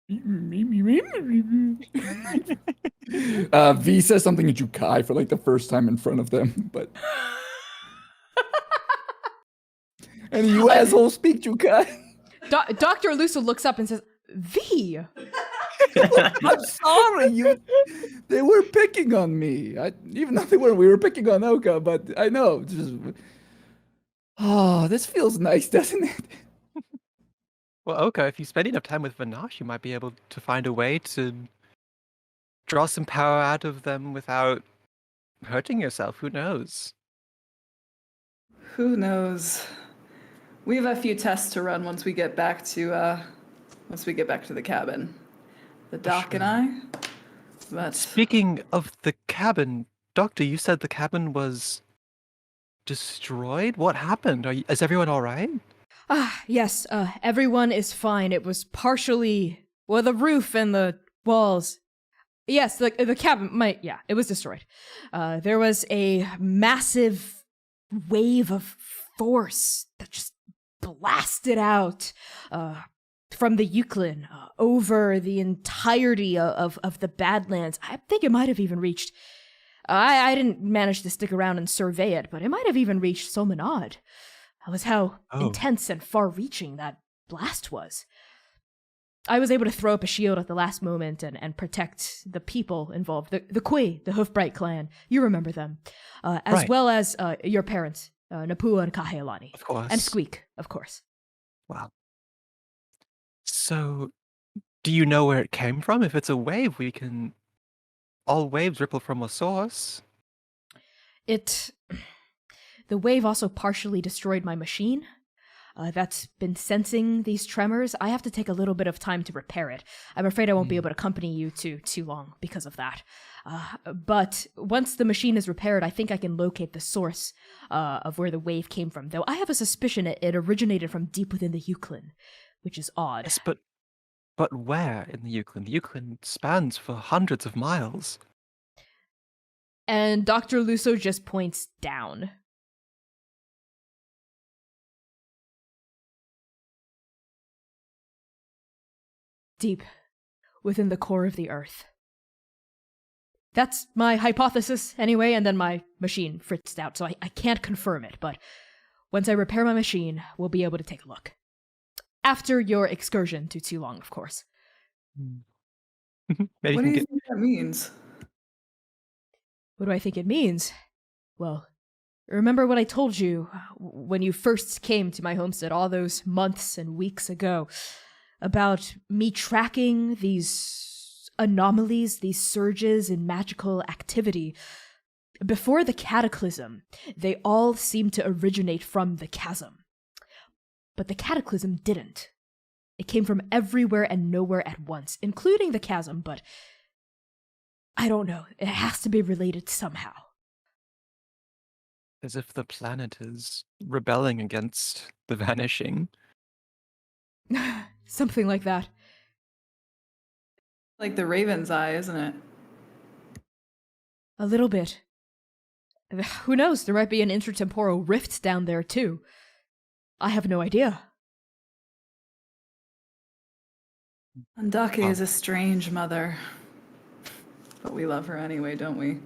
V says something to Jukai for like the first time in front of them, but and you asshole speak Jukai. Dr. Elusa looks up and says, V! I'm sorry, they were picking on me. Even though we were picking on Oka, but I know. This feels nice, doesn't it? Well, Oka, if you spend enough time with Vanash, you might be able to find a way to draw some power out of them without hurting yourself. Who knows? Who knows? We have a few tests to run once we get back to the cabin. The doc and I. But speaking of the cabin, Doctor, you said the cabin was destroyed? What happened? Is everyone all right? Yes, everyone is fine. It was partially, the roof and the walls. Yes, the cabin it was destroyed. There was a massive wave of force that just blasted out from the Euclid over the entirety of the Badlands. I think it might have even reached, I didn't manage to stick around and survey it, but it might have even reached Solmanad. That was how intense and far-reaching that blast was. I was able to throw up a shield at the last moment and protect the people involved, the Kui, the Hoofbright clan. You remember them. As well as your parents, Napua and Kahealani. Of course. And Squeak, of course. Wow. So, Do you know where it came from? If it's a wave, we can. All waves ripple from a source. The wave also partially destroyed my machine. That's been sensing these tremors. I have to take a little bit of time to repair it. I'm afraid I won't be able to accompany you too long because of that. But once the machine is repaired, I think I can locate the source of where the wave came from. Though I have a suspicion it originated from deep within the Euclid, which is odd. Yes, but where in the Euclid? The Euclid spans for hundreds of miles. And Dr. Lusso just points down. Deep within the core of the earth. That's my hypothesis, anyway, and then my machine fritzed out, so I can't confirm it, but once I repair my machine, we'll be able to take a look. After your excursion to Toulon, of course. Maybe What do you you can think that means? What do I think it means? Well, remember what I told you when you first came to my homestead all those months and weeks ago about me tracking these anomalies, these surges in magical activity. Before the cataclysm, they all seemed to originate from the chasm. But the cataclysm didn't. It came from everywhere and nowhere at once, including the chasm, but I don't know. It has to be related somehow. as if the planet is rebelling against the vanishing. Something like that. Like the Raven's Eye, isn't it? A little bit. Who knows? There might be an intertemporal rift down there, too. I have no idea. Andake is a strange mother. But we love her anyway, don't we?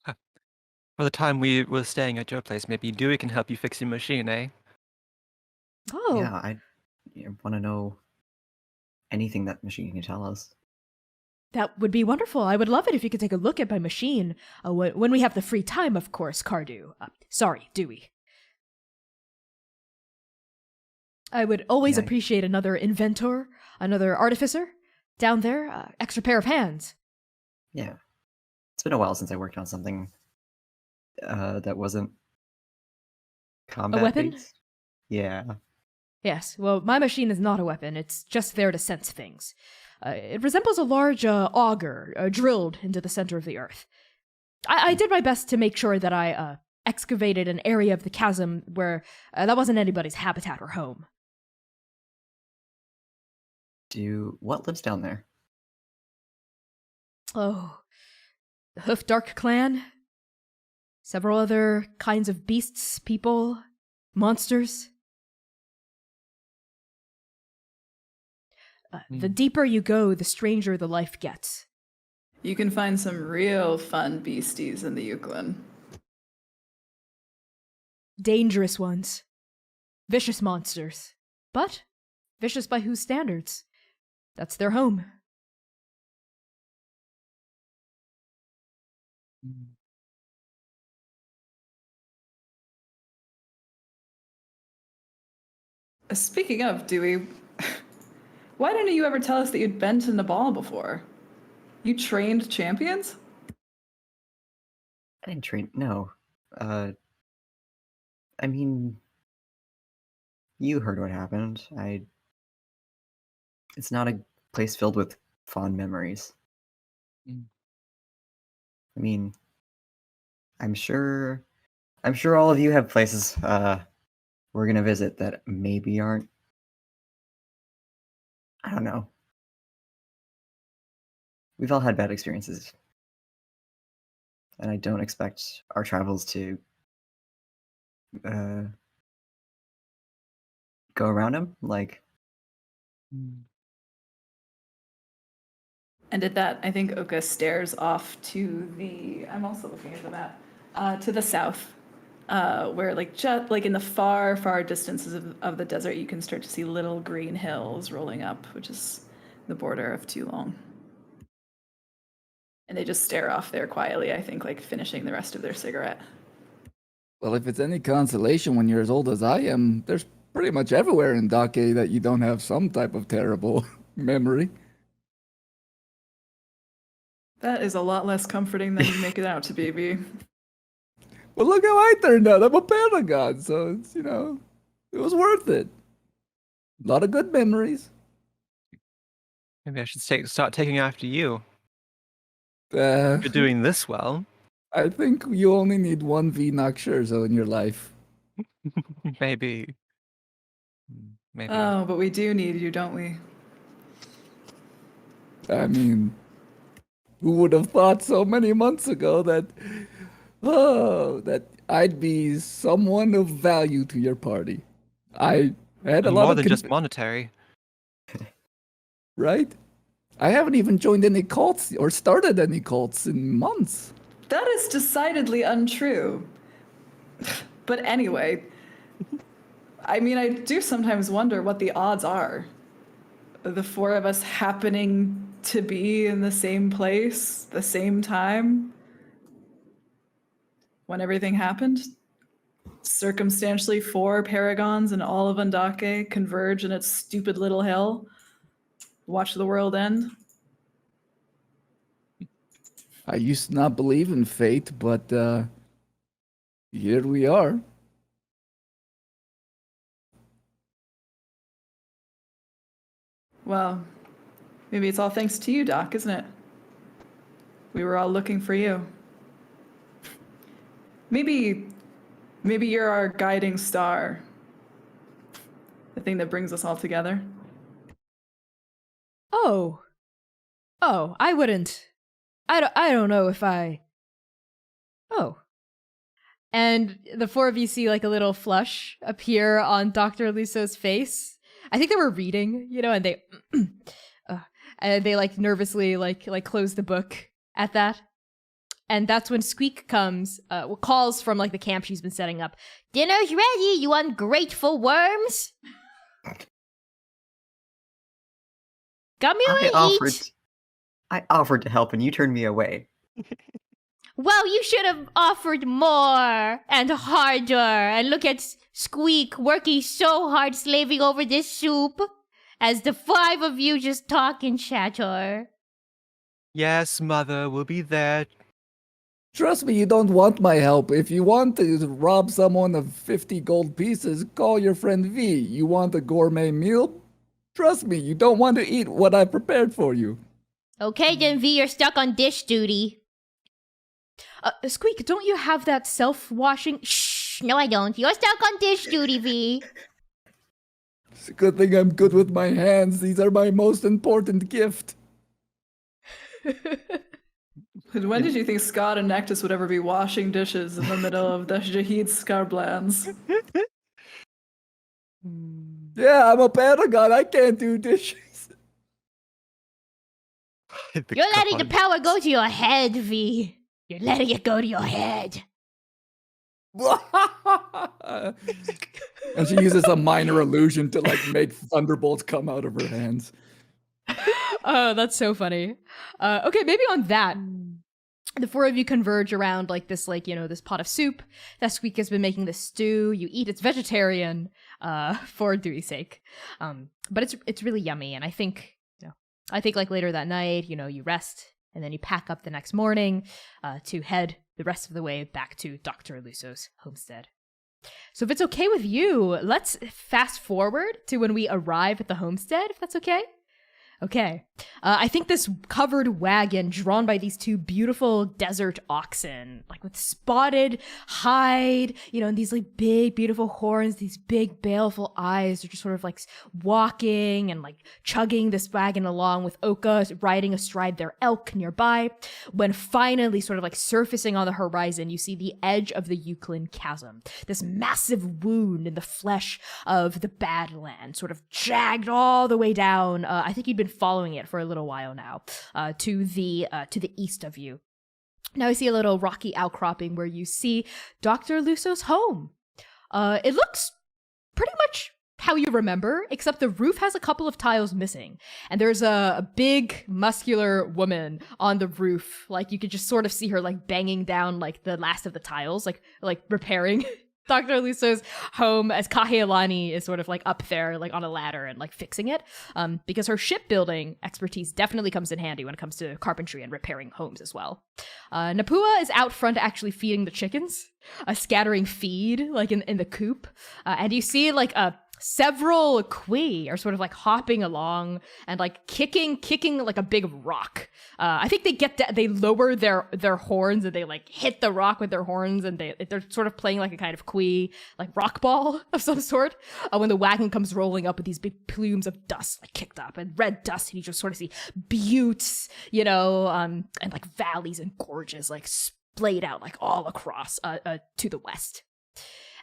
For the time we were staying at your place, maybe Dewey can help you fix your machine, eh? Oh, Yeah, I want to know anything that machine can tell us. that would be wonderful. I would love it if you could take a look at my machine. When we have the free time, of course, Cardew. Sorry, Dewey. I would always Yeah. appreciate another inventor, another artificer down there, extra pair of hands. Yeah. It's been a while since I worked on something that wasn't combat weapon? based. Yeah. Yes, well, my machine is not a weapon. It's just there to sense things. It resembles a large auger drilled into the center of the earth. I did my best to make sure that I excavated an area of the chasm where that wasn't anybody's habitat or home. What lives down there? Oh, the Hoof Dark clan. Several other kinds of beasts, people, monsters. The deeper you go, the stranger the life gets. You can find some real fun beasties in the Euclid. Dangerous ones. Vicious monsters. But vicious by whose standards? That's their home. Speaking of, Dewey, why didn't you ever tell us that you'd been to Nepal before? You trained champions? I didn't train. No. I mean, you heard what happened. It's not a place filled with fond memories. Mm. I mean, I'm sure all of you have places we're gonna visit that maybe aren't. I don't know. We've all had bad experiences, and I don't expect our travels to go around them. Like, And at that, I think Oka stares off to the. I'm also looking at the map. To the south, where just in the far, far distances of the desert, you can start to see little green hills rolling up, which is the border of Toulon. And they just stare off there quietly, I think, like finishing the rest of their cigarette. Well, if it's any consolation when you're as old as I am, there's pretty much everywhere in Dake that you don't have some type of terrible memory. That is a lot less comforting than you make it out to be, V. Well, look how I turned out. I'm a paragon, so it's, it was worth it. A lot of good memories. Maybe I should start taking after you. Uh, You're doing this well. I think you only need one V Scherzo in your life. Maybe. Maybe. Oh, but we do need you, don't we? I mean, who would have thought so many months ago that I'd be someone of value to your party? I had a lot More of than just monetary. right? I haven't even joined any cults or started any cults in months. That is decidedly untrue. But anyway, I mean, I do sometimes wonder what the odds are. The four of us happening to be in the same place, the same time, when everything happened. Circumstantially, 4 paragons and all of Andake converge in its stupid little hell. Watch the world end. I used to not believe in fate, but here we are. Well, maybe it's all thanks to you, Doc, isn't it? We were all looking for you. Maybe you're our guiding star. The thing that brings us all together. Oh, I wouldn't. I don't know if I. Oh. And the 4 of you see like a little flush appear on Dr. Luso's face. I think they were reading, and they like nervously like close the book at that. And that's when Squeak comes, calls from like the camp she's been setting up. Dinner's ready, you ungrateful worms. Come here and eat. I offered to help and you turned me away. Well, you should have offered more and harder. And look at Squeak working so hard slaving over this soup as the 5 of you just talk and chatter. Yes, Mother, we'll be there. Trust me, you don't want my help. If you want to rob someone of 50 gold pieces, call your friend V. You want a gourmet meal? Trust me, you don't want to eat what I prepared for you. Okay then, V, you're stuck on dish duty. Squeak, don't you have that self-washing? Shh, no I don't. You're stuck on dish duty, V. It's a good thing I'm good with my hands. These are my most important gift. When did you think Scott and Nectus would ever be washing dishes in the middle of the Jahid Scarblans? Yeah, I'm a paragon. I can't do dishes. You're letting the power go to your head, V. You're letting it go to your head. And she uses a minor illusion to like make thunderbolts come out of her hands. Oh, that's so funny. Okay, maybe on that, the 4 of you converge around like this, this pot of soup that Squeak has been making this stew. You eat. It's vegetarian, for Dewey's sake, but it's really yummy. And I think like later that night, you rest and then you pack up the next morning, to head the rest of the way back to Dr. Luso's homestead. So if it's okay with you, let's fast forward to when we arrive at the homestead, if that's okay. Okay. I think this covered wagon drawn by these 2 beautiful desert oxen, like with spotted hide, and these like big, beautiful horns, these big, baleful eyes are just sort of like walking and like chugging this wagon along with Oka riding astride their elk nearby. When finally sort of like surfacing on the horizon, you see the edge of the Euclid Chasm, this massive wound in the flesh of the Badland, sort of jagged all the way down. I think you'd been following it for a little while now, to the east of you. Now I see a little rocky outcropping where you see Dr. Luso's home. It looks pretty much how you remember, except the roof has a couple of tiles missing, and there's a big muscular woman on the roof. Like you could just sort of see her like banging down like the last of the tiles, like repairing Dr. Luso's home as Kahealani is sort of like up there, like on a ladder and like fixing it. Because her shipbuilding expertise definitely comes in handy when it comes to carpentry and repairing homes as well. Napua is out front actually feeding the chickens, scattering feed like in the coop. And you see like several Kui are sort of like hopping along and like kicking like a big rock. I think they lower their horns and they like hit the rock with their horns, and they're sort of playing like a kind of Kui like rock ball of some sort. When the wagon comes rolling up with these big plumes of dust like kicked up and red dust, and you just sort of see buttes, and like valleys and gorges like splayed out like all across to the west.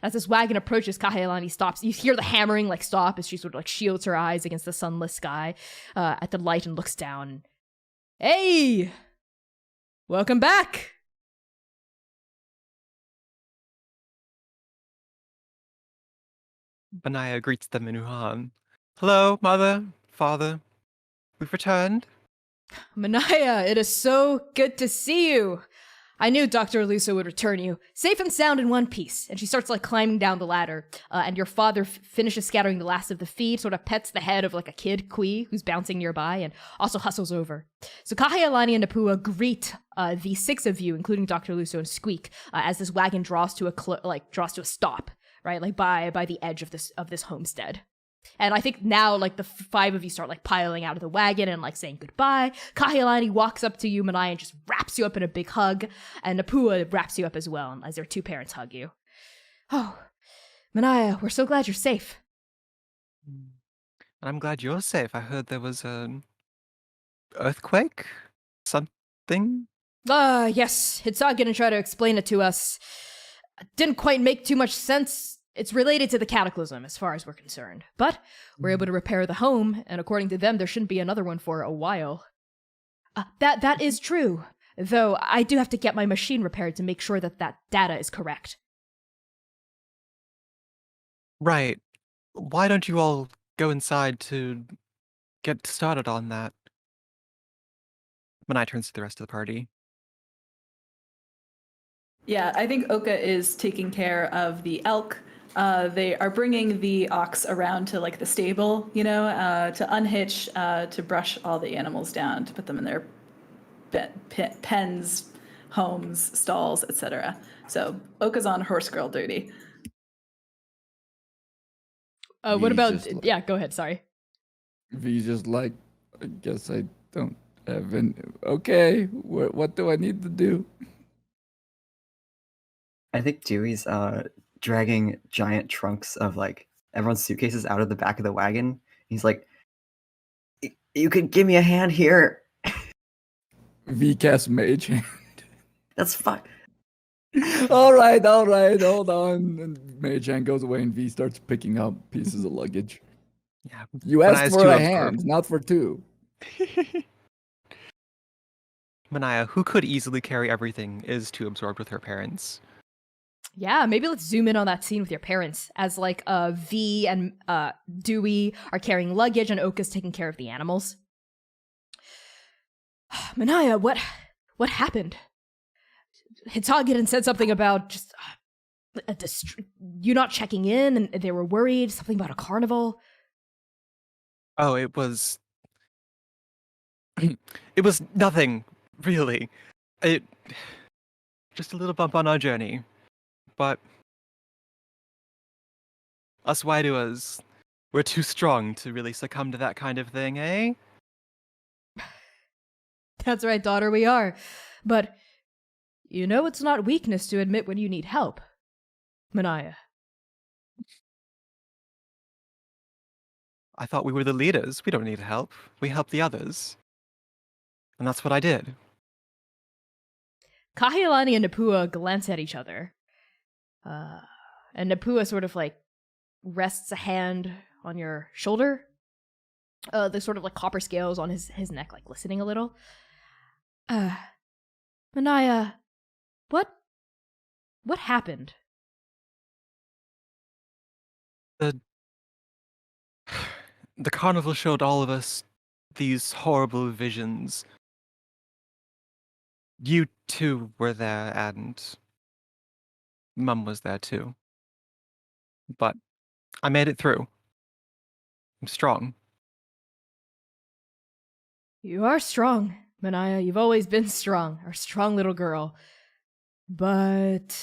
As this wagon approaches, Kahealani stops. You hear the hammering like stop as she sort of like shields her eyes against the sunless sky at the light and looks down. Hey! Welcome back! Mania greets them in Wuhan. Hello, mother, father. We've returned. Manaia, it is so good to see you! I knew Dr. Luso would return you, safe and sound in one piece. And she starts like climbing down the ladder. And your father finishes scattering the last of the feed, sort of pets the head of like a kid Kui who's bouncing nearby, and also hustles over. So Kahealani and Napua greet the six of you, including Dr. Luso and Squeak, as this wagon draws to a stop, right? Like by the edge of this homestead. And I think now, like, the five of you start, like, piling out of the wagon and, like, saying goodbye. Kahealani walks up to you, Manaia, and just wraps you up in a big hug. And Napua wraps you up as well, as their two parents hug you. Oh, Manaia, we're so glad you're safe. I'm glad you're safe. I heard there was an earthquake? Something? Yes. Hitzag didn't try to explain it to us. Didn't quite make too much sense. It's related to the cataclysm, as far as we're concerned. But we're able to repair the home, and according to them, there shouldn't be another one for a while. That is true. Though I do have to get my machine repaired to make sure that data is correct. Right. Why don't you all go inside to get started on that? Mania turns to the rest of the party. Yeah, I think Oka is taking care of the elk. They are bringing the ox around to like the stable, to unhitch, to brush all the animals down, to put them in their pens, homes, stalls, etc. So Oka's on horse girl duty. What about? Yeah, go ahead. Sorry. V's just like, I guess I don't have any. Okay, what do I need to do? I think Dewey's dragging giant trunks of like everyone's suitcases out of the back of the wagon. He's like, "You could give me a hand here." V cast mage hand. That's fine. all right, hold on. And mage hand goes away, and V starts picking up pieces of luggage. Yeah. You Mania's asked for too a absorbed. hand, not for two. Mania, who could easily carry everything, is too absorbed with her parents. Yeah, maybe let's zoom in on that scene with your parents, as like V and Dewey are carrying luggage and Oka's taking care of the animals. Manaia, what happened? Hitagin said something about just you not checking in, and they were worried. Something about a carnival. Oh, it was nothing, really. Just a little bump on our journey. But us Waiduas, we're too strong to really succumb to that kind of thing, eh? That's right, daughter, we are. But it's not weakness to admit when you need help, Manaia. I thought we were the leaders. We don't need help. We help the others. And that's what I did. Kahealani and Napua glance at each other. And Napua sort of like rests a hand on your shoulder. The sort of like copper scales on his neck, like glistening a little. Manaia, what happened? The carnival showed all of us these horrible visions. You too were there, and Mum was there too. but I made it through. I'm strong. You are strong, Mania. You've always been strong. A strong little girl. But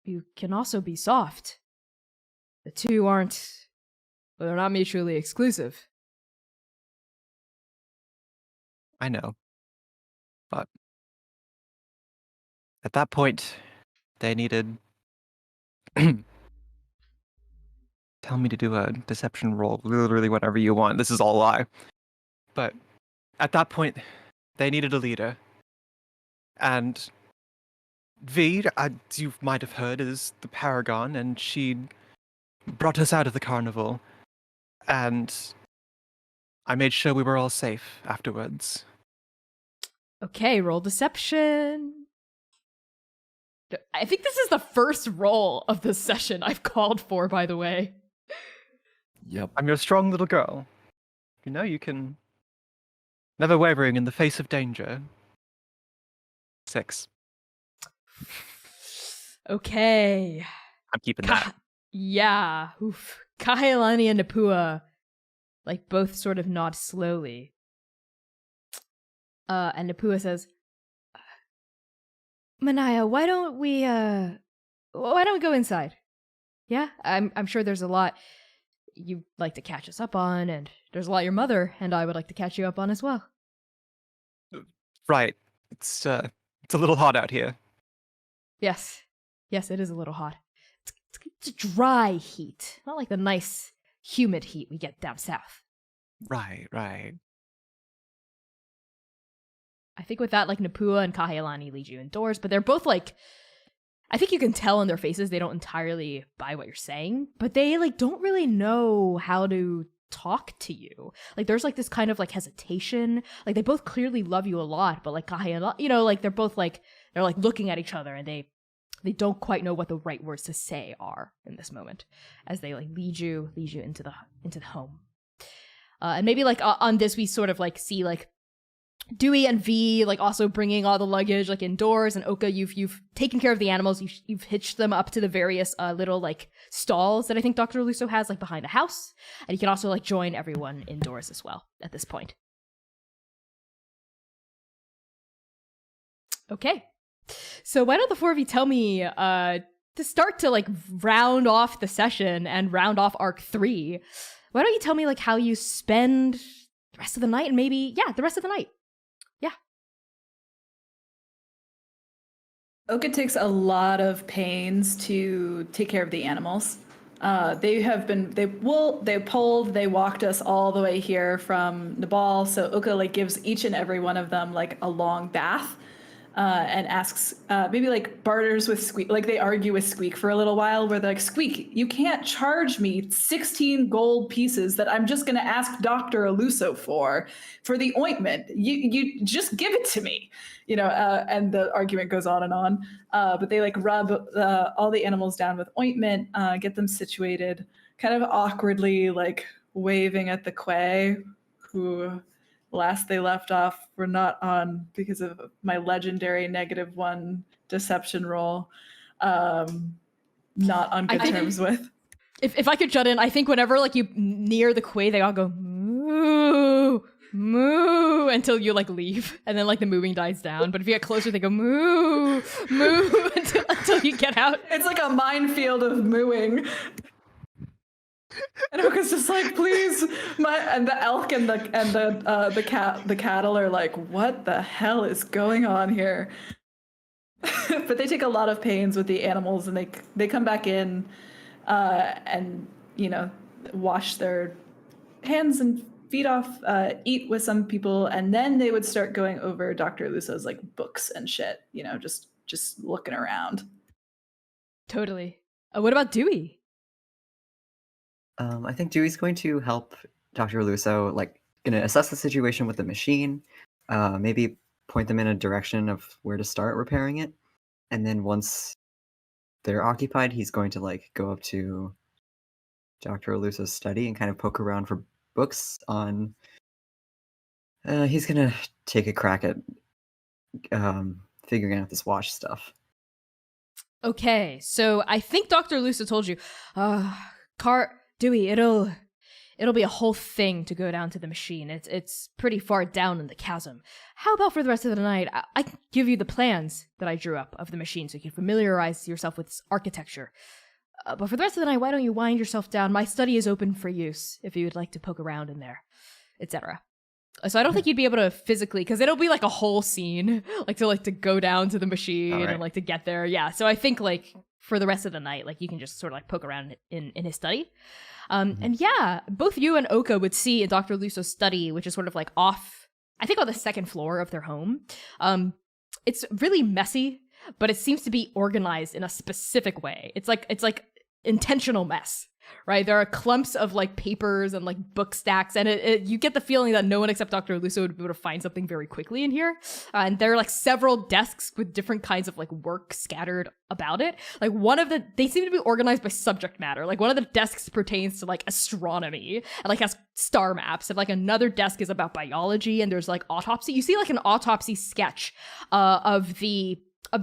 you can also be soft. The two aren't... Well, they're not mutually exclusive. I know. But at that point, they needed... Tell me to do a deception roll, literally whatever you want. This is all a lie. But at that point, they needed a leader. And V, as you might have heard, is the paragon, and she brought us out of the carnival. And I made sure we were all safe afterwards. Okay, roll deception. I think this is the first roll of the session I've called for, by the way. Yep. I'm your strong little girl. You know you can... Never wavering in the face of danger. 6. Okay. I'm keeping that. Yeah. Oof. Kahelani and Napua, like, both sort of nod slowly. And Napua says, Manaia, why don't we go inside? Yeah? I'm sure there's a lot you'd like to catch us up on, and there's a lot your mother and I would like to catch you up on as well. Right. It's a little hot out here. Yes. Yes, it is a little hot. It's dry heat, not like the nice, humid heat we get down south. Right. I think with that, like, Napua and Kahelani lead you indoors, but they're both, like, I think you can tell in their faces they don't entirely buy what you're saying, but they, like, don't really know how to talk to you. Like, there's, like, this kind of, like, hesitation. Like, they both clearly love you a lot, but, like, Kahelani, you know, like, they're both, like, they're, like, looking at each other, and they don't quite know what the right words to say are in this moment, as they, like, lead you into the home. And maybe, like, on this, we sort of, like, see, like, Dewey and V, like, also bringing all the luggage, like, indoors, and Oka, you've taken care of the animals. You've hitched them up to the various little, like, stalls that I think Dr. Lusso has, like, behind the house, and you can also, like, join everyone indoors as well at this point. Okay, so why don't the four of you tell me to start to, like, round off the session and round off Arc 3. Why don't you tell me, like, how you spend the rest of the night, and maybe, yeah, the rest of the night. Oka takes a lot of pains to take care of the animals. They walked us all the way here from Nepal. So Oka, like, gives each and every one of them, like, a long bath, and asks, maybe, like, barters with Squeak. Like, they argue with Squeak for a little while, where they're like, Squeak, you can't charge me 16 gold pieces that I'm just going to ask Dr. Aluso for the ointment. You just give it to me. You know, and the argument goes on and on. But they, like, rub all the animals down with ointment, get them situated, kind of awkwardly, like, waving at the Quay, who last they left off were not on because of my legendary -1 deception roll. Not on good terms with. If I could jut in, I think whenever, like, you near the Quay, they all go, moo, moo, until you, like, leave, and then, like, the moving dies down. But if you get closer, they go moo, moo, until you get out. It's like a minefield of mooing. And Oka's just like, please, and the elk and the cattle are like, what the hell is going on here? But they take a lot of pains with the animals, and they come back in, and, you know, wash their hands and feet off, eat with some people, and then they would start going over Dr. Luso's, like, books and shit, you know, just looking around. Totally. What about Dewey? I think Dewey's going to help Dr. Lusso, like, gonna assess the situation with the machine, maybe point them in a direction of where to start repairing it, and then once they're occupied, he's going to, like, go up to Dr. Lusso's study and kind of poke around for books on. He's gonna take a crack at figuring out this watch stuff. Okay, so I think Dr. Lusa told you, Dewey, it'll be a whole thing to go down to the machine. It's pretty far down in the chasm. How about for the rest of the night, I can give you the plans that I drew up of the machine so you can familiarize yourself with its architecture. But for the rest of the night, why don't you wind yourself down? My study is open for use if you would like to poke around in there, etc. So I don't think you'd be able to physically, because it'll be like a whole scene, to go down to the machine and to get there. Yeah. So I think for the rest of the night, you can just sort of poke around in his study. And yeah, both you and Oka would see in Dr. Luso's study, which is sort of off, I think on the second floor of their home. It's really messy, but it seems to be organized in a specific way. It's like intentional mess. Right, there are clumps of papers and book stacks, and you get the feeling that no one except Dr. Luso would be able to find something very quickly in here. And there are several desks with different kinds of work scattered about it. They seem to be organized by subject matter. One of the desks pertains to astronomy and has star maps, and another desk is about biology, and there's autopsy. You see an autopsy sketch of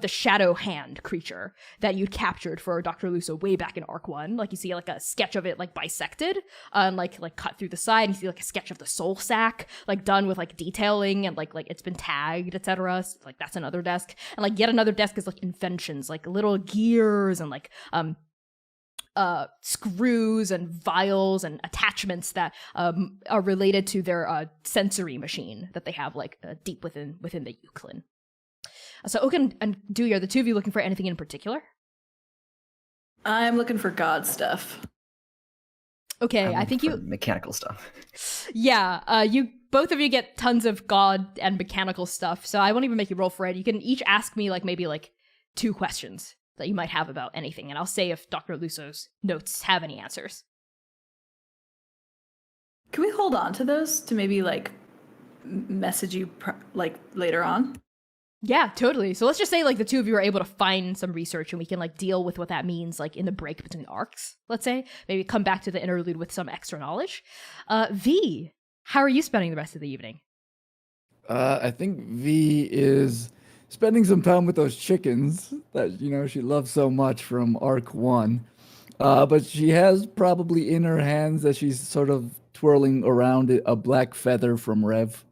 the shadow hand creature that you'd captured for Dr. Luso way back in Arc 1. You see a sketch of it bisected and cut through the side. You see a sketch of the soul sack done with detailing and it's been tagged, etc. So, that's another desk. And yet another desk is inventions, little gears and screws and vials and attachments that are related to their sensory machine that they have deep within the Euclid. So Oka and Dewey, are the two of you looking for anything in particular? I'm looking for God stuff. Okay, I think mechanical stuff. Yeah, both of you get tons of God and mechanical stuff, so I won't even make you roll for it. You can each ask me maybe 2 questions that you might have about anything, and I'll say if Dr. Luso's notes have any answers. Can we hold on to those to maybe message you later on? Yeah, totally. So let's just say the two of you are able to find some research and we can deal with what that means in the break between arcs, let's say. Maybe come back to the interlude with some extra knowledge. V, how are you spending the rest of the evening? I think V is spending some time with those chickens that, she loves so much from Arc 1. But she has probably in her hands that she's sort of twirling around a black feather from Rev.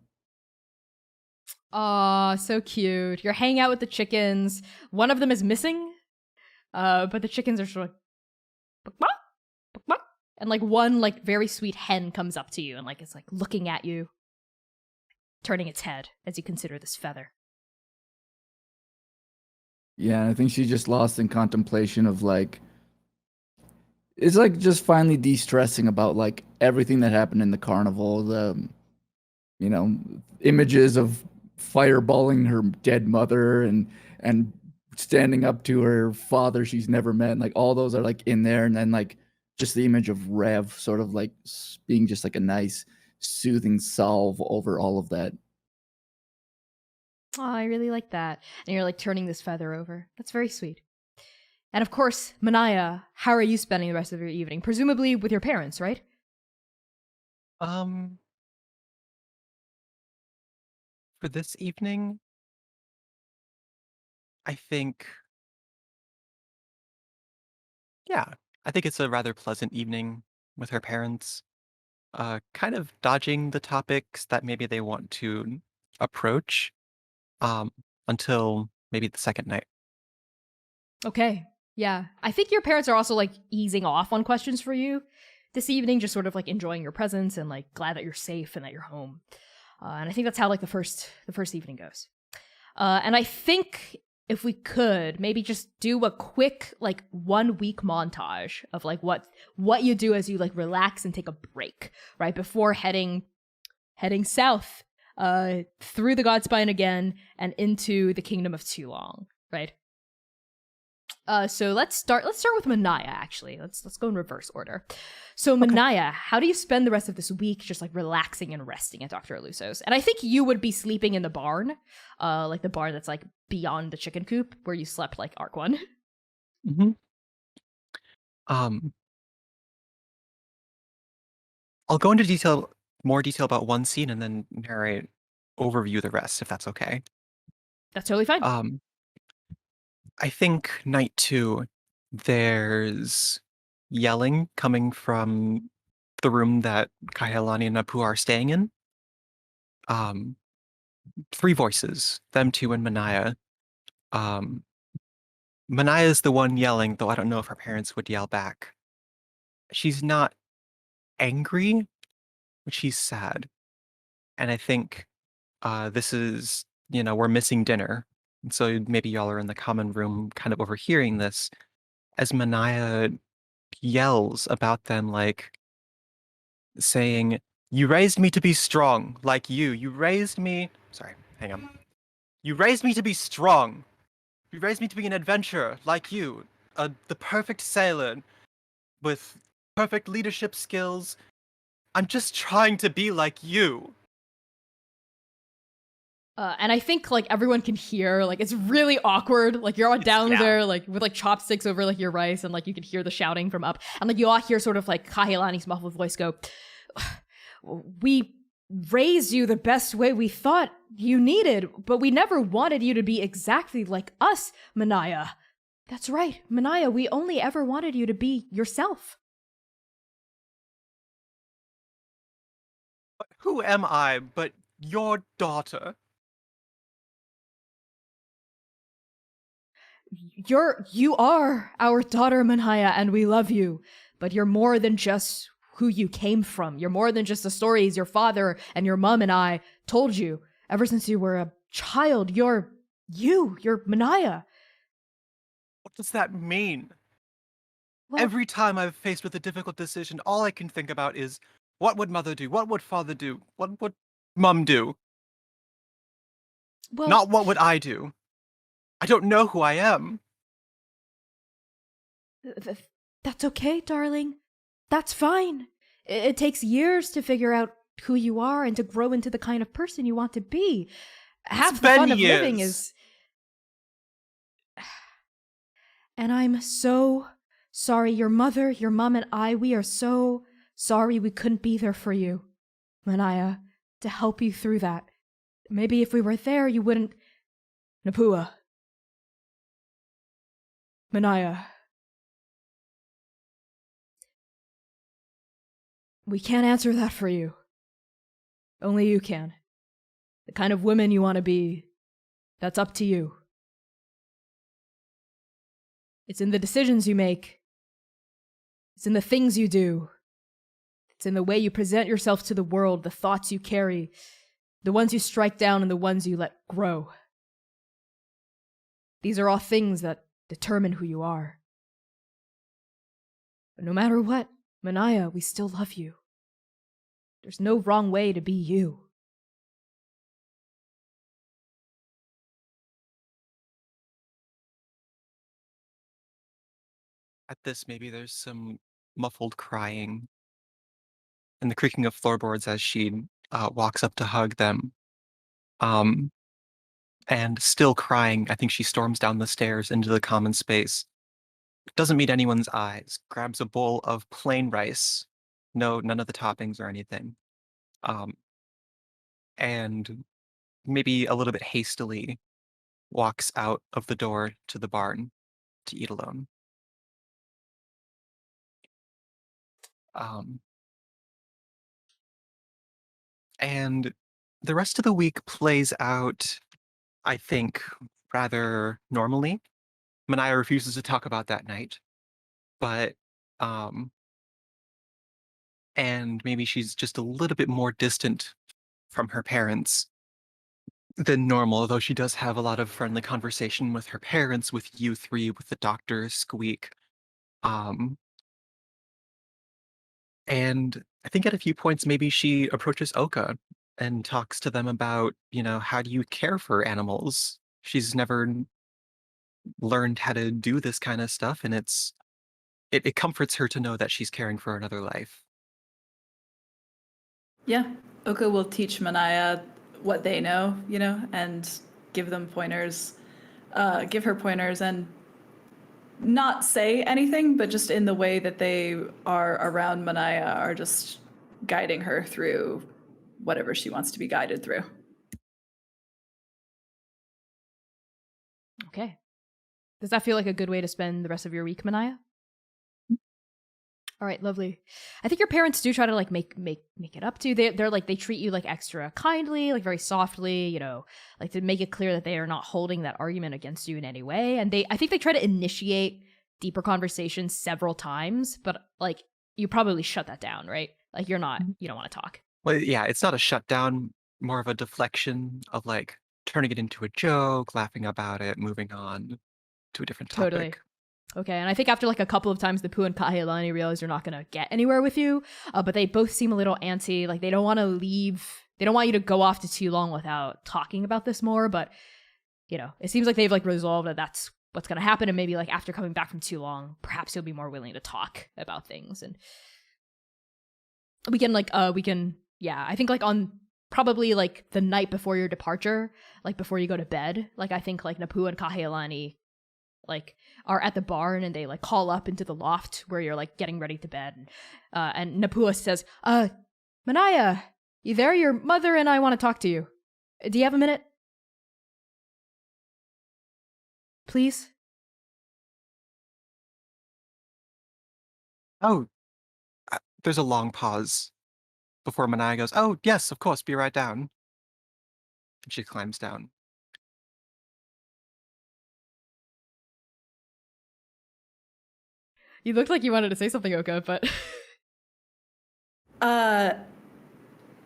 Aw, so cute. You're hanging out with the chickens. One of them is missing, but the chickens are sort of and one very sweet hen comes up to you and it's looking at you, turning its head as you consider this feather. Yeah, I think she's just lost in contemplation of it's just finally de-stressing about everything that happened in the carnival, the images of fireballing her dead mother and standing up to her father she's never met, all those are in there, and then just the image of Rev sort of being just a nice soothing salve over all of that. Oh, I really like that. And you're turning this feather over. That's very sweet. And of course, Mania, how are you spending the rest of your evening? Presumably with your parents, right? For this evening, I think, I think it's a rather pleasant evening with her parents, kind of dodging the topics that maybe they want to approach until maybe the second night. Okay, yeah. I think your parents are also easing off on questions for you this evening, just sort of enjoying your presence and glad that you're safe and that you're home. And I think that's how the first evening goes. And I think if we could maybe just do a quick 1 week montage of what you do as you relax and take a break right before heading south through the Godspine again and into the Kingdom of Tulong, right? So let's start with Manaia, actually. Let's go in reverse order. So Manaia, how do you spend the rest of this week just relaxing and resting at Dr. Luso's? And I think you would be sleeping in the barn, the barn that's beyond the chicken coop where you slept Arc 1. Mm-hmm. I'll go into more detail about one scene and then overview the rest, if that's okay. That's totally fine. I think night 2, there's yelling coming from the room that Kahelani and Napu are staying in. 3 voices, them 2 and Mania. Mania is the one yelling, though I don't know if her parents would yell back. She's not angry, but she's sad. And I think this is, we're missing dinner. And so maybe y'all are in the common room kind of overhearing this as Mania yells about them, like saying, "You raised me to be strong, like you. You raised me..." Sorry, hang on. "You raised me to be strong. You raised me to be an adventurer, like you. The perfect sailor with perfect leadership skills. I'm just trying to be like you." And I think like everyone can hear, like it's really awkward. Like you're all down there, like with like chopsticks over like your rice, and like you can hear the shouting from up, and like you all hear sort of like Kahilani's muffled voice go, "We raised you the best way we thought you needed, but we never wanted you to be exactly like us, Mania. That's right, Mania. We only ever wanted you to be yourself." But who am I but your daughter? You are our daughter, Mania, and we love you. But you're more than just who you came from. You're more than just the stories your father and your mom and I told you. Ever since you were a child, you're Mania. What does that mean? Well, Every time I'm faced with a difficult decision, all I can think about is, what would mother do? What would father do? What would mum do? well, Not what would I do. I don't know who I am. that's okay, darling. That's fine. It takes years to figure out who you are and to grow into the kind of person you want to be. Half the been fun of living years. is... And I'm so sorry. Your mother, your mom, and I, we are so sorry we couldn't be there for you, Mania, to help you through that. Maybe if we were there, you wouldn't... Napua. Mania. We can't answer that for you. Only you can. The kind of woman you want to be, that's up to you. It's in the decisions you make. It's in the things you do. It's in the way you present yourself to the world, the thoughts you carry, the ones you strike down and the ones you let grow. These are all things that determine who you are. But no matter what, Mania, we still love you. There's no wrong way to be you. At this, maybe there's some muffled crying and the creaking of floorboards as she walks up to hug them. And still crying, I think she storms down the stairs into the common space. Doesn't meet anyone's eyes. Grabs a bowl of plain rice. No, none of the toppings or anything. And maybe a little bit hastily walks out of the door to the barn to eat alone. And the rest of the week plays out, I think, rather normally. Mania refuses to talk about that night, but and maybe she's just a little bit more distant from her parents than normal, though she does have a lot of friendly conversation with her parents, with you three, with the doctor, Squeak. And I think at a few points, maybe she approaches Oka and talks to them about, how do you care for animals? She's never learned how to do this kind of stuff, and it comforts her to know that she's caring for another life. Yeah, Oka will teach Mania what they know, and give them pointers, give her pointers, and not say anything, but just in the way that they are around Mania are just guiding her through whatever she wants to be guided through. Okay. Does that feel like a good way to spend the rest of your week, Mania? All right, lovely. I think your parents do try to like make it up to you. They're like, they treat you like extra kindly, like very softly, you know, like to make it clear that they are not holding that argument against you in any way. And I think they try to initiate deeper conversations several times, but like you probably shut that down, right? Like you don't want to talk. Well, yeah, it's not a shutdown, more of a deflection of like turning it into a joke, laughing about it, moving on to a different topic. Totally. Okay, and I think after like a couple of times, Nippu and Kahilani realize they're not going to get anywhere with you, but they both seem a little antsy. Like they don't want to leave. They don't want you to go off to too long without talking about this more, but, you know, it seems like they've like resolved that that's what's going to happen, and maybe like after coming back from too long, perhaps you'll be more willing to talk about things. And I think like on probably like the night before your departure, like before you go to bed, like I think like Nippu and Kahilani like are at the barn and they like call up into the loft where you're like getting ready to bed, and Napua says, Manaia, you there? Your mother and I want to talk to you. Do you have a minute? Please? Oh, there's a long pause before Mania goes, oh, yes, of course, be right down. And she climbs down. You looked like you wanted to say something, Oka, but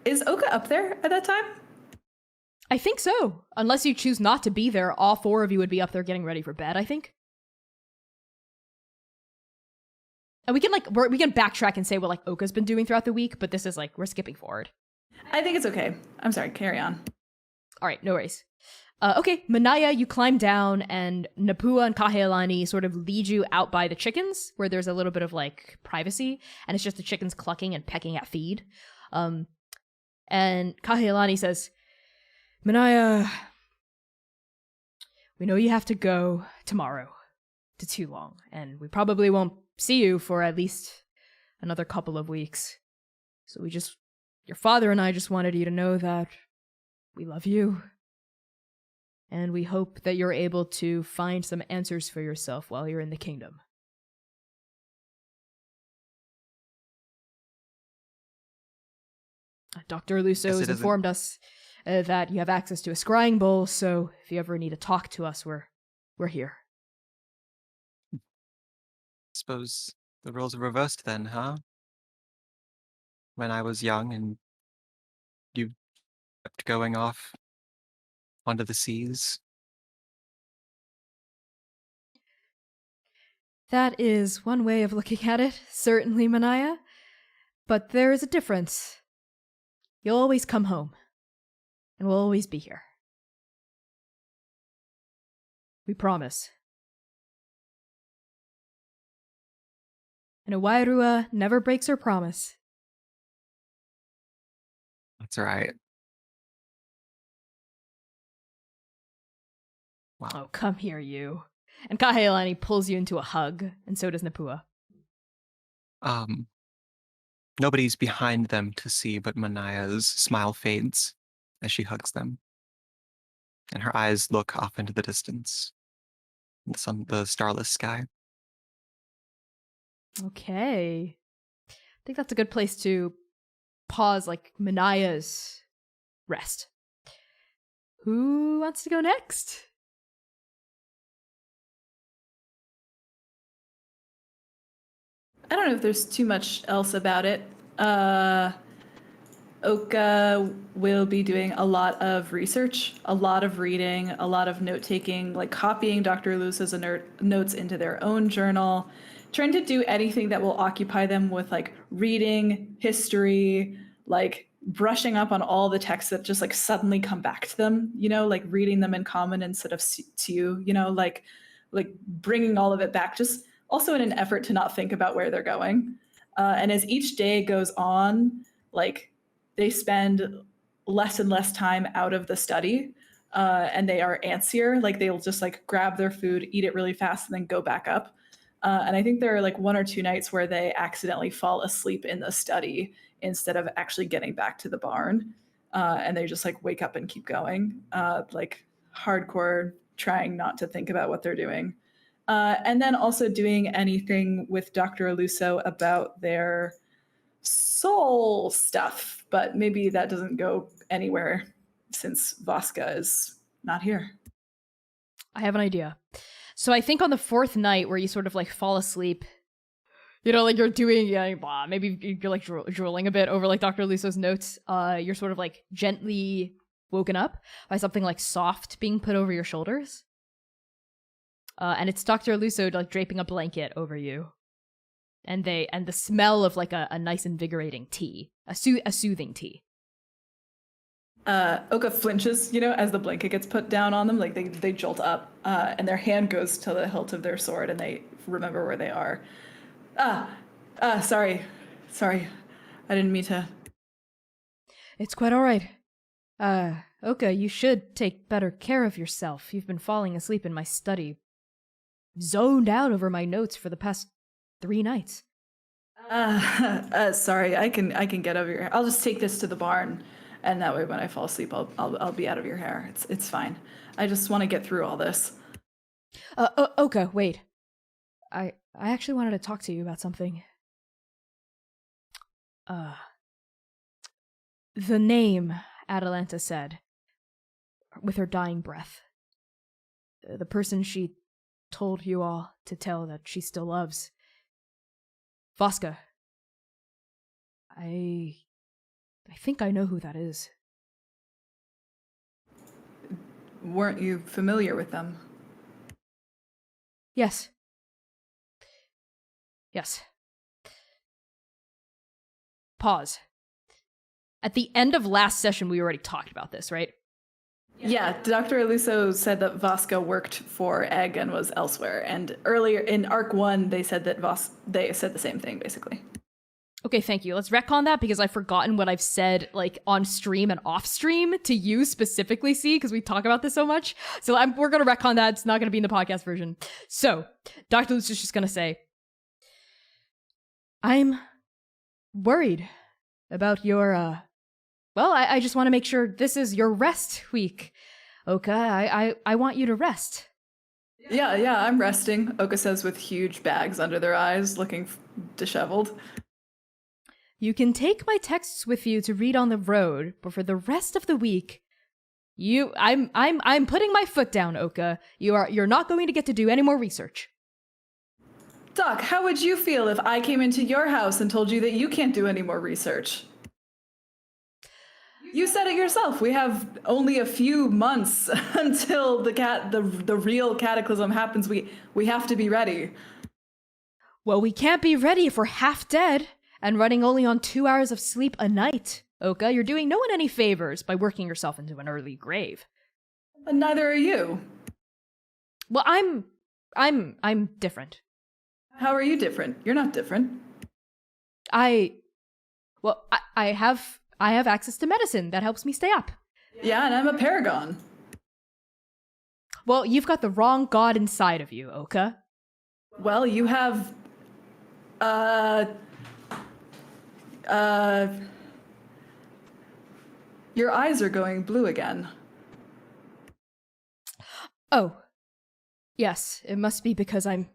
Is Oka up there at that time? I think so. Unless you choose not to be there, all four of you would be up there getting ready for bed, I think. And we can we can backtrack and say what like Oka's been doing throughout the week, but this is like we're skipping forward. I think it's okay. I'm sorry, carry on. All right, no worries. Okay, Manaia, you climb down, and Napua and Kahilani sort of lead you out by the chickens, where there's a little bit of like privacy, and it's just the chickens clucking and pecking at feed. And Kahilani says, Manaia, we know you have to go tomorrow to too long, and we probably won't see you for at least another couple of weeks. So your father and I just wanted you to know that we love you. And we hope that you're able to find some answers for yourself while you're in the kingdom. Dr. Luso has informed us that you have access to a scrying bowl, so if you ever need to talk to us, we're here. Suppose the roles are reversed then, huh? When I was young and you kept going off onto the seas. That is one way of looking at it, certainly, Manaia. But there is a difference. You'll always come home, and we'll always be here. We promise. And a Wairua never breaks her promise. That's right. Wow. Oh, come here, you. And Kahilani pulls you into a hug, and so does Napua. Nobody's behind them to see, but Manaia's smile fades as she hugs them. And her eyes look off into the distance, the starless sky. Okay. I think that's a good place to pause, like, Manaia's rest. Who wants to go next? I don't know if there's too much else about it. Oka will be doing a lot of research, a lot of reading, a lot of note-taking, like copying Dr. Luce's notes into their own journal, trying to do anything that will occupy them with like reading, history, like brushing up on all the texts that just like suddenly come back to them, you know, like reading them in common instead of to you know, like bringing all of it back, just also in an effort to not think about where they're going. And as each day goes on, like they spend less and less time out of the study, and they are antsier. Like they'll just like grab their food, eat it really fast, and then go back up. And I think there are like 1 or 2 nights where they accidentally fall asleep in the study instead of actually getting back to the barn. And they just like wake up and keep going, like hardcore trying not to think about what they're doing. And then also doing anything with Dr. Aluso about their soul stuff, but maybe that doesn't go anywhere since Vasca is not here. I have an idea. So I think on the fourth night where you sort of like fall asleep, you know, like you're doing, maybe you're like drooling a bit over like Dr. Luso's notes. You're sort of like gently woken up by something like soft being put over your shoulders. And it's Dr. Luso like draping a blanket over you. And the smell of like a nice invigorating tea, a soothing tea. Oka flinches, as the blanket gets put down on them, like they jolt up, and their hand goes to the hilt of their sword, and they remember where they are. Sorry, I didn't mean to. It's quite all right. Oka, you should take better care of yourself. You've been falling asleep in my study, zoned out over my notes for the past 3 nights. Sorry, I can get over here. I'll just take this to the barn, and that way when I fall asleep, I'll be out of your hair. It's fine. I just want to get through all this. Oka, wait. I actually wanted to talk to you about something. The name, Atalanta said, with her dying breath. The person she told you all to tell that she still loves. Vasca. I think I know who that is. Weren't you familiar with them? Yes. Pause. At the end of last session, we already talked about this, right? Yeah, Dr. Aluso said that Vasca worked for Egg and was elsewhere. And earlier in Arc 1, they said that they said the same thing, basically. Okay, thank you. Let's retcon that because I've forgotten what I've said like on stream and off stream to you specifically, see, because we talk about this so much. So we're going to retcon that. It's not going to be in the podcast version. So Dr. Luce is just going to say, I'm worried about your, well, I just want to make sure this is your rest week. Oka, I want you to rest. Yeah, I'm resting, Oka says with huge bags under their eyes, looking disheveled. You can take my texts with you to read on the road, but for the rest of the week, I'm putting my foot down, Oka. You're not going to get to do any more research. Doc, how would you feel if I came into your house and told you that you can't do any more research? You said it yourself. We have only a few months until the real cataclysm happens. We have to be ready. Well, we can't be ready if we're half dead and running only on 2 hours of sleep a night. Oka, you're doing no one any favors by working yourself into an early grave. And neither are you. Well, I'm different. How are you different? You're not different. I have access to medicine that helps me stay up. Yeah, and I'm a paragon. Well, you've got the wrong god inside of you, Oka. Well, you have your eyes are going blue again. Oh. Yes, it must be because I'm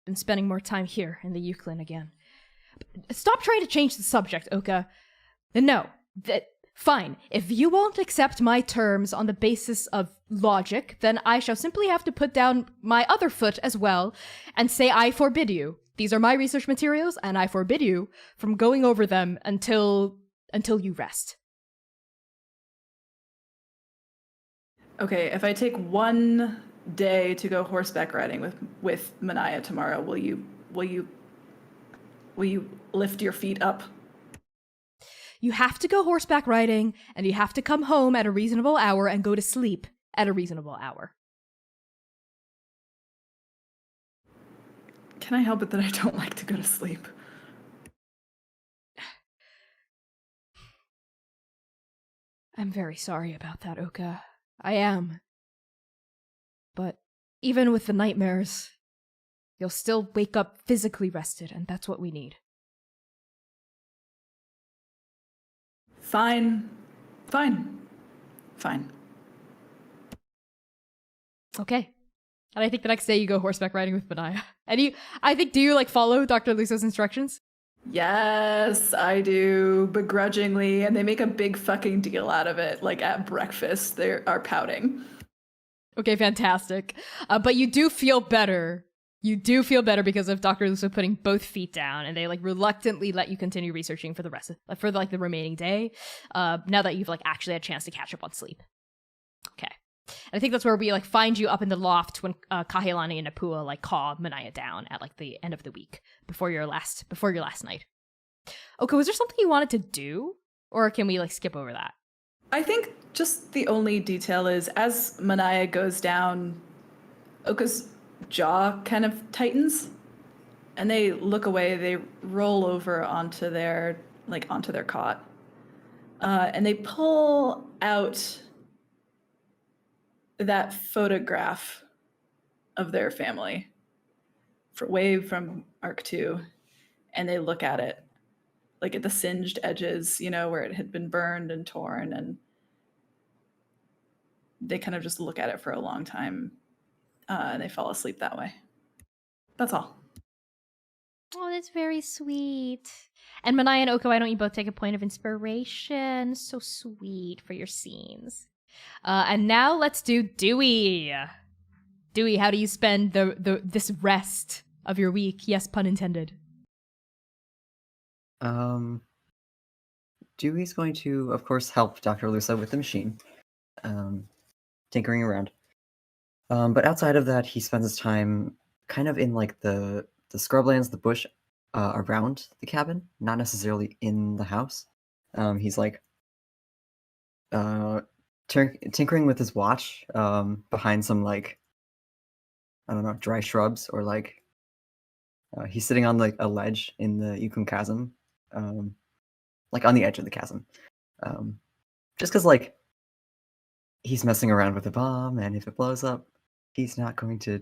been spending more time here in the Euclid again. Stop trying to change the subject, Oka. No, fine. If you won't accept my terms on the basis of logic, then I shall simply have to put down my other foot as well and say I forbid you. These are my research materials, and I forbid you from going over them until you rest. Okay, if I take one day to go horseback riding with Mania tomorrow, will you lift your feet up? You have to go horseback riding, and you have to come home at a reasonable hour and go to sleep at a reasonable hour. Can I help it that I don't like to go to sleep? I'm very sorry about that, Oka. I am. But even with the nightmares, you'll still wake up physically rested, and that's what we need. Fine. Okay. And I think the next day you go horseback riding with Mania. And do you like follow Dr. Luso's instructions? Yes, I do, begrudgingly, and they make a big fucking deal out of it. Like at breakfast, they are pouting. Okay, fantastic. But you do feel better. You do feel better because of Dr. Luso putting both feet down, and they like reluctantly let you continue researching for the rest of the remaining day. Now that you've like actually had a chance to catch up on sleep. Okay. And I think that's where we like find you up in the loft when Kahilani and Napua like call Mania down at like the end of the week before your last night. Okay, was there something you wanted to do, or can we like skip over that? I think just the only detail is as Mania goes down, Oka's jaw kind of tightens, and they look away. They roll over onto their cot, and they pull out that photograph of their family way from Arc 2, and they look at it, like at the singed edges, you know, where it had been burned and torn, and they kind of just look at it for a long time, and they fall asleep that way. That's all. Oh, that's very sweet. And Mania and Oka, why don't you both take a point of inspiration? So sweet for your scenes. And now let's do Dewey. Dewey, how do you spend this rest of your week? Yes, pun intended. Dewey's going to, of course, help Dr. Luso with the machine, tinkering around. But outside of that, he spends his time kind of in like the scrublands, the bush around the cabin, not necessarily in the house. He's like tinkering with his watch behind some like, I don't know, dry shrubs, or like he's sitting on like a ledge in the Yukon Chasm, like on the edge of the chasm, just because like he's messing around with a bomb, and if it blows up, he's not going to.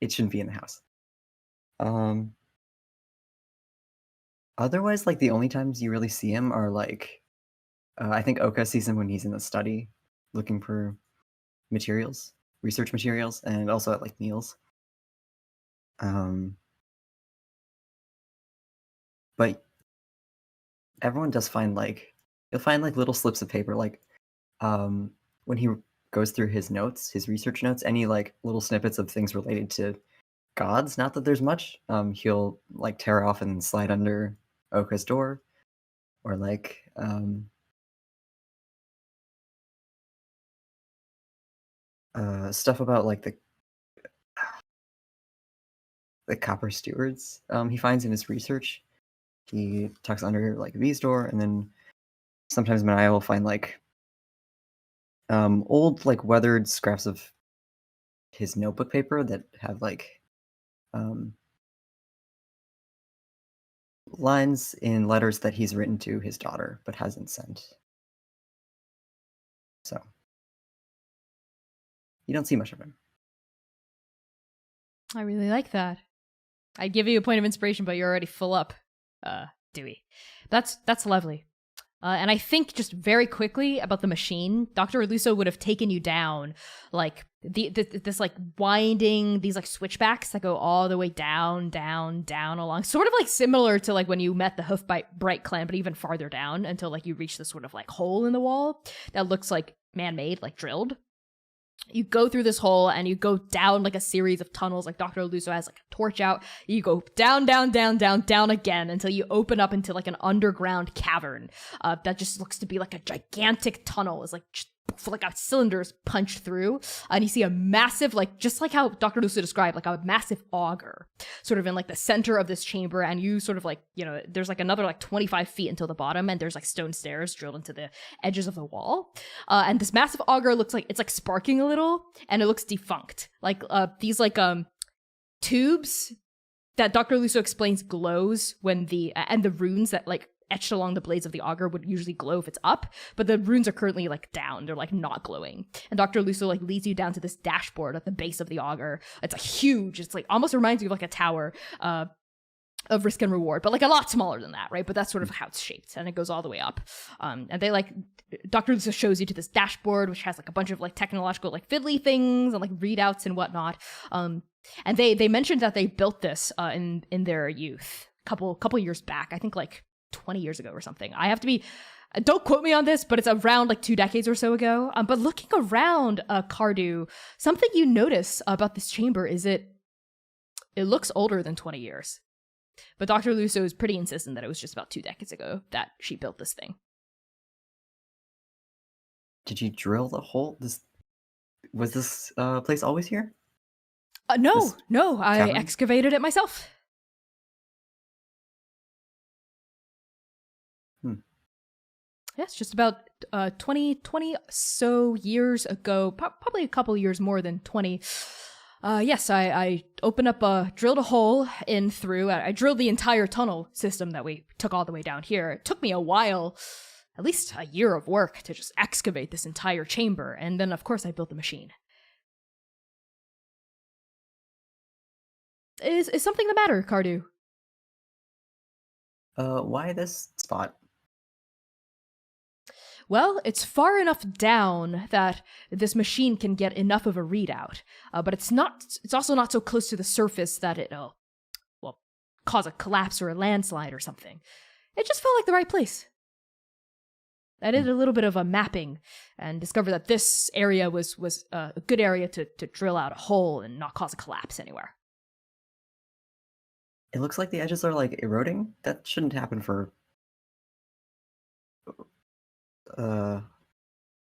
It shouldn't be in the house. Otherwise, like the only times you really see him are like, I think Oka sees him when he's in the study looking for materials, research materials, and also at like meals. But everyone does find like, you'll find like little slips of paper, like when he goes through his notes, his research notes, any like little snippets of things related to gods. Not that there's much. He'll like tear off and slide under Oka's door, or like stuff about like the copper stewards he finds in his research. He tucks under like V's door, and then sometimes Mania will find like old like weathered scraps of his notebook paper that have like lines in letters that he's written to his daughter but hasn't sent. So you don't see much of him. I really like that. I'd give you a point of inspiration, but you're already full up, Dewey. That's lovely. And I think just very quickly about the machine, Dr. Luso would have taken you down like this like winding, these like switchbacks that go all the way down along, sort of like similar to like when you met the Hoofbright clan, but even farther down until like you reach this sort of like hole in the wall that looks like man-made, like drilled. You go through this hole and you go down like a series of tunnels, like Dr. Luso has like a torch out. You go down again until you open up into like an underground cavern that just looks to be like a gigantic tunnel. It's like just like a cylinder is punched through, and you see a massive, like just like how Dr. Luso described, like a massive auger sort of in like the center of this chamber, and you sort of like, you know, there's like another like 25 feet until the bottom, and there's like stone stairs drilled into the edges of the wall, and this massive auger looks like it's like sparking a little, and it looks defunct, like these like tubes that Dr. Luso explains glows when and the runes that like etched along the blades of the auger would usually glow if it's up, but the runes are currently like down, they're like not glowing. And Dr. Luso like leads you down to this dashboard at the base of the auger. It's like huge, it's like almost reminds you of like a tower, of risk and reward, but like a lot smaller than that, right? But that's sort of how it's shaped, and it goes all the way up. And they like Dr. Luso shows you to this dashboard, which has like a bunch of like technological like fiddly things and like readouts and whatnot. And they mentioned that they built this in their youth, couple years back. I think like 20 years ago or something. I have to be. Don't quote me on this, but it's around like 2 decades or so ago. But looking around Cardew, something you notice about this chamber is it looks older than 20 years. But Dr. Luso is pretty insistent that it was just about 2 decades ago that she built this thing. Did you drill the hole? Was this place always here? No, This I cavern? excavated it myself. Yes, just about 20 so years ago, probably a couple years more than 20. Yes, I opened up, drilled a hole in through. I drilled the entire tunnel system that we took all the way down here. It took me a while, at least a year of work, to just excavate this entire chamber. And then, of course, I built the machine. Is something the matter, Cardew? Why this spot? Well, it's far enough down that this machine can get enough of a readout, but it's also not so close to the surface that it'll, well, cause a collapse or a landslide or something. It just felt like the right place. I did a little bit of a mapping and discovered that this area was a good area to drill out a hole and not cause a collapse anywhere. It looks like the edges are like eroding. That shouldn't happen for a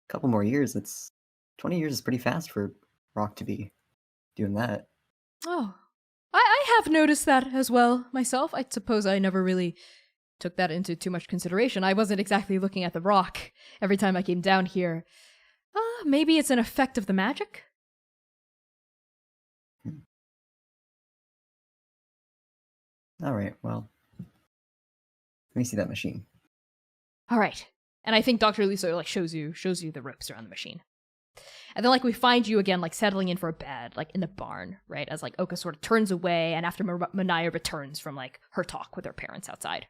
couple more years. 20 years is pretty fast for rock to be doing that. Oh, I have noticed that as well myself. I suppose I never really took that into too much consideration. I wasn't exactly looking at the rock every time I came down here. Maybe it's an effect of the magic? All right, well, let me see that machine. All right. And I think Dr. Luso like shows you the ropes around the machine. And then like we find you again like settling in for a bed like in the barn, right? As like Oka sort of turns away and after Mania returns from like her talk with her parents outside.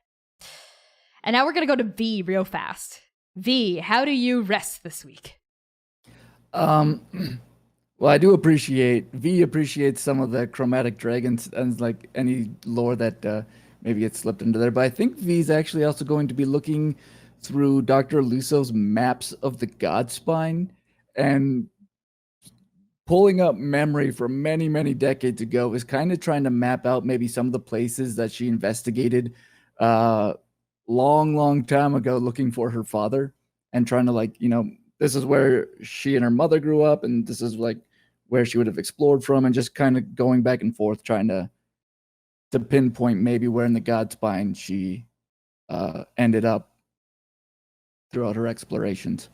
And now we're going to go to V real fast. V, how do you rest this week? Well, I do appreciate V appreciates some of the chromatic dragons and like any lore that maybe gets slipped into there. But I think V's actually also going to be looking through Dr. Luso's maps of the God Spine and pulling up memory from many, many decades ago, is kind of trying to map out maybe some of the places that she investigated long time ago looking for her father and trying to like, this is where she and her mother grew up and this is like where she would have explored from and just kind of going back and forth trying to pinpoint maybe where in the God Spine she ended up throughout her explorations.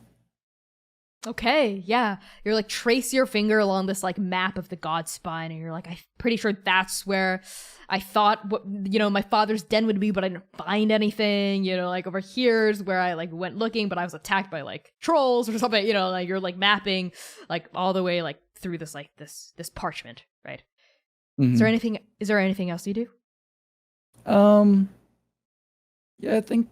Okay, yeah. You're like trace your finger along this like map of the God Spine and you're like, I'm pretty sure that's where I thought my father's den would be, but I didn't find anything. Like over here's where I like went looking, but I was attacked by like trolls or something, like you're like mapping like all the way like through this like this parchment, right? Mm-hmm. Is there anything else you do? Yeah, I think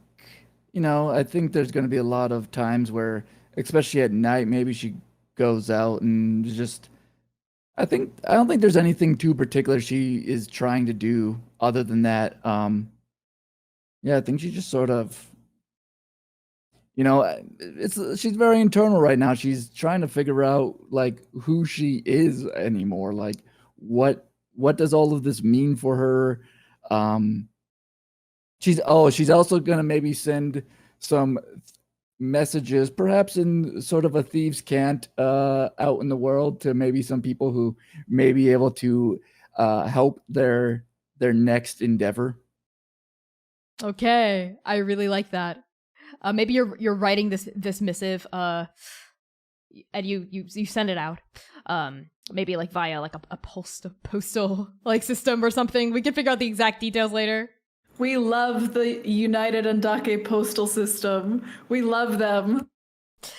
I think there's going to be a lot of times where, especially at night, maybe she goes out and just, I don't think there's anything too particular she is trying to do other than that. Yeah, I think she just sort of, she's very internal right now. She's trying to figure out like who she is anymore. Like what does all of this mean for her? She's also going to maybe send some messages, perhaps in sort of a thieves' cant out in the world to maybe some people who may be able to help their next endeavor. Okay, I really like that. Maybe you're writing this missive, and you send it out. Maybe like via like a postal like system or something. We can figure out the exact details later. We love the United Andake postal system. We love them.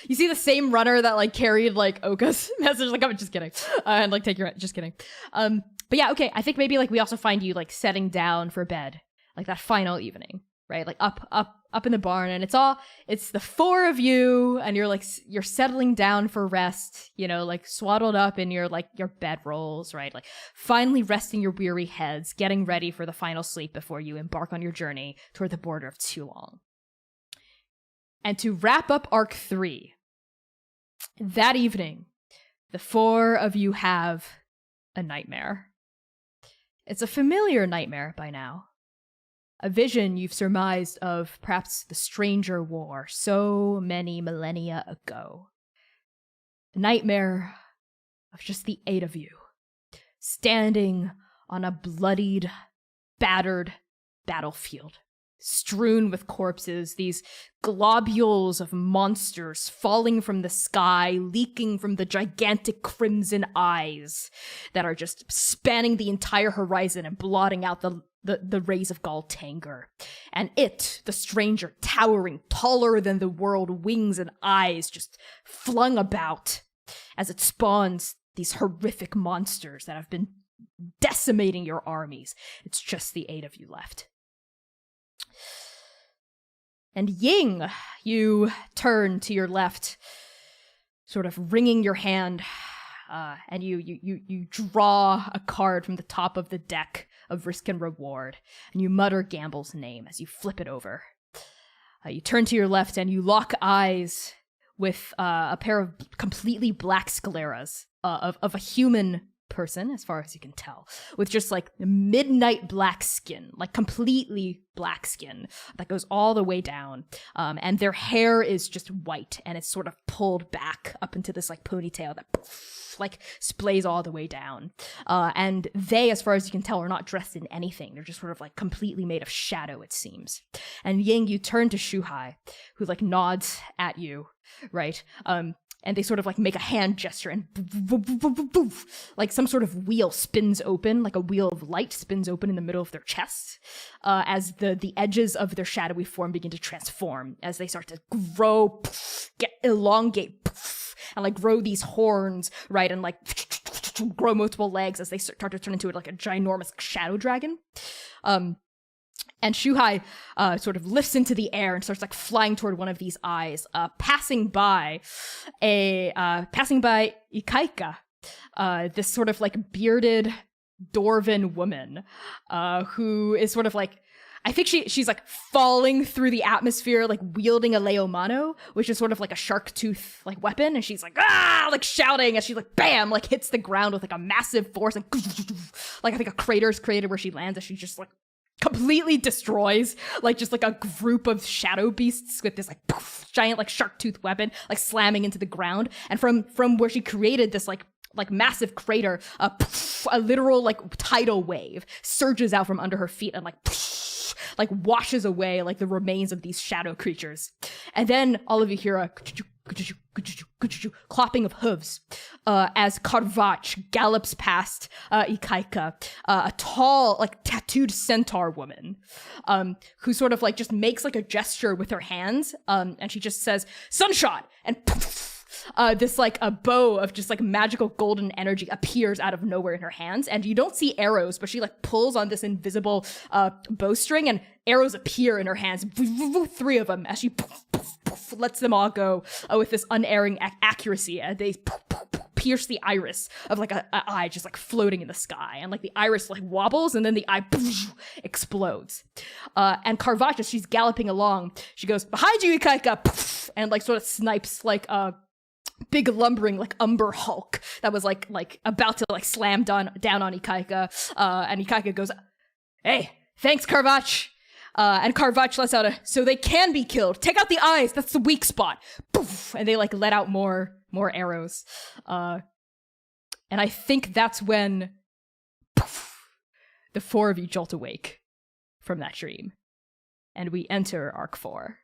You see the same runner that like carried like Oka's message. Like I'm just kidding. And like take your just kidding. But yeah, okay, I think maybe like we also find you like setting down for bed, like that final evening, right? Like up in the barn, and it's the four of you, and you're settling down for rest, you know, like swaddled up in your bed rolls, right? Like finally resting your weary heads, getting ready for the final sleep before you embark on your journey toward the border of Toulon. And to wrap up Arc 3, that evening, the four of you have a nightmare. It's a familiar nightmare by now. A vision you've surmised of perhaps the Stranger War so many millennia ago. A nightmare of just the 8 of you, standing on a bloodied, battered battlefield, strewn with corpses, these globules of monsters falling from the sky, leaking from the gigantic crimson eyes that are just spanning the entire horizon and blotting out the rays of Galtanger. And it, the stranger, towering, taller than the world, wings and eyes just flung about as it spawns these horrific monsters that have been decimating your armies. It's just the 8 of you left. And Ying, you turn to your left, sort of wringing your hand, and you draw a card from the top of the deck of Risk and Reward, and you mutter Gamble's name as you flip it over. You turn to your left and you lock eyes with a pair of completely black scleras of a human person, as far as you can tell, with just like midnight black skin, like completely black skin that goes all the way down, and their hair is just white and it's sort of pulled back up into this like ponytail that like splays all the way down, and they, as far as you can tell, are not dressed in anything. They're just sort of like completely made of shadow, it seems. And Ying, you turn to Shuhai, who like nods at you, right? And they sort of like make a hand gesture, and like some sort of wheel spins open, like a wheel of light spins open in the middle of their chests, as the edges of their shadowy form begin to transform as they start to grow, get elongate, and like grow these horns, right, and like grow multiple legs as they start to turn into like a ginormous shadow dragon. And Shuhai sort of lifts into the air and starts like flying toward one of these eyes, passing by Ikaika, this sort of like bearded dwarven woman, who is sort of like, I think she's like falling through the atmosphere, like wielding a leomano, which is sort of like a shark tooth like weapon, and she's like like shouting as she like bam like hits the ground with like a massive force, and like I think a crater is created where she lands, as she just like completely destroys like just like a group of shadow beasts with this like giant like shark tooth weapon like slamming into the ground. And from where she created this like massive crater, a literal like tidal wave surges out from under her feet and like washes away like the remains of these shadow creatures. And then all of you hear a clopping of hooves as Karvach gallops past Ikaika, a tall, like tattooed centaur woman, who sort of like just makes like a gesture with her hands, and she just says "Sunshot," and this like a bow of just like magical golden energy appears out of nowhere in her hands, and you don't see arrows, but she like pulls on this invisible bowstring, and arrows appear in her hands, 3 of them, as she lets them all go with this unerring accuracy, and they pierce the iris of like a eye just like floating in the sky, and like the iris like wobbles, and then the eye explodes. And Karvach, as she's galloping along, she goes, "Behind you, Ikaika," and like sort of snipes like a big lumbering like umber hulk that was like about to like slam down on Ikaika, and Ikaika goes, "Hey, thanks, Karvach." And Karvach lets out "So they can be killed. Take out the eyes. That's the weak spot." Poof, and they like let out more arrows. And I think that's when poof, the 4 of you jolt awake from that dream, and we enter Arc 4.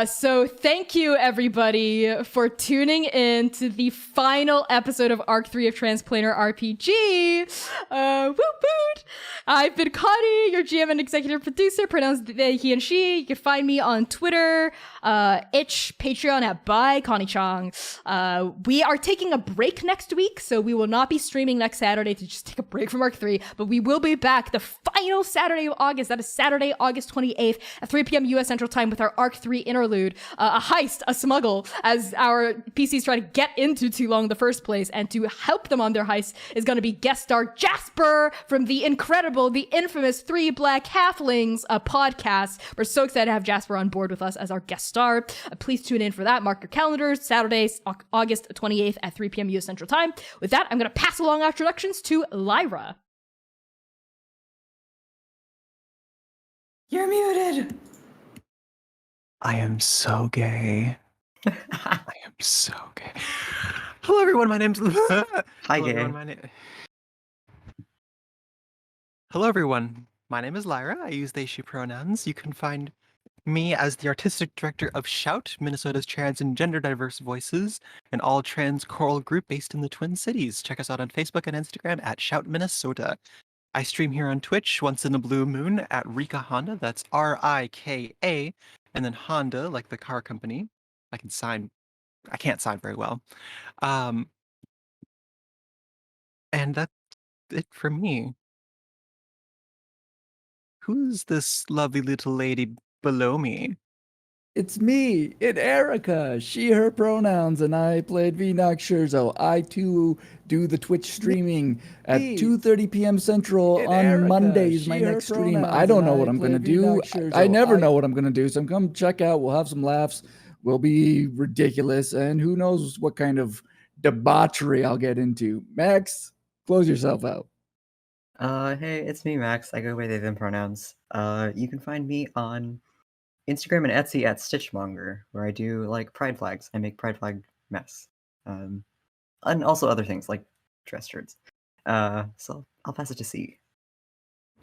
So thank you, everybody, for tuning in to the final episode of Arc 3 of Transplanar RPG. Woot woot! I've been Connie, your GM and executive producer, pronounced they, he, and she. You can find me on Twitter, itch, Patreon at by Connie Chong. We are taking a break next week, so we will not be streaming next Saturday to just take a break from Arc 3, but we will be back the final Saturday of August. That is Saturday, August 28th at 3 p.m. U.S. Central Time with our Arc 3 interlude, a heist, a smuggle, as our PCs try to get into Too Long in the first place, and to help them on their heist is going to be guest star Jasper from the incredible, the infamous Three Black Halflings podcast. We're so excited to have Jasper on board with us as our guest star. Please tune in for that. Mark your calendars, Saturday, August 28th at 3 p.m. U.S. Central Time. With that, I'm going to pass along our introductions to Lyra. You're muted. I am so gay. I am so gay. Hello, everyone. My name's. Hi, Hello, gay. everyone. Hello, everyone. My name is Lyra. I use they, she pronouns. You can find me as the artistic director of Shout, Minnesota's trans and gender diverse voices, an all trans choral group based in the Twin Cities. Check us out on Facebook and Instagram at Shout Minnesota. I stream here on Twitch once in a blue moon at Rika Honda. That's Rika, and then Honda, like the car company. I can't sign very well. And that's it for me. Who's this lovely little lady below me? It's me, Erica. She, her pronouns, and I played Vinox Scherzo. I too do the Twitch streaming at 2:30 p.m. Central on Mondays. My next stream. I don't know what I'm gonna do. I never know what I'm gonna do. So come check out. We'll have some laughs. We'll be ridiculous, and who knows what kind of debauchery I'll get into. Max, close yourself out. Hey, it's me, Max. I go by they, them pronouns. You can find me on Instagram and Etsy at Stitchmonger, where I do like pride flags. I make pride flag mess. And also other things like dress shirts. So I'll pass it to C.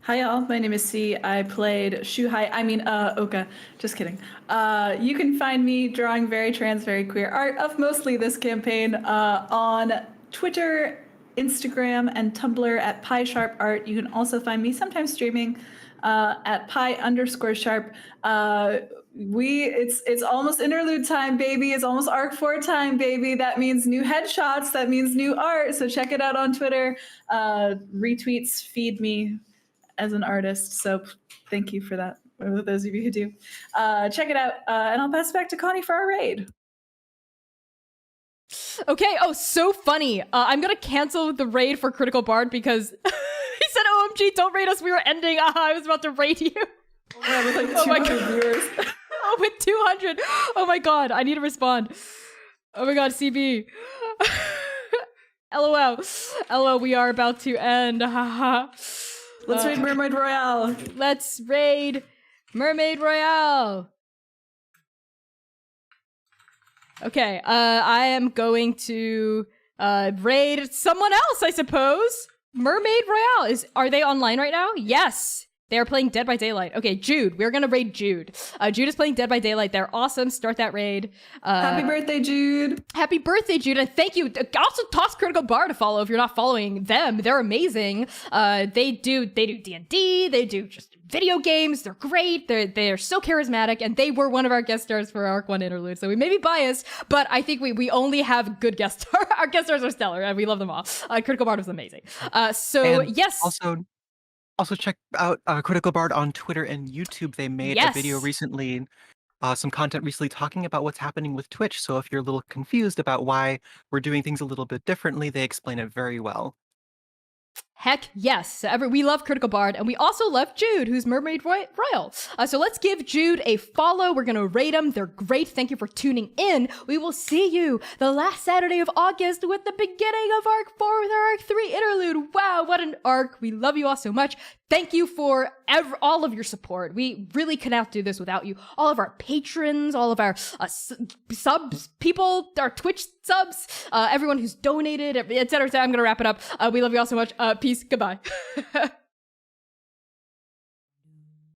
Hi y'all, my name is C. I played Oka. Just kidding. You can find me drawing very trans, very queer art of mostly this campaign on Twitter, Instagram, and Tumblr at PieSharpArt. You can also find me sometimes streaming at pie_sharp. It's almost interlude time, baby. It's almost Arc 4 time, baby. That means new headshots. That means new art. So check it out on Twitter. Retweets feed me as an artist. So thank you for that, for those of you who do. Check it out. And I'll pass it back to Connie for our raid. Okay, so funny. I'm gonna cancel the raid for Critical Bard because he said, OMG, don't raid us, we were ending. I was about to raid you. Yeah, with like 200 Oh my God. viewers. Oh, with 200. Oh my God, I need to respond. Oh my God, CB. LOL, we are about to end. Let's raid Mermaid Royale. Let's raid Mermaid Royale. Okay, I am going to raid someone else, I suppose. Mermaid Royale are they online right now? Yes. They are playing Dead by Daylight. Okay, Jude. We're gonna raid Jude. Jude is playing Dead by Daylight. They're awesome. Start that raid. Happy birthday, Jude. Happy birthday, Jude. And thank you. Also, toss Critical Bar to follow if you're not following them. They're amazing. They do D&D. They do just video games. They're great. They're so charismatic. And they were one of our guest stars for Arc 1 interlude. So we may be biased, but I think we only have good guest stars. Our guest stars are stellar and we love them all. Critical Bard was amazing. And yes. Also check out Critical Bard on Twitter and YouTube. They made a video recently, some content recently talking about what's happening with Twitch. So if you're a little confused about why we're doing things a little bit differently, they explain it very well. Heck yes. We love Critical Bard, and we also love Jude, who's Mermaid Royal. So let's give Jude a follow. We're going to rate them. They're great. Thank you for tuning in. We will see you the last Saturday of August with the beginning of Arc 4 with our Arc 3 interlude. Wow, what an arc. We love you all so much. Thank you for all of your support. We really cannot do this without you. All of our patrons, all of our subs, people, our Twitch subs, everyone who's donated, etc. I'm going to wrap it up. We love you all so much. Peace. Goodbye.